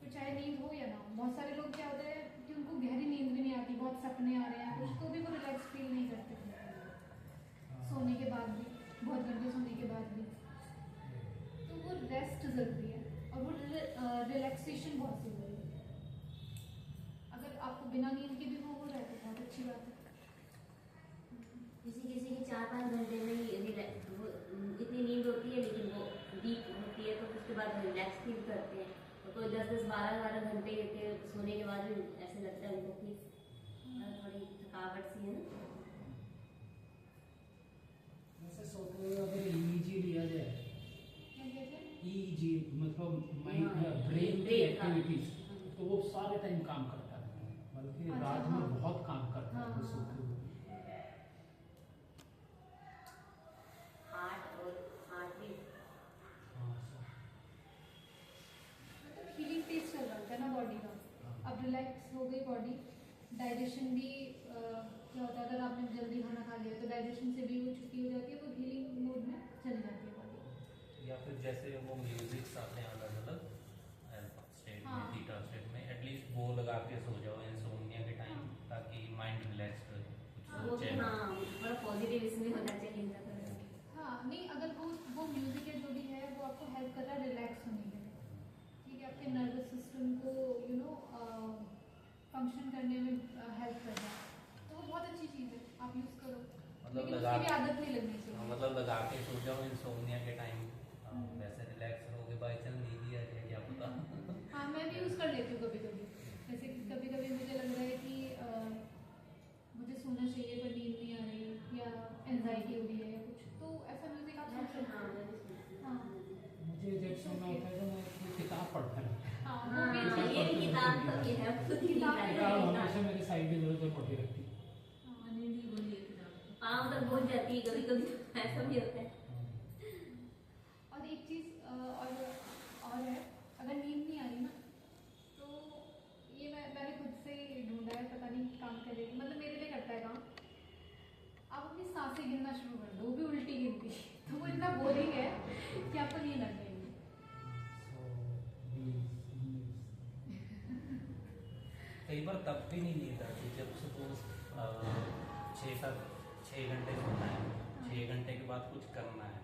फिर चाहे नींद हो या ना हो। बहुत सारे लोग क्या होता है कि उनको गहरी नींद भी नहीं आती, बहुत सपने आ रहे हैं कुछ, तो भी वो रिलैक्स फील नहीं करते सोने के बाद भी, बहुत घंटे सोने के बाद भी, तो वो रेस्ट ज़रूरी है और वो रिलैक्सेशन बहुत ज़रूरी है। अगर आपको बिना नींद के भी वो हो रहा है तो बहुत अच्छी बात है। किसी किसी की 4-5 घंटे में ही इतनी नींद होती है, लेकिन वो डीप होती है, तो उसके बाद रिलैक्स फील करते हैं। तो कोई 10-10, 12-12 घंटे के सोने के बाद भी ऐसे लगता है उनको कि थोड़ी थकावट सी है ना। वैसे सोते हुए अगर ईईजी लिया जाए, क्या कहते हैं? ईईजी मतलब माइंड ब्रेन की एक्टिविटीज, तो वो सारे टाइम काम करता है, बल्कि अच्छा, रात में हाँ। बहुत काम करता है हाँ, वो सोते हुए। हार्ट भी मतलब हीलिंग फेज चल रहा होता है ना बॉडी का, अब रिलैक्स हो गई बॉडी, डाइजेशन भी क्या होता है, अगर आपने जल्दी खाना खा लिया तो डाइजेशन से भी वो छुट्टी हो जाती है, वो हीलिंग मोड में चली जाती है बॉडी। या फिर जैसे वो म्यूजिक आते हैं अलग अलग स्टेट हाँ। में, थीटा स्टेट में, एटलीस्ट वो लगा के सो जाओ इंसोम्निया के टाइम, ताकि माइंड रिलैक्स रहे, कुछ वो सोचे भी, ना। हाँ, थोड़ा पॉजिटिव इसमें होना चाहिए था। हाँ नहीं, अगर वो म्यूजिक है जो भी है वो आपको हेल्प कर रहा है रिलैक्स होने के लिए, ठीक है, आपके नर्वस सिस्टम को यू नो फंक्शन करने में हेल्प कर रहा है, तो वो बहुत अच्छी चीज़ है, आप यूज़ करो, मतलब लेकिन लगा उसकी भी आदत नहीं लगनी हाँ, चाहिए। मतलब लगा के सो जाओ इंसोम्निया के टाइम, वैसे रिलैक्स रहोगे, बाई चांस नींद ही आ जाए, क्या पता। हाँ मैं भी यूज़ कर लेती हूँ कभी कभी, जैसे कि कभी कभी मुझे लग रहा है कि मुझे सोना चाहिए पर नींद नहीं आ रही या एंजाइटी हो रही है या कुछ, तो ऐसा म्यूजिक आप सुन सकते हो। हाँ मुझे जब सोना होता है तो मैं कोई किताब पढ़ता रहता हूँ। हाँ वो भी हाँ, अच्छी ये भी किताब तो ये है, खुद की किताब किताब किताब है। हमेशा मेरे साइड में इधर उधर पढ़ी रहती है। पाँव तक पहुंच जाती है कभी कभी, ऐसा भी होता है। और एक चीज़ और है, अगर नींद नहीं आ रही ना, तो ये मैंने खुद से ही ढूंढा है, पता नहीं काम करेगी, मतलब मेरे लिए करता है काम। आप अपनी सांसें गिनना शुरू कर दो, वो भी उल्टी गिनती, तो वो इतना बोरिंग है कि आपको नींद आ जाएगी। कई बार तब भी नहीं नींद आती, जब सपोज 6 घंटे सोना है, 6 घंटे के बाद कुछ करना है,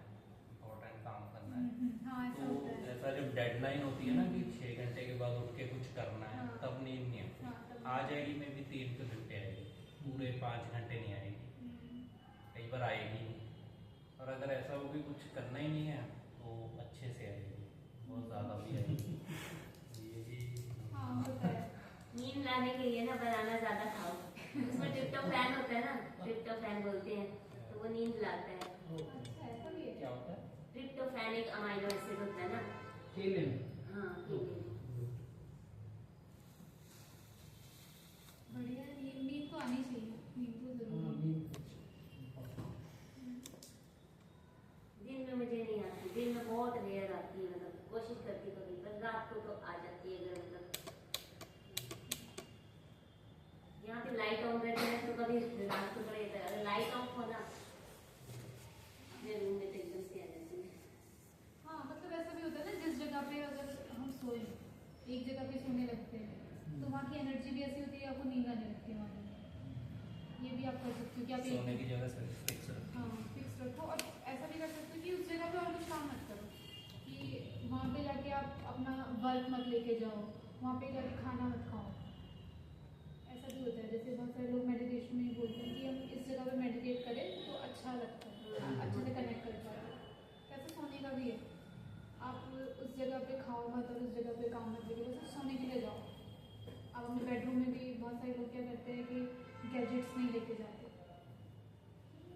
इम्पोर्टेंट काम करना है, हाँ ऐसा तो होता है। ऐसा जब डेडलाइन होती है ना कि 6 घंटे के बाद उठ के कुछ करना है, हाँ। तब नींद नहीं आती। हाँ, तब आ जाएगी में भी 3 घंटे आएगी, पूरे 5 घंटे नहीं आएगी, कई बार आएगी नहीं। और अगर ऐसा हो कि कुछ करना ही नहीं है तो अच्छे से आएगी, बहुत ज़्यादा भी आएगी। ये भी हाँ होता है। नींद लाने के लिए ना बनाना ज्यादा खाओ, उसमें ट्रिप्टोफैन होता है ना, ट्रिप्टोफैन बोलते हैं, तो वो नींद लाता है। अच्छा ऐसा भी है। क्या होता है? ट्रिप्टोफैन एक अमाइनो एसिड होता है ना। केले में हाँ, केले। बढ़िया है, नींद तो आनी चाहिए, नींद तो जरूरी है। दिन में मुझे नहीं आती, दिन में बहुत रेयर आती है, मतलब कोशिश करती कभी, पर रात को तो आ जाती है। अगर मतलब यहाँ पे लाइट ऑन रहती है तो कभी रात को रहता है, अगर लाइट ऑफ हो ना अपने रूम में तो एकदम से आ जाती है। हाँ मतलब ऐसा भी होता है ना, जिस जगह पे अगर हम सोए, एक जगह पे सोने लगते हैं तो वहाँ की एनर्जी भी ऐसी होती है, आपको नींद आने लगती है वहाँ पे। ये भी आप कर सकते हो कि आप सोने की जगह से फिक्स रखो। हाँ फिक्स रखो। और ऐसा भी कर सकते हो कि उस जगह पे और कुछ काम मत करो, कि वहाँ पे जाके आप अपना वर्क मत लेके जाओ, वहाँ पे जाके खाना मत खाओ। ऐसा भी होता है, जैसे बहुत सारे लोग मेडिटेशन में बोलते हैं कि हम इस जगह पे मेडिटेट करें तो अच्छा लगता है, अच्छे से कनेक्ट कर पाए। कैसे सोने का भी है, आप उस जगह पे खाओ मत और उस जगह पे काम मत करो, बस सोने के लिए जाओ। अब अपने बेडरूम में भी बहुत सारे लोग क्या करते हैं कि गैजेट्स नहीं लेके जाते,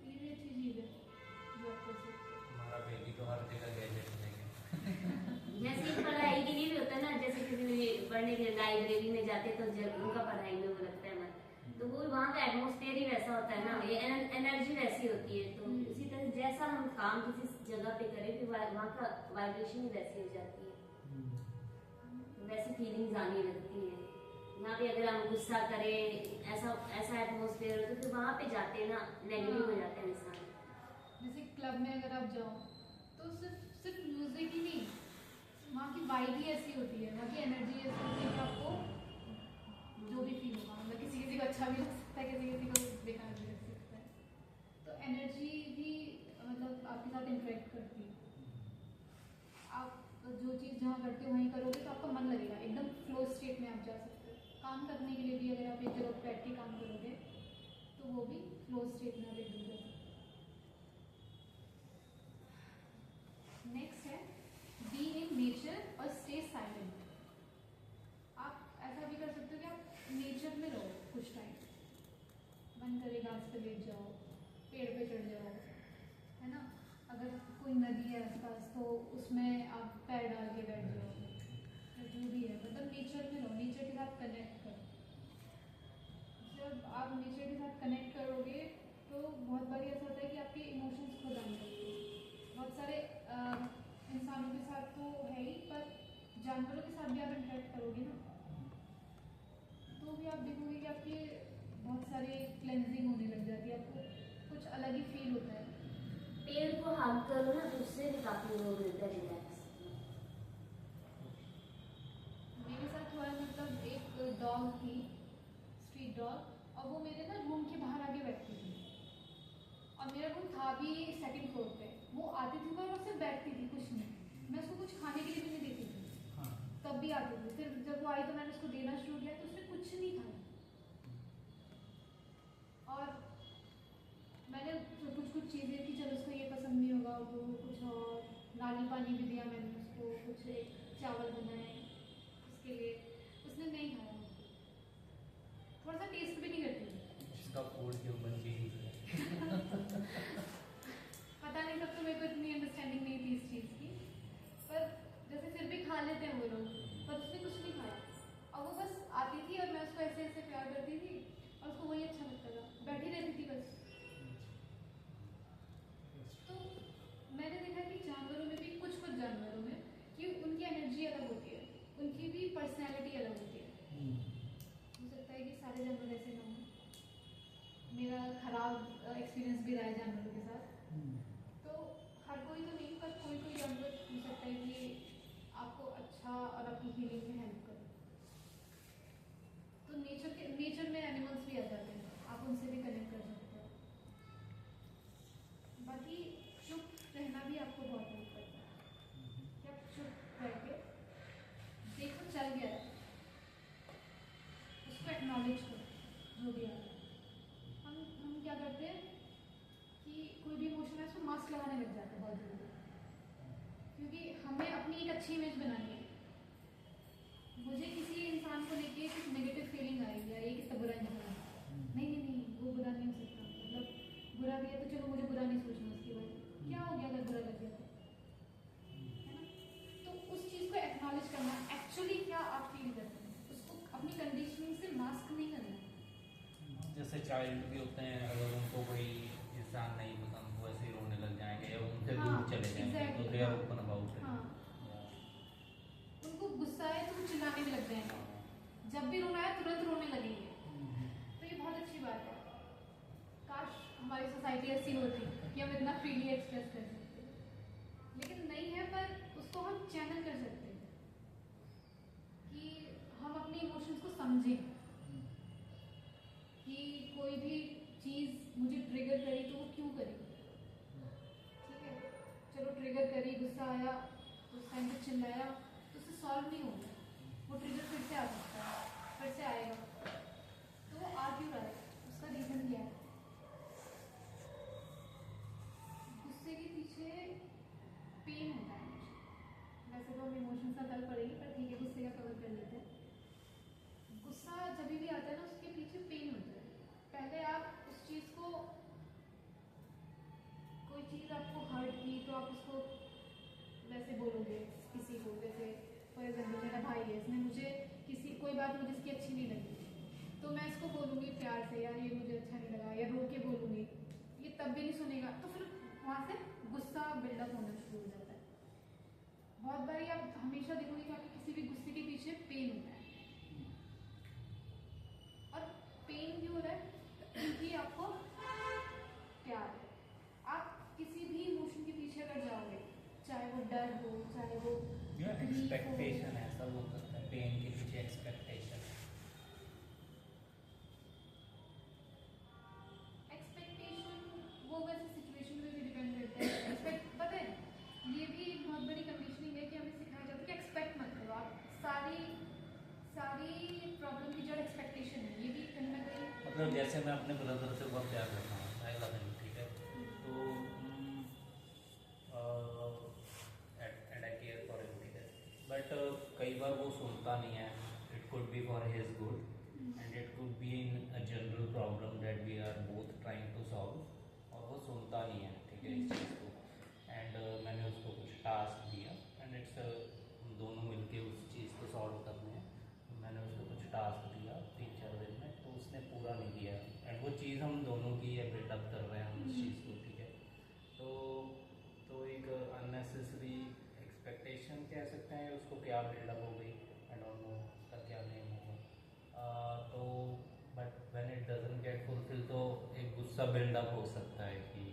ये भी अच्छी चीज़ है जो आप कर सकते हो। हमारा बेबी तो हर जगह गैजेट लेके। जैसे पढ़ाई के लिए भी होता है ना, जैसे किसी भी पढ़ने के लाइब्रेरी में जाते तो उनका पढ़ाई में वो लगता है मन, तो वो वहाँ का एटमोसफेयर ही वैसा होता है ना, ये एनर्जी वैसी होती है। तो उसी तरह जैसा हम काम किसी जगह पे करें फिर वहाँ का वाइब्रेशन ही वैसी हो जाती है, तो वैसी फीलिंग्स आने लगती है। यहाँ पे अगर हम गुस्सा करें, ऐसा एटमोसफेयर हो तो फिर वहाँ पे जाते ना नेगेटिव हो जाते हैं इंसान। जैसे क्लब में अगर आप जाओ तो सिर्फ म्यूजिक ही नहीं, वहाँ की वाइब ही ऐसी होती है, वहाँ की एनर्जी ऐसी होती है कि आपको जो भी फील होगा, मतलब किसी किसी को अच्छा भी लग सकता है, किसी किसी को बेकार भी लग सकता है। तो एनर्जी भी मतलब आपके साथ इंटरेक्ट करती है। आप जो चीज़ जहाँ करते हो वहीं करोगे तो आपका मन लगेगा, एकदम फ्लो स्टेट में आप जा सकते हो। काम करने के लिए भी अगर आप एक जगह बैठ के काम करोगे तो वो भी फ्लो स्टेट में आप एकदम जा सकते हो। नेक्स्ट है बी इन नेचर और स्टे साइलेंट। आप ऐसा भी कर सकते हो कि आप नेचर में रहो कुछ टाइम, मन करे घास पे लेट जाओ, पेड़ पे चढ़ जाओ, है ना। अगर कोई नदी है आसपास तो उसमें आप पैर डाल के बैठ जाओ, या जो भी है, मतलब नेचर में रहो, नेचर के साथ कनेक्ट करो। जब आप नेचर के साथ कनेक्ट करोगे तो बहुत बार ऐसा होता है कि आपके इमोशंस खुद आने लगते हैं। बहुत सारे इंसानों के साथ तो है ही, पर जानवरों के साथ भी आप इंटरेक्ट करोगे ना, तो भी आप देखोगे कि आपके बहुत सारे क्लेंजिंग होने लग जाती है, आपको कुछ अलग ही फील होता है। पेड़ को हग करो ना तो उससे भी काफी वो मिलता है रिलैक्स। मेरे साथ हुआ है, मतलब एक डॉग थी, स्ट्रीट डॉग, और वो मेरे ना रूम के बाहर आके बैठती थी, और मेरा रूम था भी सेकंड फ्लोर पे। वो आती थी और सिर्फ बैठती थी, कुछ नहीं, मैं उसको कुछ खाने के लिए भी नहीं देती थी, तब भी आती थी। फिर जब वो आई तो मैंने उसको देना शुरू किया तो उसने कुछ नहीं खाया, और मैंने कुछ कुछ चीज़ें कि चलो उसको ये पसंद नहीं होगा, वो कुछ और नाली पानी भी दिया मैंने उसको, कुछ एक चावल बनाए उसके लिए, उसने नहीं खाया, थोड़ा सा टेस्ट भी नहीं करती थी। उसका फूड ह्यूमन बीइंग है। पता नहीं, तब तो मेरे को इतनी अंडरस्टैंडिंग नहीं थी इस चीज़ की, पर जैसे फिर भी खा लेते हैं वो लोग, पर उसने कुछ नहीं खाया, और वो बस आती थी और मैं उसको ऐसे ऐसे प्यार करती थी और उसको वही अच्छा लगता था, बैठी रहती थी बस। तो मैंने देखा कि जानवरों में भी कुछ जानवरों में कि उनकी एनर्जी अलग होती है, उनकी भी पर्सनैलिटी अलग होती है। हो सकता है कि सारे जानवर ऐसे ना हों, मेरा खराब एक्सपीरियंस भी रहा है जानवरों के साथ, तो हर कोई तो नहीं, पर कोई कोई जानवर हो सकता है कि आपको अच्छा और आपकी हीलिंग में हेल्प करे। तो नेचर में एनिमल्स भी आ जाते हैं, आप उनसे भी कनेक्ट कर सकते हो। बाकी चुप रहना भी आपको बहुत हेल्प करता है, कि आप चुप रह के देखो चल गया है, उसको एक्नॉलेज करो जो भी आ रहा है। हम क्या करते हैं कि कोई भी इमोशन है उसको मास्क लगाने लग जाते हैं बहुत जल्दी, क्योंकि हमें अपनी एक अच्छी इमेज बनानी है। मुझे किसी इंसान को लेके कुछ नेगेटिव फीलिंग आई या ये कितना बुरा इंसान है, नहीं नहीं नहीं, वो बुरा नहीं हो सकता, मतलब बुरा भी है तो चलो मुझे बुरा नहीं सोचना उसके बारे में, क्या हो गया अगर बुरा लग गया तो, है ना। तो उस चीज़ को एक्नॉलेज करना, एक्चुअली क्या आप फील करते हैं, उसको अपनी कंडीशनिंग से मास्क नहीं करना। जैसे चाइल्ड भी होते हैं, अगर उनको कोई इंसान नहीं पसंद वो ऐसे ही रोने लग जाएंगे या उनसे हाँ, दूर चले जाएंगे, exactly, तो दे आर हाँ, ओपन अबाउट हाँ। इट। उनको गुस्सा है तो वो चिल्लाने में लग जाएंगे, जब भी रोना है तुरंत रोने लगेंगे, तो ये बहुत अच्छी बात है। काश हमारी सोसाइटी ऐसी होती कि हम इतना फ्रीली एक्सप्रेस कर सकते, लेकिन नहीं है, पर उसको हम चैनल कर सकते हैं कि हम अपने इमोशंस को समझें, कि कोई भी चीज़ बात मुझे इसकी अच्छी नहीं लगी, तो मैं इसको बोलूँगी प्यार से, यार ये मुझे अच्छा नहीं लगा, या रो के बोलूँगी, ये तब भी नहीं सुनेगा, तो फिर वहाँ से गुस्सा बिल्डअप होना शुरू हो जाता है। बहुत बारी आप हमेशा देखोगे कि आपके किसी भी गुस्से के पीछे पेन होता है, और पेन क्यों हो रहा है? क्योंकि आपको प्यार है। आप किसी भी इमोशन के पीछे अगर जाओगे, चाहे वो डर हो, चाहे वो एक्सपेक्टेशन ऐसा हो सकता है, पेन के पीछे एक्सपेक्टेशन। वो वैसे सिचुएशन पे भी डिपेंड करता है। एक्सपेक्ट, पता है ये भी एक बहुत बड़ी कंडीशनिंग है कि हमें सिखाया जाता है कि एक्सपेक्ट मत करो। आप सारी प्रॉब्लम की जड़ एक्सपेक्टेशन है, ये भी कहीं ना कहीं मतलब जैसे मैं अपने ब्रदर से बहुत प्यार करता हूँ, आई लव हिम, ठीक है, तो and I care for him, ठीक है, बट कई बार वो सुनता नहीं है। It could be for his good and it could be in a general problem that we are both trying to solve, और वो सुनता नहीं है, ठीक है, इस चीज़ को। एंड मैंने उसको कुछ टास्क दिया एंड इट्स हम दोनों मिलके उस चीज़ को सॉल्व करने हैं। मैंने उसको कुछ टास्क दिया 3-4 दिन में, तो उसने पूरा नहीं किया, एंड वो चीज़ हम दोनों की है, बिल्डअप कर रहे हैं हम उस चीज़ को, ठीक है। तो एक अननेसेसरी एक्सपेक्टेशन कह सकते हैं, उसको क्या बिल्डअप हो गई, आई डोंट नो उसका क्या नेम होगा, तो but when it doesn't get fulfil, तो एक गुस्सा बिल्डअप हो सकता है कि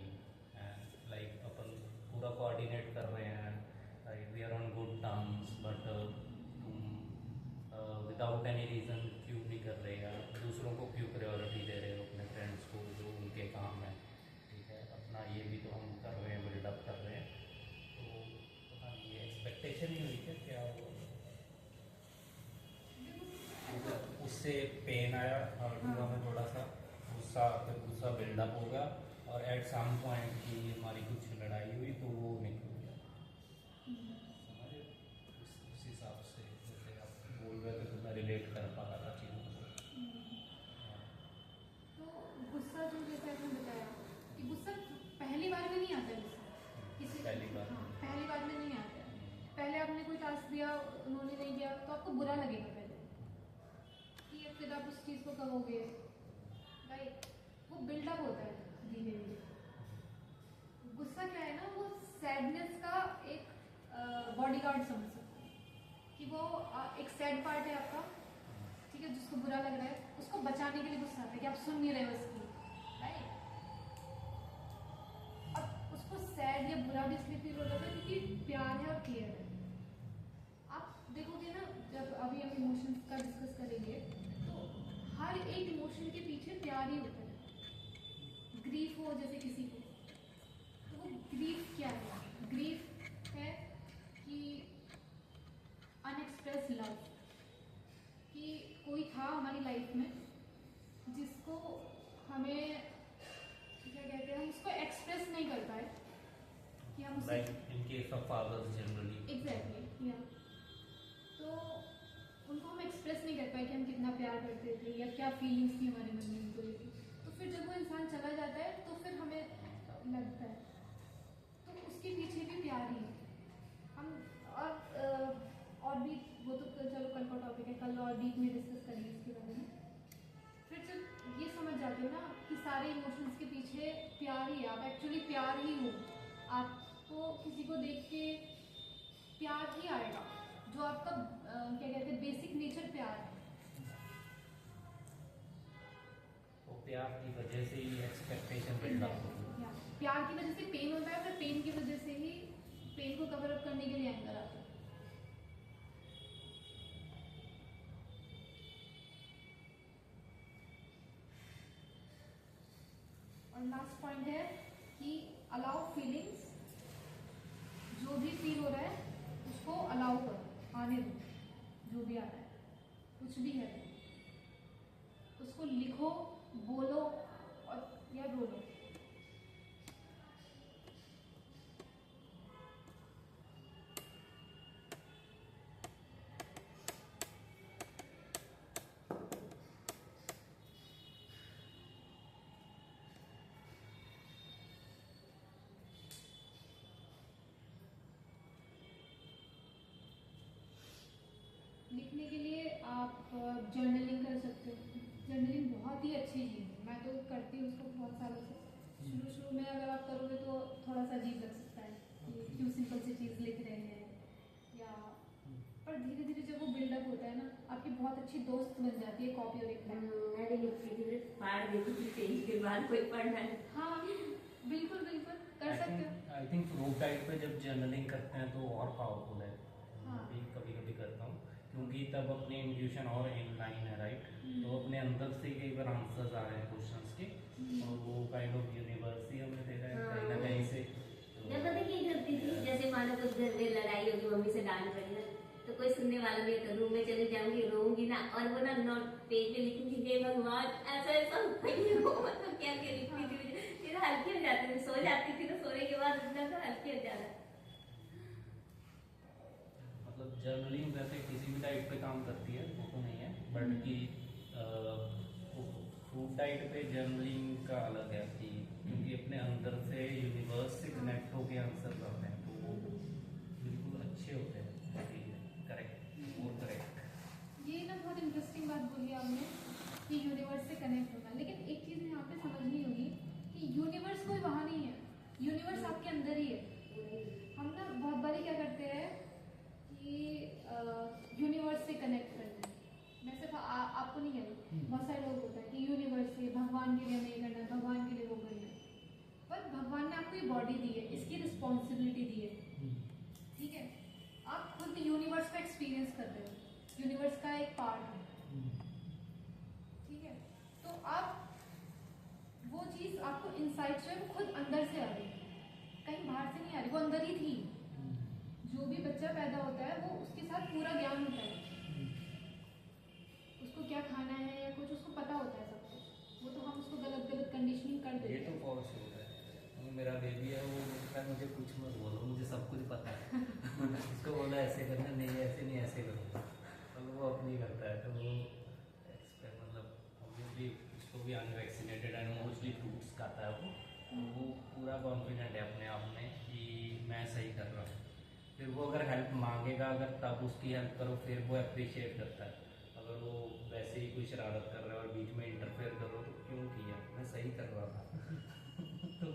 लाइक अपन पूरा कोऑर्डिनेट कर रहे हैं, like we are on good terms, but तुम विदाउट एनी रीज़न क्यों नहीं कर रहे, या दूसरों को क्यों प्रायोरिटी दे रहे हो, अपने फ्रेंड्स को जो उनके काम है, ठीक है, अपना ये भी तो हम कर रहे हैं, बिल्डअप कर रहे हैं, तो पता नहीं ये एक्सपेक्टेशन ही हुई क्या हुआ, उससे पेन आया और पूरा में थोड़ा सा गुस्सा बिल्डअप होगा, और एट सम पॉइंट की हमारी कुछ लड़ाई हुई तो वो निकल गया, समझे, उस हिसाब से जैसे आप बोल रहे थे तो मैं रिलेट कर पा रहा था चीज़ों को। तो गुस्सा जो जैसे आपने बताया कि गुस्सा पहली बार में नहीं आता, गुस्सा किसी पहली बार हाँ, पहली बार में नहीं आता है। पहले आपने कोई टास्क दिया, उन्होंने नहीं दिया, तो आपको बुरा लगेगा पहले, कि फिर आप उस चीज़ को कहोगे, राइट, वो बिल्डअप होता है धीरे धीरे। गुस्सा क्या है ना, वो सैडनेस का एक बॉडीगार्ड समझ सकते हैं, कि वो एक सैड पार्ट है आपका, ठीक है, जिसको बुरा लग रहा है, उसको बचाने के लिए गुस्सा आता है कि आप सुन नहीं रहे हो उसकी, राइट। अब उसको सैड या बुरा भी इसलिए फील हो जाता है क्योंकि प्यार है और केयर है। आप देखोगे ना, जब अभी हम इमोशंस का डिस्कस करेंगे, तो हर एक इमोशन के पीछे प्यार ही होता है। ग्रीफ हो जैसे किसी को, तो वो ग्रीफ क्या है? ग्रीफ है कि अनएक्सप्रेस लव, कि कोई था हमारी लाइफ में जिसको हमें क्या कहते हैं, हम उसको एक्सप्रेस नहीं कर पाए, कि हम उसे like in case of fathers generally, exactly, या तो उनको हम एक्सप्रेस नहीं कर पाए कि हम कितना प्यार करते थे या क्या फीलिंग्स थी हमारे मन में उनको लेके। तो फिर जब वो इंसान चला जाता है तो फिर हमें लगता है, तो उसके पीछे भी प्यार ही है। हम और भी, वो तो चलो कल का टॉपिक है, कल और डीप में डिस्कस करेंगे इसके बारे में। फिर जब ये समझ जाते हो ना कि सारे इमोशंस के पीछे प्यार ही है, आप एक्चुअली प्यार ही हो, आपको किसी को देख के प्यार ही आएगा, जो आपका क्या कहते हैं, बेसिक नेचर प्यार है। तो प्यार की वजह से ही एक्सपेक्टेशन बिल्डअप होगी। प्यार की वजह से पेन होता है, फिर पेन की वजह से ही पेन को कवर अप करने के लिए एंगर आता है। और लास्ट पॉइंट है कि अलाउ फीलिंग्स, जो भी फील हो रहा है उसको अलाउ करो, आने दो, जो भी आ रहा है, कुछ भी है उसको लिखो, बोलो और या बोलो। लिखने के लिए आप आप जर्नलिंग कर सकते हो। जर्नलिंग बहुत ही अच्छी चीज़ है, मैं तो करती हूँ उसको बहुत सालों से। शुरू में अगर आप करोगे तो थोड़ा सा अजीब लग सकता है कि क्यों सिंपल सी चीज़ लिख रहे हैं, या पर धीरे धीरे जब वो बिल्डअप होता है ना, आपकी बहुत अच्छी दोस्त बन जाती है कॉपी और एक पेन। मैं भी लिखती थी, फिर फाड़ देती थी पेज के बाद कोई पढ़ना है। हाँ बिल्कुल बिल्कुल कर सकते हो। आई थिंक रोड टाइप पे जब जर्नलिंग करते हैं तो और पावरफुल है। हाँ। मैं भी कभी कभी करता हूँ क्योंकि तब अपनी इंट्यूशन और इन लाइन है, राइट। तो अपने अंदर से कई बार आंसर्स आ रहे हैं क्वेश्चंस के, और वो काइंड ऑफ यूनिवर्स ही हमें दे रहा है कहीं ना कहीं से। मैं पता क्या करती थी, जैसे मानो कुछ घर में लड़ाई होगी, मम्मी से डांट पड़ी ना, तो कोई सुनने वाला नहीं था, रूम में चले जाऊंगी, रोऊंगी ना, और वो ना नोट पेज में लिखूंगी, हे भगवान ऐसा ऐसा हो, मतलब क्या क्या लिखती थी, फिर हल्की हो जाती थी, सो जाती थी, तो सोने के बाद उठना तो हल्की हो जाता। मतलब जर्नलिंग वैसे किसी भी टाइप पे काम करती है, वो तो नहीं है, बट कि फूड डाइट पे जर्नलिंग का अलग है कि क्योंकि अपने अंदर से यूनिवर्स से कनेक्ट होके आंसर करते हैं, तो वो बिल्कुल अच्छे होते हैं। Correct, more correct. ये ना बहुत इंटरेस्टिंग बात बोली आपने कि यूनिवर्स से कनेक्ट होना, लेकिन एक चीज़ यहाँ पे समझनी होगी कि यूनिवर्स कोई वहाँ नहीं है, यूनिवर्स आपके अंदर ही है। हम ना बहुत बारी क्या करते हैं कि यूनिवर्स से कनेक्ट करते हैं। मैं सिर्फ आपको नहीं कह रही, बहुत सारे लोग होता है कि यूनिवर्स से भगवान के लिए नहीं करना, भगवान के लिए वो करना है। पर भगवान ने आपको ये बॉडी दी है, इसकी रिस्पॉन्सिबिलिटी दी है, ठीक है। आप खुद यूनिवर्स का एक्सपीरियंस कर रहे हो, यूनिवर्स का एक पार्ट है, ठीक है। तो आप वो चीज़ आपको इनसाइट जो है वो खुद अंदर से आ रही है, कहीं बाहर से नहीं आ रही, वो अंदर ही थी। जो भी बच्चा पैदा होता है वो उसके साथ पूरा ज्ञान होता है, उसको क्या खाना है या कुछ उसको पता होता है सब कुछ। वो तो हम उसको गलत गलत कंडीशनिंग कर देते ये हैं। तो फॉर श्योर है। मेरा बेबी है, वो बोलता है मुझे कुछ मत बोलो, मुझे सब कुछ पता है। उसको बोला ऐसे करना, नहीं ऐसे नहीं ऐसे करूँगा, और वो अपनी करता है। तो वो मतलब ऑब्वियसली उसको भी अनवैक्सीनेटेड एंड मोस्टली फ्रूट्स खाता है वो, तो वो पूरा कॉन्फिडेंट है अपने आप में कि मैं सही कर रहा हूँ। फिर वो अगर हेल्प मांगेगा, अगर तब उसकी हेल्प करो, फिर वो अप्रिशिएट करता है। अगर वो वैसे ही कोई शरारत कर रहा है और बीच में इंटरफेयर करो तो क्यों किया, मैं सही कर रहा था। तो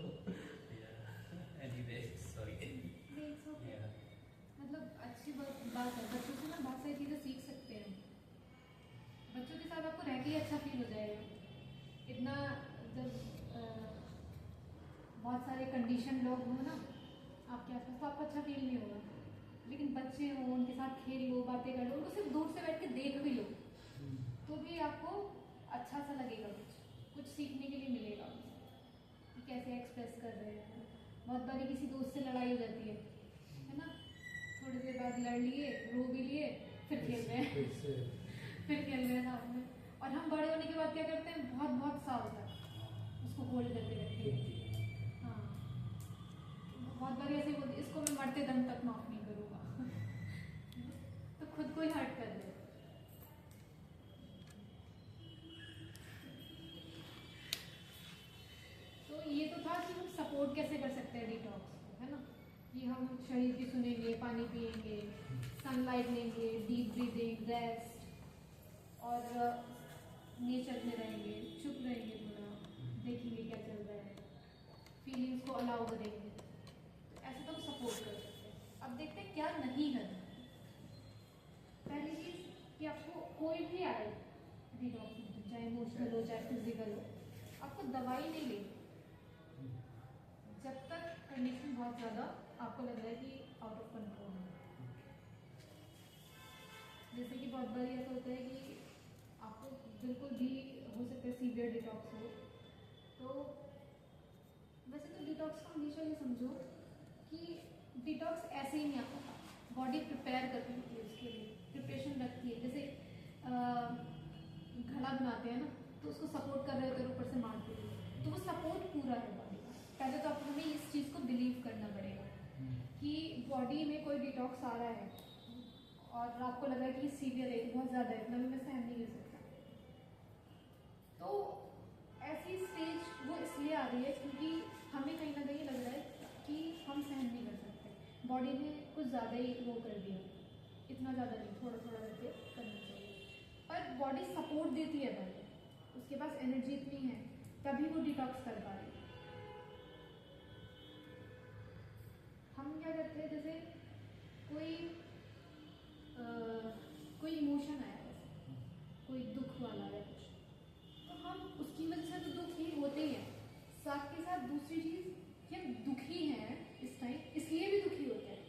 एनीवे सॉरी। मतलब अच्छी बात है, बच्चों से ना बहुत सारी चीज़ें सीख सकते हैं। बच्चों के साथ आपको रह के ही अच्छा फील हो जाएगा। इतना जब बहुत सारे कंडीशन लोग हों ना आपके आसपास, तो आपको अच्छा फील नहीं होगा। लेकिन बच्चे हों, उनके साथ खेल लो, बातें कर लो, उनको सिर्फ दूर से बैठ के देख भी लो, तो भी आपको अच्छा सा लगेगा, कुछ सीखने के लिए मिलेगा कि कैसे एक्सप्रेस कर रहे हैं। बहुत बारी किसी दोस्त से लड़ाई हो जाती है ना, थोड़ी देर बाद लड़ लिए, रो भी लिए, फिर खेल रहे हैं फिर खेल रहे हैं साथ में। और हम बड़े होने के बाद क्या करते हैं, बहुत बहुत साल तक उसको होल्ड करके रखते हैं। हाँ, बहुत बारी ऐसे बोलते, इसको मैं मरते दम तक माफ नहीं करूँगा तो खुद को ही हर्ट कर दे। तो ये तो था कि हम सपोर्ट कैसे कर सकते हैं डिटॉक्स, है ना, कि हम शरीर की सुनेंगे, पानी पिएंगे, सनलाइट लेंगे, डीप ब्रीदिंग, रेस्ट, और नेचर में रहेंगे, चुप रहेंगे, थोड़ा देखेंगे क्या चल रहा है, फीलिंग्स को अलाउ करेंगे। तो ऐसे तो हम सपोर्ट कर सकते हैं। अब देखते हैं क्या नहीं करना। पहली चीज़ कि आपको कोई भी आए डिटॉक्स में, चाहे इमोशनल हो चाहे फिजिकल हो, आपको दवाई नहीं लेनी जब तक कंडीशन बहुत ज़्यादा आपको लग रहा है कि आउट ऑफ कंट्रोल है। जैसे कि बहुत बार ऐसा होता है कि आपको बिल्कुल भी हो सकता है सीवियर डिटॉक्स हो, तो वैसे तो डिटॉक्स को हमेशा ये समझो कि डिटॉक्स ऐसे ही नहीं आता, बॉडी प्रिपेयर करती है उसके लिए, प्रिपरेशन रखती है। जैसे घड़ा बनाते हैं ना, तो उसको सपोर्ट कर रहे होते हैं ऊपर से मारते हुए, तो वो सपोर्ट पूरा है बॉडी का। पहले तो हमें इस चीज़ को बिलीव करना पड़ेगा कि बॉडी में कोई डिटॉक्स आ रहा है और आपको लग रहा है कि सीवियर है, बहुत ज़्यादा है, इतना भी मैं सहन नहीं कर सकता, तो ऐसी स्टेज वो इसलिए आ रही है क्योंकि हमें कहीं ना कहीं लग रहा है कि हम सहन नहीं कर सकते, बॉडी ने कुछ ज़्यादा ही वो कर दिया, इतना ज़्यादा नहीं, थोड़ा थोड़ा करके करना चाहिए। पर जब बॉडी सपोर्ट देती है पहले, उसके पास एनर्जी इतनी है, तभी वो डिटॉक्स कर पा रही है। हम क्या करते हैं, जैसे कोई इमोशन आया, जैसे कोई दुख वाला है कुछ, तो हम उसकी वजह से तो दुखी होते ही हैं, साथ के साथ दूसरी चीज़ कि हम दुखी हैं इस टाइम, इसलिए भी दुखी होते हैं।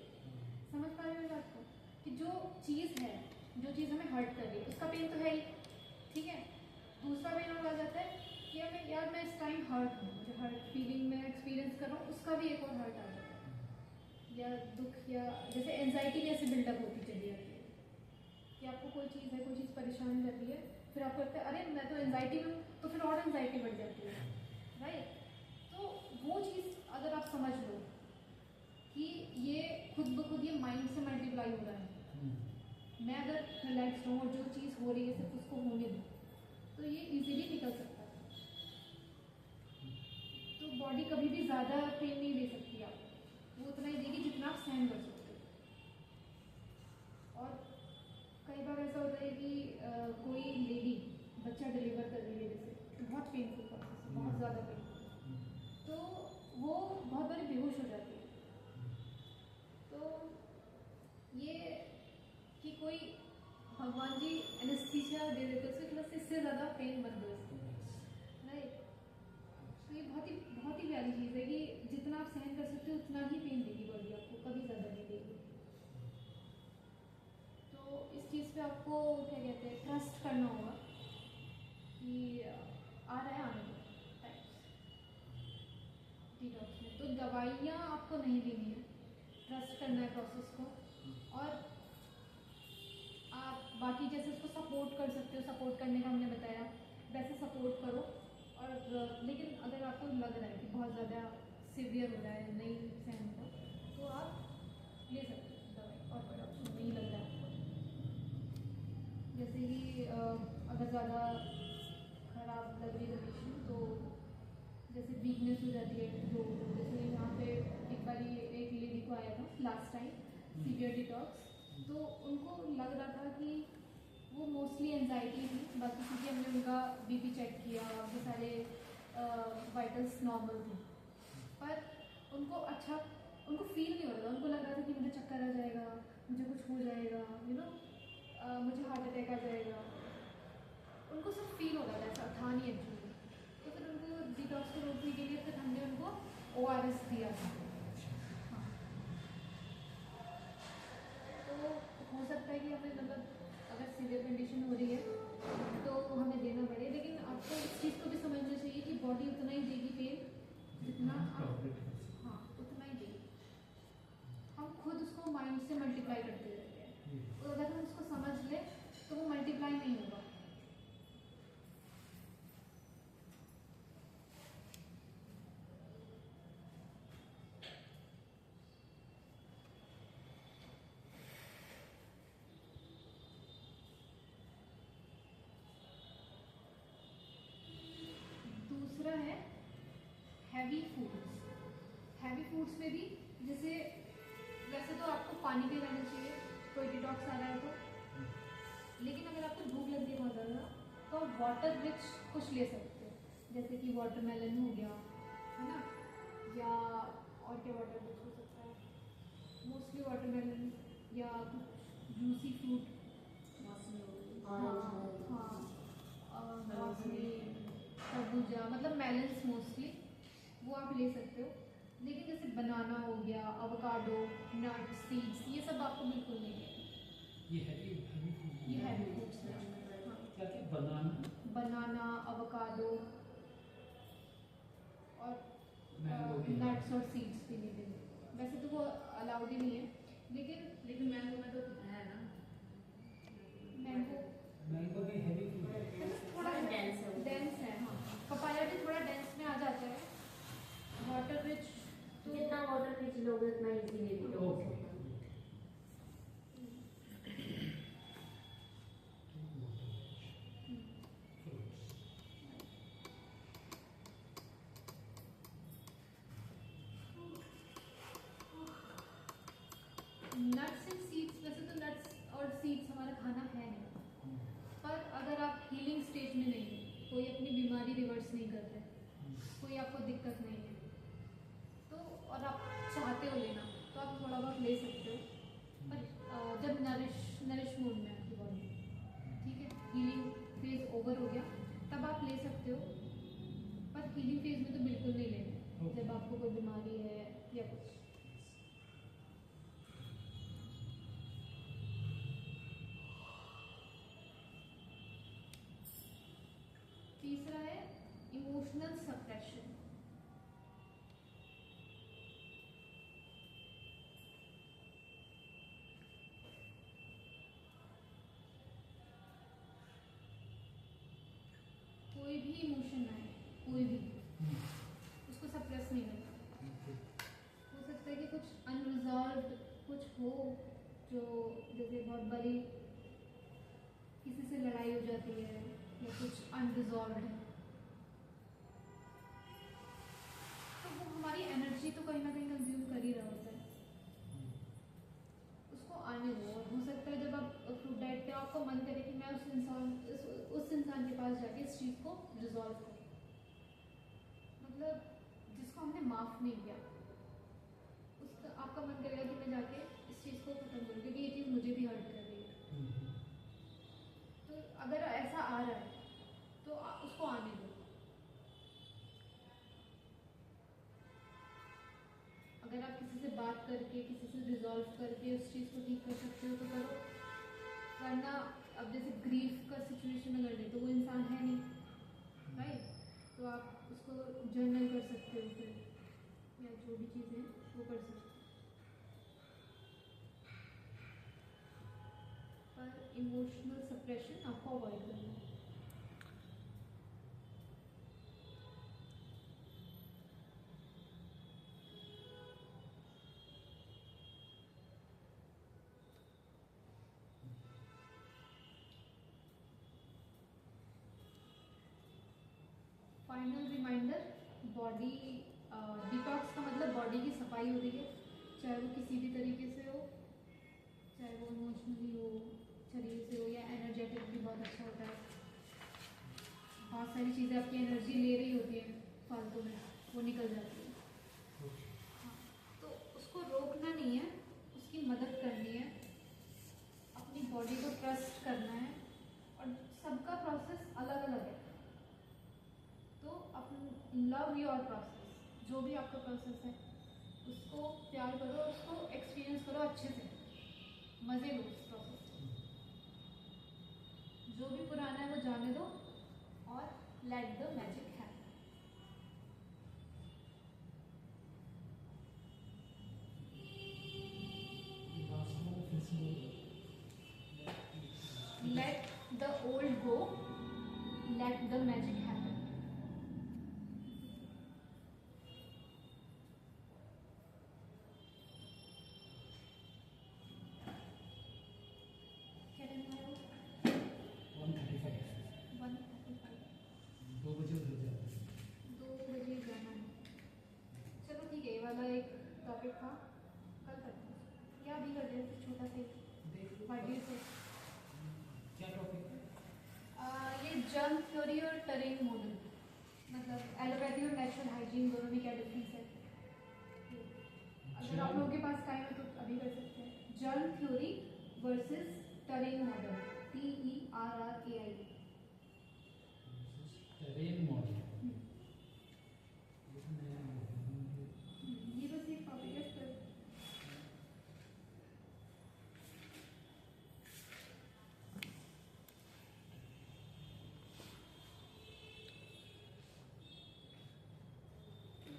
समझ पा रहे हो बात को, कि जो चीज़ है, जो चीज़ हमें हर्ट कर रही है, उसका पेन तो है ही, ठीक है। दूसरा पेन और आ जाता है कि हमें, यार मैं इस टाइम हर्ट हूँ, मुझे हर्ट फीलिंग में एक्सपीरियंस कर रहा हूँ, उसका भी एक और हर्ट आ जाता है, या दुख, या जैसे एंजाइटी कैसे बिल्डअप होती चली जाती है कि आपको कोई चीज़ है, कोई चीज़ परेशान कर रही है, फिर आपको लगता है अरे मैं तो एंजाइटी में हूँ, तो फिर और एंजाइटी बढ़ जाती है, राइट। तो वो चीज़ अगर आप समझ लो कि ये खुद ब खुद ये माइंड से मल्टीप्लाई हो रहा है, मैं अगर रिलैक्स हूँ और जो चीज़ हो रही है सिर्फ उसको होने दूँ, तो ये इजीली निकल सकता है। तो बॉडी कभी भी ज़्यादा पेन नहीं दे सकती आपको, वो उतना ही देगी जितना आप सहन कर सकते हो। और कई बार ऐसा होता है कि कोई लेडी बच्चा डिलीवर कर रही है, जैसे बहुत पेनफुल प्रोसेस है, बहुत ज़्यादा पेनफुल, तो वो बहुत बार बेहोश हो जाती है। तो ये कि कोई भगवान जी एनेस्थीसिया दे देते हैं, उसके प्लस इससे ज़्यादा पेन मत दो इसको, राइट। तो ये बहुत ही प्यारी चीज़ है कि जितना आप सहन कर सकते हो उतना ही पेन देगी बॉडी आपको, कभी ज़्यादा नहीं देगी। तो इस चीज़ पे आपको क्या कहते हैं, ट्रस्ट करना होगा कि आ रहा है, आने दो डिटॉक्स में। तो दवाइयाँ आपको नहीं देनी है, ट्रस्ट करना है प्रोसेस को, और आप बाकी जैसे उसको सपोर्ट कर सकते हो, सपोर्ट करने का हमने बताया, वैसे सपोर्ट करो। और लेकिन अगर आपको लग रहा है कि बहुत ज़्यादा सीवियर हो रहा है, नहीं सहन हो, तो आप ले सकते हो दवाई, और कोई ऑप्शन नहीं लग रहा है आपको। जैसे कि अगर ज़्यादा खराब लग रही है कंडीशन, तो जैसे वीकनेस हो जाती है, जो जैसे यहाँ पे एक बार एक लेडी को आया था लास्ट टाइम सीवियर डिटॉक्स, तो उनको लग रहा था कि वो मोस्टली एंजाइटी थी, बाकी क्योंकि हमने उनका बीपी चेक किया, वो सारे वाइटल्स नॉर्मल थे, पर उनको फील नहीं हो रहा था, उनको लग रहा था कि मुझे चक्कर आ जाएगा, मुझे कुछ हो जाएगा, मुझे हार्ट अटैक आ जाएगा, उनको सब फील हो रहा था, ऐसा था नहीं एक्चुअली। तो फिर उनको डिटॉक्स को रोकने के लिए फिर हमने उनको ORS दिया था। हाँ, तो हो सकता है कि हमें अगर सीवियर कंडीशन हो रही है तो हमें देना पड़े, लेकिन आपको इस चीज़ को भी समझना चाहिए कि बॉडी उतना ही देगी पेन जितना आप, हाँ उतना ही देगी। हम खुद उसको माइंड से मल्टीप्लाई करते रहते हैं, तो अगर हम उसको समझ लें तो वो मल्टीप्लाई नहीं होगा। दूसरा है हैवी फूड्स। हैवी फूड्स में भी जैसे, वैसे तो आपको पानी भी लेना चाहिए कोई डिटॉक्स आ रहा है तो, लेकिन अगर आपको भूख लग रही है बहुत ज़्यादा, तो आप वाटर रिच कुछ ले सकते हो, जैसे कि वाटरमेलन हो गया, है ना, या और क्या वाटर रिच हो सकता है, मोस्टली वाटरमेलन या कुछ जूसी फ्रूट, मौसमी, तरबूजा, मतलब मेलन्स मोस्टली, वो आप ले सकते हो। लेकिन जैसे बनाना हो गया, अवोकाडो, नट्स, सीड्स, ये सब आपको बिल्कुल नहीं है। ये हैवी फूड्स हैं। हाँ, क्या क्या, बनाना, अवोकाडो और मैंगो भी। नट्स और सीड्स भी नहीं देंगे, वैसे तो वो अलाउड ही नहीं है, लेकिन मैंगो में तो है ना, मैंगो भी हैवी फूड है। थोड़ा डेंस है। हाँ, पपाया भी थोड़ा डेंस में आ जाता है। वाटर रिच तो जितना वाटर रिच लोगे उतना इजीली डिटॉक्स होगा। नट्स एंड सीड्स, वैसे तो नट्स और सीड्स हमारा खाना है नहीं, स्टेट में नहीं है, कोई अपनी बीमारी रिवर्स नहीं कर रहा है, कोई आपको दिक्कत नहीं है, तो और आप चाहते हो लेना तो आप थोड़ा बहुत ले सकते हो, पर जब नरिश मोड में आपकी बॉडी, ठीक है, हीलिंग फेज ओवर हो गया तब आप ले सकते हो, पर हीलिंग फेज में तो बिल्कुल नहीं लेना जब आपको कोई बीमारी है या कुछ। तीसरा है इमोशनल सप्रेशन। कोई भी इमोशन आए, कोई भी, उसको सप्रेस नहीं करना। हो सकता है कि कुछ अनरिजॉल्व कुछ हो, जो जैसे बहुत बड़ी किसी से लड़ाई हो जाती है या कुछ अनरिजॉल्व है, तो वो हमारी एनर्जी तो कहीं ना कहीं कंज्यूम कर ही रहा होता है, उसको आने दो। और हो सकता है जब आप फ्रूट डाइट पे आपको मन करे कि मैं उस इंसान के पास जाके इस चीज़ को रिजॉल्व करूँ, मतलब जिसको हमने माफ़ नहीं किया, उसका आपका मन करेगा कि मैं जाके इस चीज़ को खत्म करूँ, क्योंकि ये चीज़ मुझे भी हर्ट कर रही है। तो अगर ऐसा आ रहा है तो उसको आने दो। अगर आप किसी से बात करके, किसी से रिजॉल्व करके उस चीज़ को ठीक कर सकते हो तो करो, वरना अब जैसे ग्रीफ का सिचुएशन अगर ले तो वो इंसान है नहीं, राइट, तो आप उसको जर्नल कर सकते हो फिर, या जो भी चीज़ें वो कर सकते हो, पर इमोशनल सप्रेशन आपको अवॉइड करना है। फाइनल रिमाइंडर, बॉडी डिटॉक्स का मतलब बॉडी की सफाई हो रही है, चाहे वो किसी भी तरीके से हो, चाहे वो इमोशनली हो, शरीर से हो, या एनर्जेटिक भी बहुत अच्छा होता है। बहुत सारी चीज़ें आपकी एनर्जी ले रही होती है फालतू में, वो निकल जाती है। हाँ, तो उसको रोकना नहीं है, उसकी मदद करनी है, अपनी बॉडी को ट्रस्ट करना है, और सबका प्रोसेस अलग अलग है, तो अपन लव योर प्रोसेस, जो भी आपका प्रोसेस है उसको प्यार करो, उसको एक्सपीरियंस करो अच्छे से, मज़े लो उस प्रोसेस में, जो भी पुराना है वो जाने दो और let the magic happen. Let the old go, let the magic happen. क्या टाइम आया? 1:35 1:35। 2 बजे उधर जाते हैं। 2 बजे जाना है। चलो ठीक है, ये वाला एक टॉपिक था, कल करते हैं या अभी कर दें, छोटा सा देख लो वाइडियो से। क्या टॉपिक है। ये जर्म थ्योरी और टरिंग मॉडल, मतलब एलोपैथी और नेचुरल हाइजीन दोनों में क्या डिफरेंस है। अगर आप लोगों के पास टाइम है तो अभी कर सकते हैं। Germ theory versus touring model, TERRAI। Terrain model ये बस एक टॉपिक है पर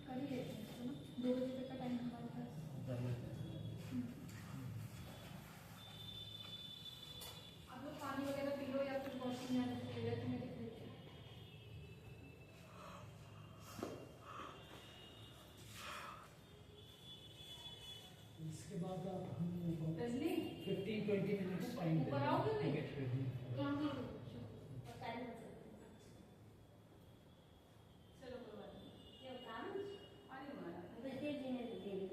कर ही लेते हैं इसको ना, 2 बजे तक का टाइम हमारे पास। आप लोग पानी वगैरह पी लो या फिर वॉशिंग जाने से पहले तो मैं दिख लेती हूँ। इसके बाद हम रजनी 15-20 मिनट्स टाइम ऊपर आओगे नहीं? Get ready. हाँ हाँ और टाइम हो सकता है। चलो कोई बात नहीं, ये काम आने वाला है। बच्चे जी ने दे दी।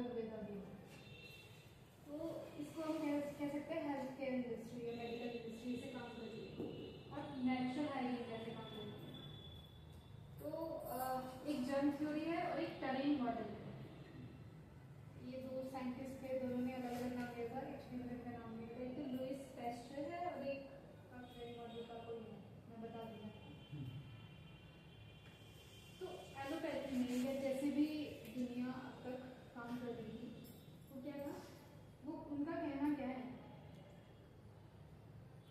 आयुर्वेदा भी है। तो इसको हम कह सकते हैं हेल्थ केयर इंडस्ट्री या मेडिकल इंडस्ट्री से काम कर रही है और नेचुरल हाइजीन जैसे काम कर रही है। तो एक जर्म थ्योरी है और एक टरिंग मॉडल है। ये दो साइंटिस्ट थे, दोनों ने अलग अलग नाम लिया था, एक्सपेरिमेंट का नाम लिया था। एक तो लुइस पैस्चर है और एक टरिंग मॉडल का कोई है, मैं बता दूंगा। तो एलोपैथी में या जैसे भी दुनिया अब तक काम कर रही थी, वो क्या था, वो उनका कहना क्या है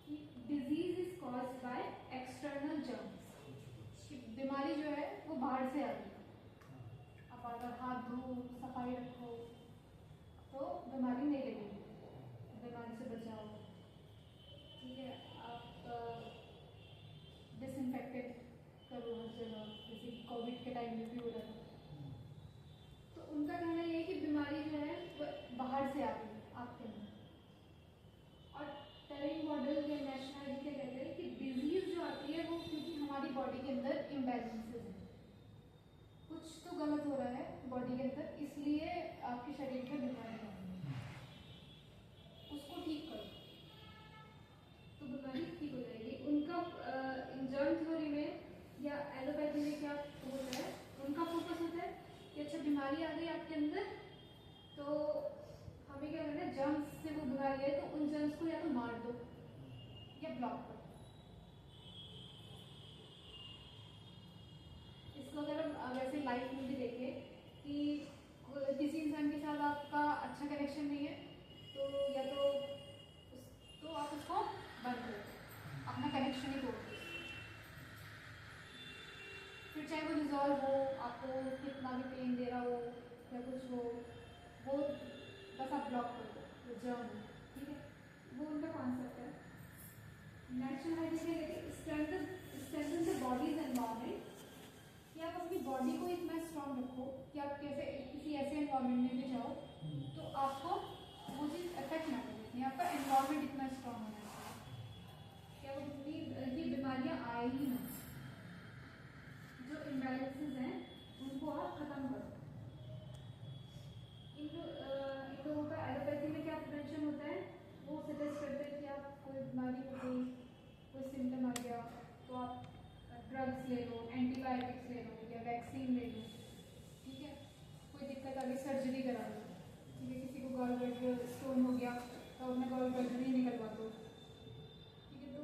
कि disease is caused by external germs, कि बीमारी जो है वो बाहर से आ रही है। आप अगर हाथ धो, सफाई रखो तो बीमारी नहीं लगेगी, बीमारी से बचाओ, ठीक है। आप डिसइंफेक्टेड करो हर जगह, जैसे कोविड के टाइम में भी हो रहा था। तो उनका कहना ये है कि बीमारी जो है वो बाहर से आ रही है आपके अंदर। और टरिंग मॉडल या नेशनल क्या कहते हैं कि डिजीज जो आती है वो क्योंकि हमारी बॉडी के अंदर इम्बैलेंसेस हैं, कुछ तो गलत हो रहा है बॉडी के अंदर, इसलिए आपके शरीर में बीमारी आ रही है। उसको ठीक करो तो बीमारी ठीक हो जाएगी। उनका जर्म थ्योरी में या एलोपैथी में क्या होता है, उनका फोकस होता है कि अच्छा बीमारी आ गई आपके अंदर तो हमें क्या करना है, जर्म्स से वो बीमारी है तो उन जर्म्स को या तो मार दो या ब्लॉक करो। इसको अगर हम वैसे लाइफ में भी देखें कि किसी इंसान के साथ आपका अच्छा कनेक्शन नहीं है तो या तो आप उसको बंद करो, अपना कनेक्शन ही तोड़ दो। फिर चाहे वो रिजॉल्व हो, आपको कितना भी पेन दे रहा हो या कुछ हो, वो बस आप ब्लॉक कर दो, वो जर्म है, ठीक है। वो उनका कॉन्सेप्ट है। नेचुरल हाइजीन में स्ट्रेंथन द बॉडीज एनवायरनमेंट, कि आप अपनी बॉडी को इतना स्ट्रॉन्ग रखो कि आप कैसे किसी ऐसे एनवायरनमेंट में भी जाओ तो आपको वो चीज़ इफेक्ट ना करे। आपका एनवायरनमेंट इतना स्ट्रॉन्ग होना चाहिए कि आप अपनी ये बीमारियाँ आए ही ना, जो इम्बैलेंसेस हैं उनको आप खत्म करो। इन लोगों का एलोपैथी में क्या प्रिवेंशन होता है, वो सजेस्ट करते हैं कि आप कोई बीमारी हो गई, कोई सिम्टम आ गया तो आप ड्रग्स ले लो, एंटीबायोटिक्स ले लो या वैक्सीन ले लो, ठीक है। कोई दिक्कत आ गई सर्जरी करा लो, ठीक है। किसी को गॉल ब्लैडर स्टोन हो गया तो अपना गॉल ब्लैडर ही निकलवा दो, ठीक है। तो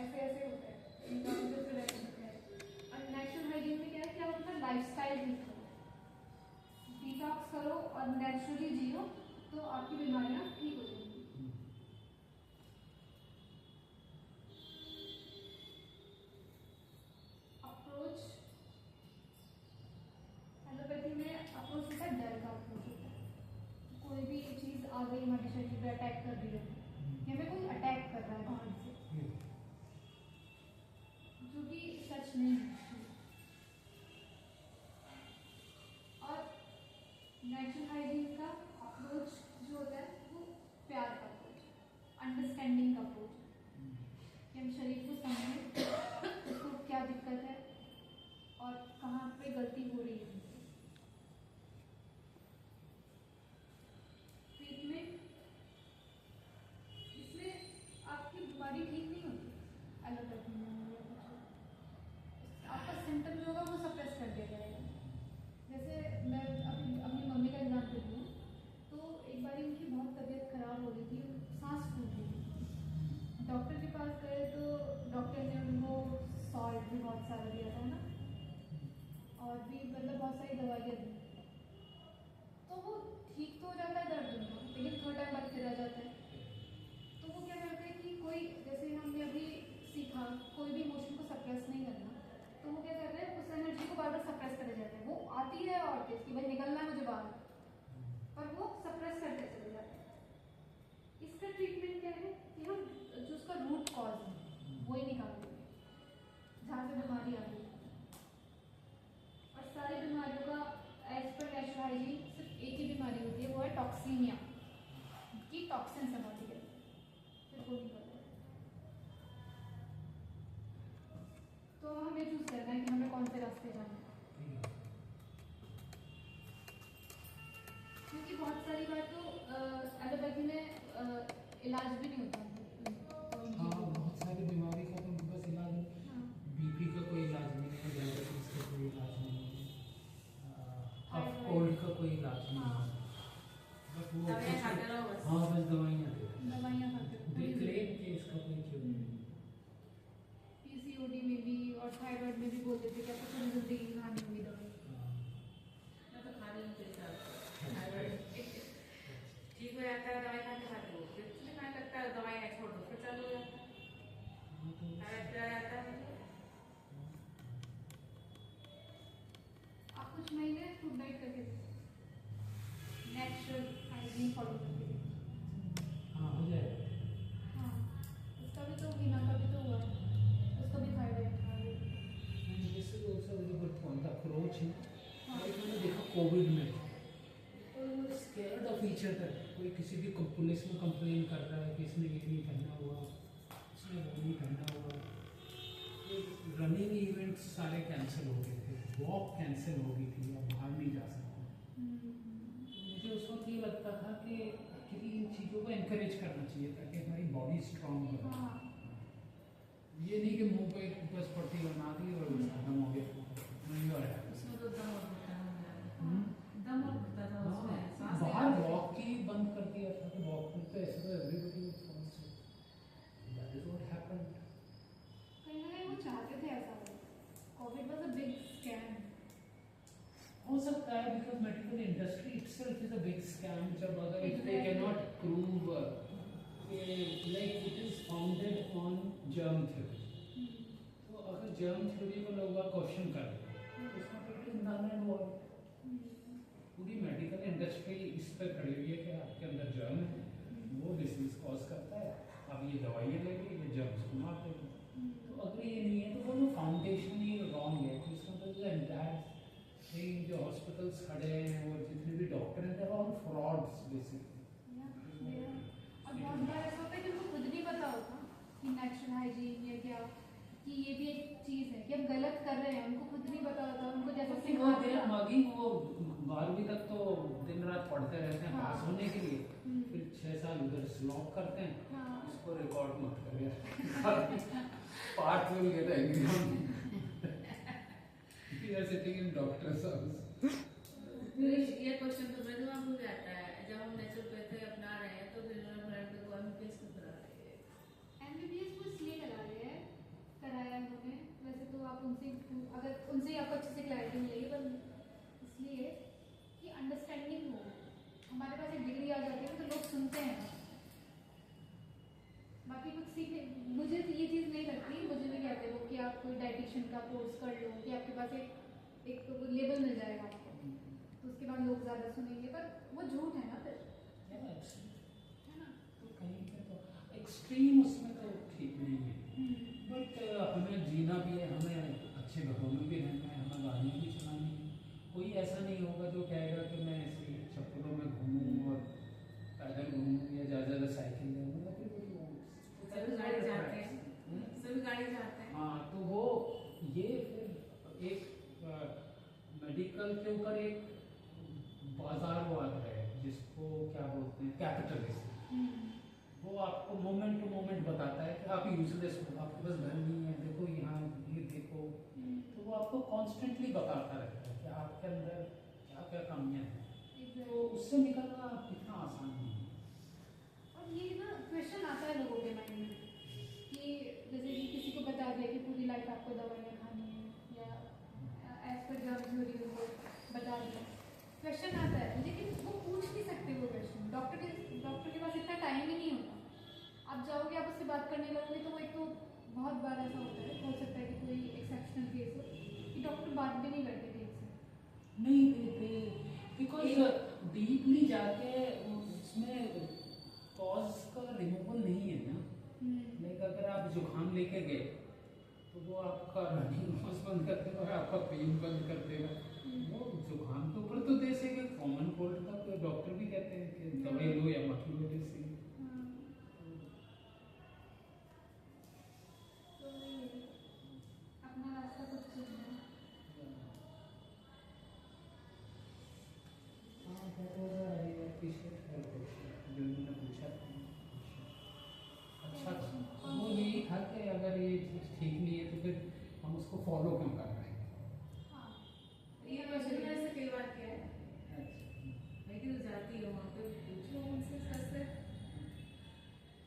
ऐसे ऐसे होता है, इनका जो प्रिवेंशन है। और नेचुरल हाइजीन में क्या है कि आप अपना लाइफस्टाइल ठीक करो, डिटॉक्स करो और नेचुरली जियो तो आपकी बीमारियाँ ठीक हो जाएंगी। अप्रोच एलोपैथी में अप्रोच होता है, डर का अप्रोच होता है। कोई भी चीज़ आ गई हमारे शरीर पर, अटैक कर रही है या हमें कोई अटैक कर रहा है बाहर से, जो कि सच नहीं है। और नेचुरल हाइजीन का अप्रोच जो होता है वो प्यार का अप्रोच, अंडरस्टैंडिंग का अप्रोच, कि हम शरीर को समझें उसको क्या दिक्कत है और कहाँ पे गलती हो रही है। ट्रीटमेंट, इसमें आपकी बीमारी ठीक नहीं होती एलोपैथी में, आपका सिम्टम जो होगा वो सप्रेस कर दिया जाएगा। जैसे मैं अपनी मम्मी का एग्जाम्पल दूँ तो एक बार उनकी बहुत तबीयत खराब हो रही थी, सांस फूल रही थी। डॉक्टर के पास गए तो डॉक्टर ने उनको सॉल्ट भी बहुत सारा दिया था ना, और भी मतलब बहुत सारी दवाइयाँ दी, तो वो ठीक तो हो जाता है दर्द उनका, लेकिन थोड़ा टाइम बाद फिर आ जाता है। तो वो क्या करते हैं कि कोई, जैसे हमने अभी सीखा कोई भी इमोशन को सप्रेस नहीं करना, तो वो क्या करते हैं उस एनर्जी को बार बार सप्रेस करे जाते हैं। वो आती है और कि भाई निकलना है मुझे बाहर, पर वो सप्रेस करते चले जाते हैं। इसका ट्रीटमेंट क्या है कि हम जो उसका रूट कॉज है वो ही निकाल देंगे, जहाँ से बीमारी आ रही है। और सारी बीमारियों का एज पर नेचुरल हाइजीन सिर्फ एक ही बीमारी होती है, वो है टॉक्सीमिया, की टॉक्सिन है बॉडी के अंदर, फिर वो निकलता है। तो हमें चूज करना है कि हमें कौन से रास्ते जाना है, क्योंकि बहुत सारी बार तो एलोपैथी में इलाज भी नहीं होता हाँ, बहुत सारी बीमारी का तो बस इलाज नहीं। हाँ। बीपी का कोई इलाज नहीं है, डायबिटीज का कोई इलाज नहीं है, कफ थायराइड। कोल्ड का कोई इलाज नहीं हाँ। है। बट वो दवाइयाँ खाते रहो बस। हाँ, बस दवाइयाँ दे रहे हैं। दवाइयाँ खाते हैं। देख ले कि इसका कोई क्यों नहीं है। पीसीओडी में भी और थायराइड में भी बोल देते हैं कि आपको पूरी जिंदगी खानी होगी दवाई। हाँ। मैं तो खाने नहीं देता ठीक हो जाता है दवाई खाते खाते वो फिर नहीं लगता है दवाई है छोड़ दो फिर चालू हो जाता है थायराइड पे आ जाता है आप कुछ महीने फूड डाइट करके नेचुरल हाइजीन फॉलो करके हाँ, हो जाएगा। हाँ उसका भी तो वीना का भी तो हुआ है, उसका भी थायराइड था। And this is also a very good point. Approach है। हाँ। Like मैंने देखा कोविड में स्केयर्ड ऑफ ईच अदर। कोई किसी भी पुलिस में कंप्लेन कर रहा है कि इसने ये नहीं पहना हुआ, इसने वो नहीं पहना हुआ। रनिंग इवेंट्स सारे कैंसिल हो गए थे, वॉक कैंसिल हो गई थी, अब बाहर नहीं जा सकते। मुझे उस वक्त ये लगता था कि एक्चुअली इन चीज़ों को एनकरेज करना चाहिए ताकि हमारी बॉडी स्ट्रांग बने। हाँ ये नहीं कि मुंह पे बस पट्टी बना दी और खत्म हो गया, नहीं हो रहा है। उसमें तो दम और घुटना हो गया हम्म। दम और घुटता था उसमें सांस बाहर लेना वॉक ही बंद कर दिया था कि वॉक करते ऐसे तो everybody would fall sick. That is what happened. कहीं ना कहीं वो चाहते थे ऐसा हो। Covid was a big scam. हो सकता है because medical industry itself is a big scam. जब अगर if they can not prove like it is founded on germ theory, तो अगर जर्म थ्योरी को लोग क्वेश्चन कर रहे हैं तो इसका तो it is null and void. पूरी मेडिकल इंडस्ट्री इस पे खड़ी हुई है कि आपके अंदर जर्म है, वो डिसीज कॉज करता है, अब ये दवाइयाँ लेंगे, ये जर्म्स को मार देंगे। तो अगर ये नहीं है तो वो जो फाउंडेशन ही रॉन्ग है, तो इसका मतलब एंटायर थिंग जो हॉस्पिटल्स खड़े हैं और जितने भी डॉक्टर हैं they are all frauds basically. और बहुत बार ऐसा होता है कि उनको खुद नहीं पता होता कि नेचुरल हाइजीन या क्या, कि ये भी एक चीज़ है कि हम गलत कर रहे हैं, उनको खुद नहीं पता होता। उनको जैसे वो सिखा देर दिया। मगी वो 12वीं तक तो दिन रात पढ़ते रहते हैं हाँ। पास होने के लिए, फिर 6 साल उधर स्लॉक करते हैं। हाँ इसको रिकॉर्ड मत करिए, part will get exam. We are sitting in doctor's house. ये क्वेश्चन तो मेरे दिमाग में भी आता है जब हम नेचुरोपैथी अपना रहे हैं तो फिर मेरा फ्रेंड को एमबीबीएस क्यों करा रहे हैं एमबीबीएस को इसलिए करा रहे हैं, कराया उन्होंने। वैसे तो आप उनसे अगर उनसे ही आपको अच्छे से क्लैरिटी मिलेगी, पर इसलिए कि अंडरस्टैंडिंग हो। हमारे पास एक डिग्री आ जाती है तो लोग सुनते हैं, बाकी कुछ सीखे। मुझे तो ये चीज़ नहीं लगती, मुझे भी कहते वो कि आप कोई डाइटिशियन का कोर्स कर लो कि आपके पास एक तो लेबल मिल जाएगा आपको, तो उसके बाद लोग ज़्यादा सुनेंगे, पर वो झूठ है ना फिर, Yeah, absolutely. है ना। तो कहीं पे तो एक्सट्रीम उसमें तो ठीक नहीं है, बट हमें जीना भी है, हमें अच्छे घरों में भी रहना है, हमें गाड़ियाँ भी चलानी है। कोई ऐसा नहीं होगा जो कहेगा कि मैं ऐसे चप्पलों में घूमूँ और पैदल घूमूँ या ज़्यादा साइकिल ले लूँ। सभी गाड़ी जाते हैं सभी गाड़ी जाते हैं हाँ, तो वो ये फिर एक मेडिकल के ऊपर एक बाजारवाद है जिसको क्या बोलते हैं कैपिटलिज्म। वो आपको मोमेंट टू मोमेंट बताता है कि आप यूजलेस हो, आपके पास घर नहीं है, देखो यहाँ ये देखो, तो वो आपको कॉन्स्टेंटली बताता रहता है कि आपके अंदर क्या क्या कमियाँ हैं। तो उससे निकलना इतना आसान नहीं है। और ये ना क्वेश्चन आता है लोगों के माइंड में कि जैसे कि किसी को बता दिया कि पूरी लाइफ आपको दवाइयाँ खानी है या एज पर जर्म थ्योरी उनको बता दिया, क्वेश्चन आता है, लेकिन वो पूछ नहीं सकते वो क्वेश्चन। डॉक्टर के पास इतना टाइम ही नहीं होता। आप जाओगे, आप उससे बात करने लगोगे तो वो एक तो बहुत बार ऐसा होता है, हो सकता है कि कोई एक्सेप्शनल केस हो कि डॉक्टर बात भी नहीं करते ठीक से। नहीं देते बिकॉज डीपली जाके उसमें कॉज का रिमूवल नहीं है ना। लाइक अगर आप जुकाम लेके गए तो वो आपका रनिंग नोज बंद कर देगा और आपका पेन बंद कर देगा। वो जुकाम के ऊपर तो दे सके, कॉमन कोल्ड का तो डॉक्टर भी कहते हैं कि दवाई लो या मत लो मेडिसिन। तो अपना रास्ता खुद चुनना है। हाँ, that was a फॉलो क्यों कर रहे हैं? हाँ ये क्वेश्चन मैंने ऐसे कई बार किया है, अच्छा, मैं कि जाती हूँ वहाँ पे पूछो उनसे सच से।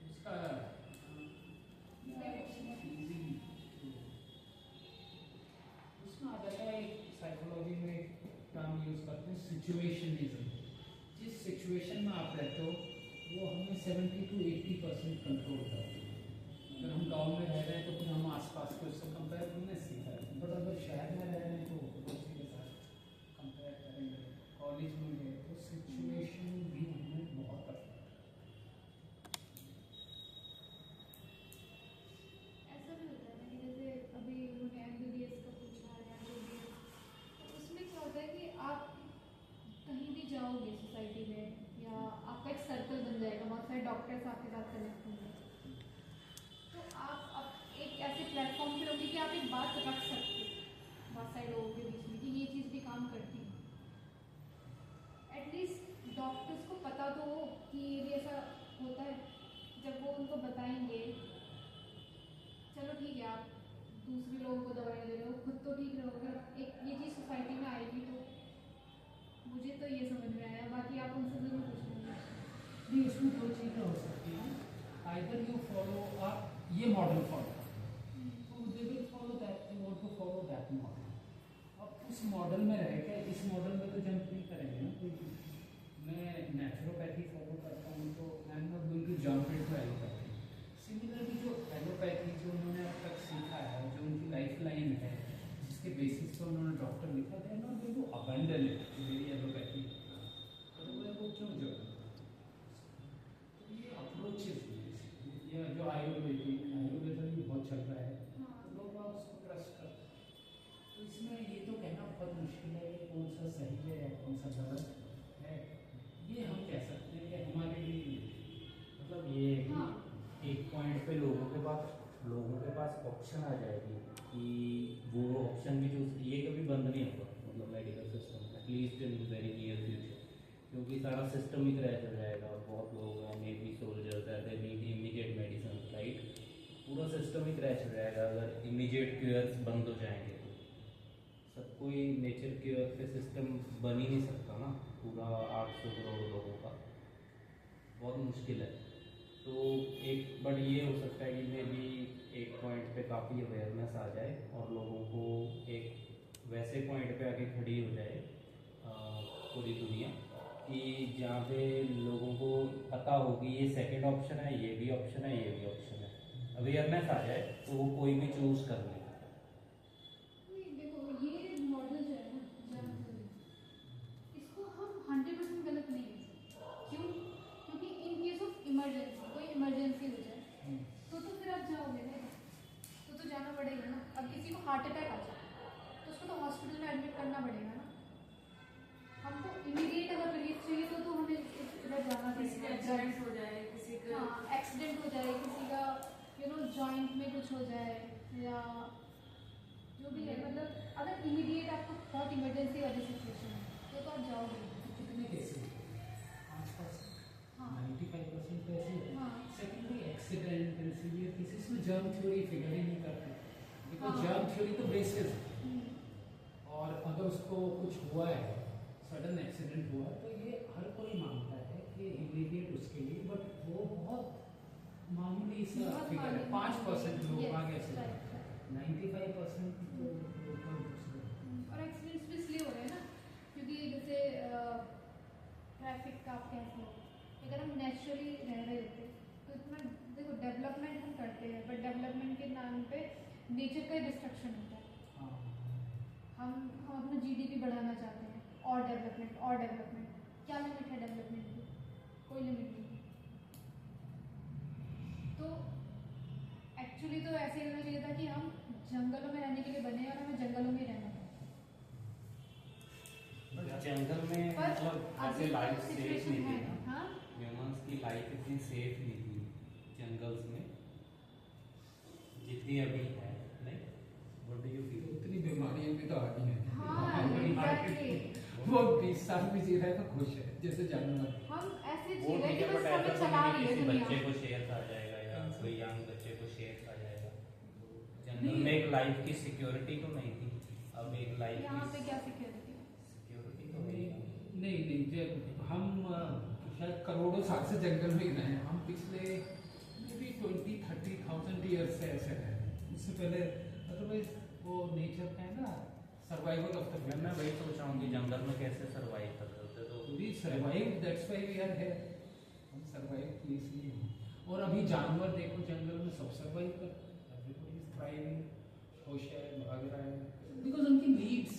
उसका उसमें आ जाता है, साइकोलॉजी में एक टर्म यूज करते हैं सिचुएशनिज्म। जिस सिचुएशन में आप रहते हो वो हमें 70 to 80% कंट्रोल करती है। अगर हम गांव में रह रहे हैं तो फिर हम आसपास के उससे कंपेयर करने सीखा है, बट अगर शहर में रह रहे हैं तो पड़ोसी के साथ कंपेयर करेंगे। कॉलेज में गए तो सिचुएशन भी हमें बहुत अफेक्ट। ऐसा भी होता है ना कि जैसे अभी उन्होंने MBBS का पूछा या जो भी, तो उसमें क्या होता है कि आप कहीं भी जाओगे सोसाइटी में या आपका एक सर्कल बन जाएगा, बहुत सारे डॉक्टर्स आपके साथ कनेक्ट होंगे, तो आप अब एक ऐसे प्लेटफॉर्म पे होंगे कि आप एक बात रख सकते हो बहुत सारे लोगों के बीच में कि ये चीज़ भी काम करती है। एटलीस्ट डॉक्टर्स को पता तो हो कि ये भी ऐसा होता है। जब वो उनको बताएंगे, चलो ठीक है आप दूसरे लोगों को दवाई दे रहे हो, खुद तो ठीक रहो, अगर एक ये चीज़ सोसाइटी में आएगी तो मुझे तो ये समझ में आया, बाकी आप उनसे ज़रूर पूछेंगे। नहीं, इसमें दो चीज़ें हो सकती हैं। आइदर यू फॉलो आप ये मॉडल फॉलो, तो they will follow that, they want to follow that model. अब उस मॉडल में रह के इस मॉडल में तो जंप नहीं करेंगे ना कोई। मैं नेचुरोपैथी फॉलो करता हूँ तो I am not going to jump into allopathy. Similarly जो एलोपैथी जो उन्होंने अब तक सीखा है, जो उनकी लाइफ लाइन है, जिसके बेसिस पर उन्होंने डॉक्टर लिखा था, not going to abandon it मेरी एलोपैथी, तो वो क्यों जो ये अप्रोचेस या जो आयुर्वेद भी बहुत चल रहा है, तो लोग आप उसको ट्रस्ट करते हैं। तो इसमें ये तो कहना बहुत मुश्किल है कि कौन सा सही है या कौन सा गलत है। ये हम कह सकते हैं कि हमारे लिए मतलब ये है कि हाँ। एक पॉइंट पे लोगों के पास ऑप्शन आ जाएगी कि वो ऑप्शन भी चूज, ये कभी बंद नहीं होगा मतलब medical system at least in very near future, क्योंकि सारा सिस्टम ही क्रैश हो जाएगा। बहुत लोग हैं, नेवी सोल्जर्स है, they need immediate medicine, right. पूरा सिस्टम ही क्रैश हो जाएगा अगर इमीडिएट क्योर्स बंद हो जाएंगे तो। सब कोई नेचर क्योर पे सिस्टम बन ही नहीं सकता ना पूरा 800 करोड़ लोगों का, बहुत मुश्किल है। तो एक बट ये हो सकता है कि मे भी एक पॉइंट पे काफ़ी अवेयरनेस आ जाए और लोगों को एक वैसे पॉइंट पे आके खड़ी हो जाए पूरी दुनिया कि जहाँ पे लोगों को पता हो कि ये सेकंड ऑप्शन है, ये भी ऑप्शन है, ये भी ऑप्शन है। अवेयरनेस आ जाए तो वो कोई भी चूज कर ले। नहीं देखो, ये मॉडल जो है ना इसको हम 100% गलत नहीं है। क्यों? क्योंकि इन केस ऑफ इमरजेंसी, कोई इमरजेंसी हो जाए तो फिर आप जाओगे ना, तो जाना पड़ेगा ना। अब किसी को हार्ट अटैक आ जाए तो उसको तो हॉस्पिटल में एडमिट करना पड़ेगा ना। हमको इमीडिएट अगर रिलीफ चाहिए तो हमें इधर जाना किसी का पड़ेगा। एक्सीडेंट हो जाए, किसी का हाँ, एक्सीडेंट हो जाए, किसी का जॉइंट में कुछ हो जाए या जो भी है, मतलब अगर इमीडिएट आपको बहुत इमरजेंसी वाली सिचुएशन है तो आप जाओगे। कितने केसेस 5%, हाँ 95% तो ऐसे ही। हाँ secondly accident and severe cases में जर्म थ्योरी फिगर ही नहीं करते, बिकॉज हाँ। जर्म थ्योरी तो बेसिस है। हम्म, और अगर उसको कुछ हुआ है, सडन एक्सीडेंट हुआ, तो ये हर कोई मानता है कि इमीडिएट उसके लिए, बट वो बहुत मामूली सा बहुत फिगर है। मामूली, 5% लोग yes, आगे से, right, right। 95% तो लोग दूसरे। और एक्सीडेंट्स भी इसलिए हो रहे हैं ना क्योंकि जैसे ट्रैफिक का आप कह लो, अगर हम नेचुरली रह रहे होते तो इतना देखो डेवलपमेंट हम करते हैं, बट डेवलपमेंट के नाम पे नेचर का डिस्ट्रक्शन होता है। हाँ, हम अपना GDP बढ़ाना चाहते हैं और डेवलपमेंट। क्या लिमिट है डेवलपमेंट की? कोई लिमिट नहीं है। तो एक्चुअली तो ऐसे होना चाहिए था कि हम जंगलों में रहने के लिए बने और हमें जंगलों में ही रहना था। जंगल में पर मतलब अभी ऐसे लाइफ तो सेफ situation नहीं थी है, ना, हाँ ह्यूमंस की लाइफ इतनी सेफ नहीं थी जंगल्स में जितनी अभी है। नहीं, व्हाट डू यू फील? उतनी बीमारियां भी तो आ गई हैं। हाँ एग्जैक्टली। वो 20 साल में जी रहा है तो खुश है जैसे जानवर। हम ऐसे वो जी रहे ठीक कि है, बस बट ऐसा हमें तो चला नहीं रही कि है किसी बच्चे दुनिया। को शेर खा जाएगा या कोई यंग बच्चे को शेर खा जाएगा। तो जंगल में एक लाइफ की सिक्योरिटी तो नहीं थी, अब एक लाइफ यहाँ पे की क्या सिक्योरिटी है? सिक्योरिटी तो है। नहीं जब हम शायद करोड़ों साल से जंगल में ही रहे हैं, हम पिछले मे बी 20-30,000 ईयर से ऐसे रहे हैं। उससे पहले अदरवाइज वो नेचर का है ना, सर्वाइवल ऑफ द मैं वही सोच रहा हूँ कि जंगल में कैसे सरवाइव कर सकते, तो we survive, that's why we are here. हम सर्वाइव किए इसलिए हैं। और अभी जानवर देखो जंगल में सब सर्वाइव करते हैं, एवरीबॉडी इज थ्राइविंग, खुश है, भाग रहा है, बिकॉज उनकी नीड्स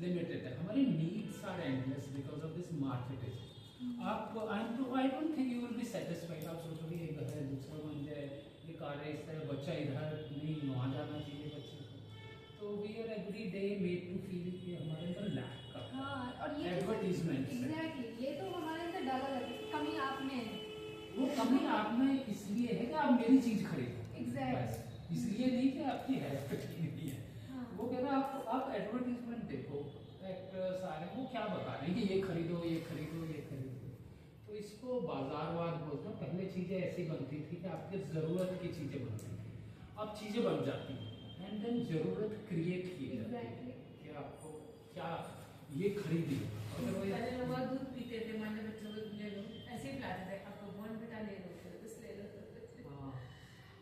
लिमिटेड है। हमारी needs are endless because of this marketing. आप I don't think you will be satisfied. आप सोचोगे ये घर है, दूसरा बन जाए, ये कार है, इस तरह बच्चा इधर नहीं वहाँ जाना चाहिए बच्चे को। तो we are every day made to feel कि हमारे अंदर लैक का हाँ, और ये एडवर्टीजमेंट। एग्जैक्टली, ये तो हमारे अंदर डाला जाता है, कमी आप में है। वो कमी आप में इसलिए है कि आप मेरी चीज खरीदो, Exactly. बस। इसलिए नहीं कि आपकी हेल्थ ठीक नहीं है। हाँ। वो कह रहा है आप एडवर्टीजमेंट देखो, एक्टर्स आ रहे हैं, वो क्या बता रहे हैं कि ये खरीदो, ये खरीदो, ये खरीदो। तो इसको बाजारवाद बोलते हैं। पहले चीजें ऐसी बनती थी कि आपके जरूरत की चीजें बनती थी, अब चीजें बन जाती हैं एंड देन जरूरत क्रिएट की जाती है Exactly. कि आपको क्या ये खरीदिए। पहले अदरवाइज लोग दूध पीते थे, मान लो बच्चों को ले लो, ऐसे ही पिलाते थे, आपको बॉर्नविटा ले लो, कुछ ले लो।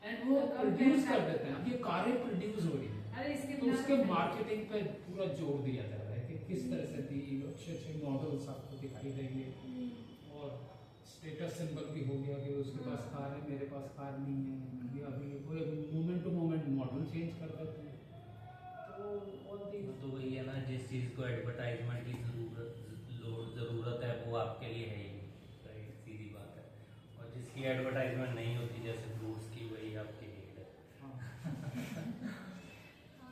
एंड वो प्रोड्यूस कर देते हैं। ये कारें प्रोड्यूस हो रही है, अरे इसके तो बिना उसके तो नहीं। मार्केटिंग पे पूरा जोर दिया जा रहा है कि किस तरह से दी, अच्छे अच्छे मॉडल्स आपको दिखाई देंगे और स्टेटस सिंबल भी हो गया कि उसके पास कार है, मेरे पास कार नहीं है। ये अभी वो moment to moment model change कर देते हैं। तो all these- तो वही है ना, जिस चीज़ को एडवर्टाइजमेंट की ज़रूरत है वो आपके लिए है ही नहीं, राइट, सीधी बात है। और जिसकी एडवर्टाइजमेंट नहीं होती, जैसे फ्रूट्स की, वही आपके नीड है।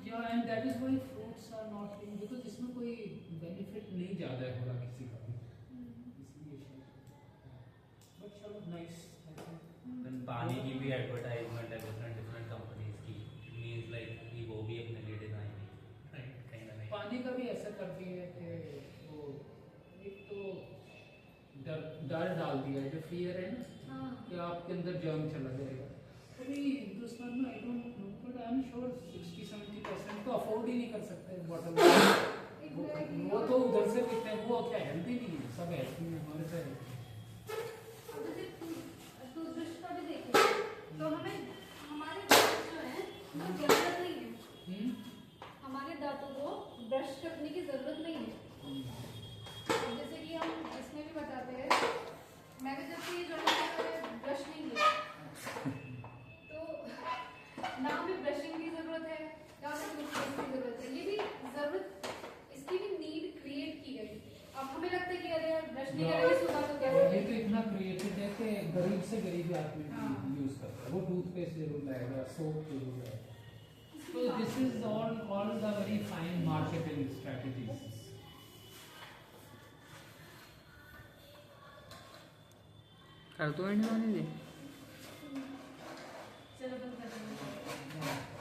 Yeah, and that is why fruits are not being, because इसमें कोई बेनिफिट नहीं ज़्यादा हो रहा किसी का भी, इसलिए शायद। बट चलो नाइस। देन पानी की भी एडवर्टाइजमेंट है डिफरेंट कंपनीज की, मीन्स लाइक कि वो भी अपने लिए डिजाइन है, राइट, कहीं ना कहीं। पानी का भी ऐसा कर दिया है कि वो एक तो डर डाल दिया है, जो फियर है ना हाँ। कि आपके अंदर जर्म चला जाएगा। अभी हिंदुस्तान में I don't know but I am sure 60-70% तो अफोर्ड ही नहीं कर सकते बॉटल। Exactly. वो तो उधर से पीते हैं, वो क्या हेल्दी नहीं है, सब हेल्दी है, हमारे से healthy है। अब जैसे टूथब्रश का भी देखें तो हमें हमारे दांत जो हैं वो जरूरत नहीं है, हमारे दांतों को ब्रश करने की जरूरत नहीं है। अब जैसे कि हम इसमें भी बताते हैं, मैंने जब से ये जॉइंट ब्रश नहीं किया तो ना हमें ब्रशिंग की जरूरत है ना हमें टूथपेस्ट की जरूरत है। ये भी जरूरत, इसकी भी नीड क्रिएट की गई। अब हमें लगता है कि अरे यार ब्रश नहीं करेंगे सुबह तो कैसे ये तो करेंगे? इतना क्रिएटिव है कि गरीब से गरीब आदमी हाँ। यूज करता है। वो टूथपेस्ट जरूर लाएगा, सोप जरूर लाएगा। So this is all the very fine marketing strategies. कर दो एंड होने दे। चलो बंद कर दो।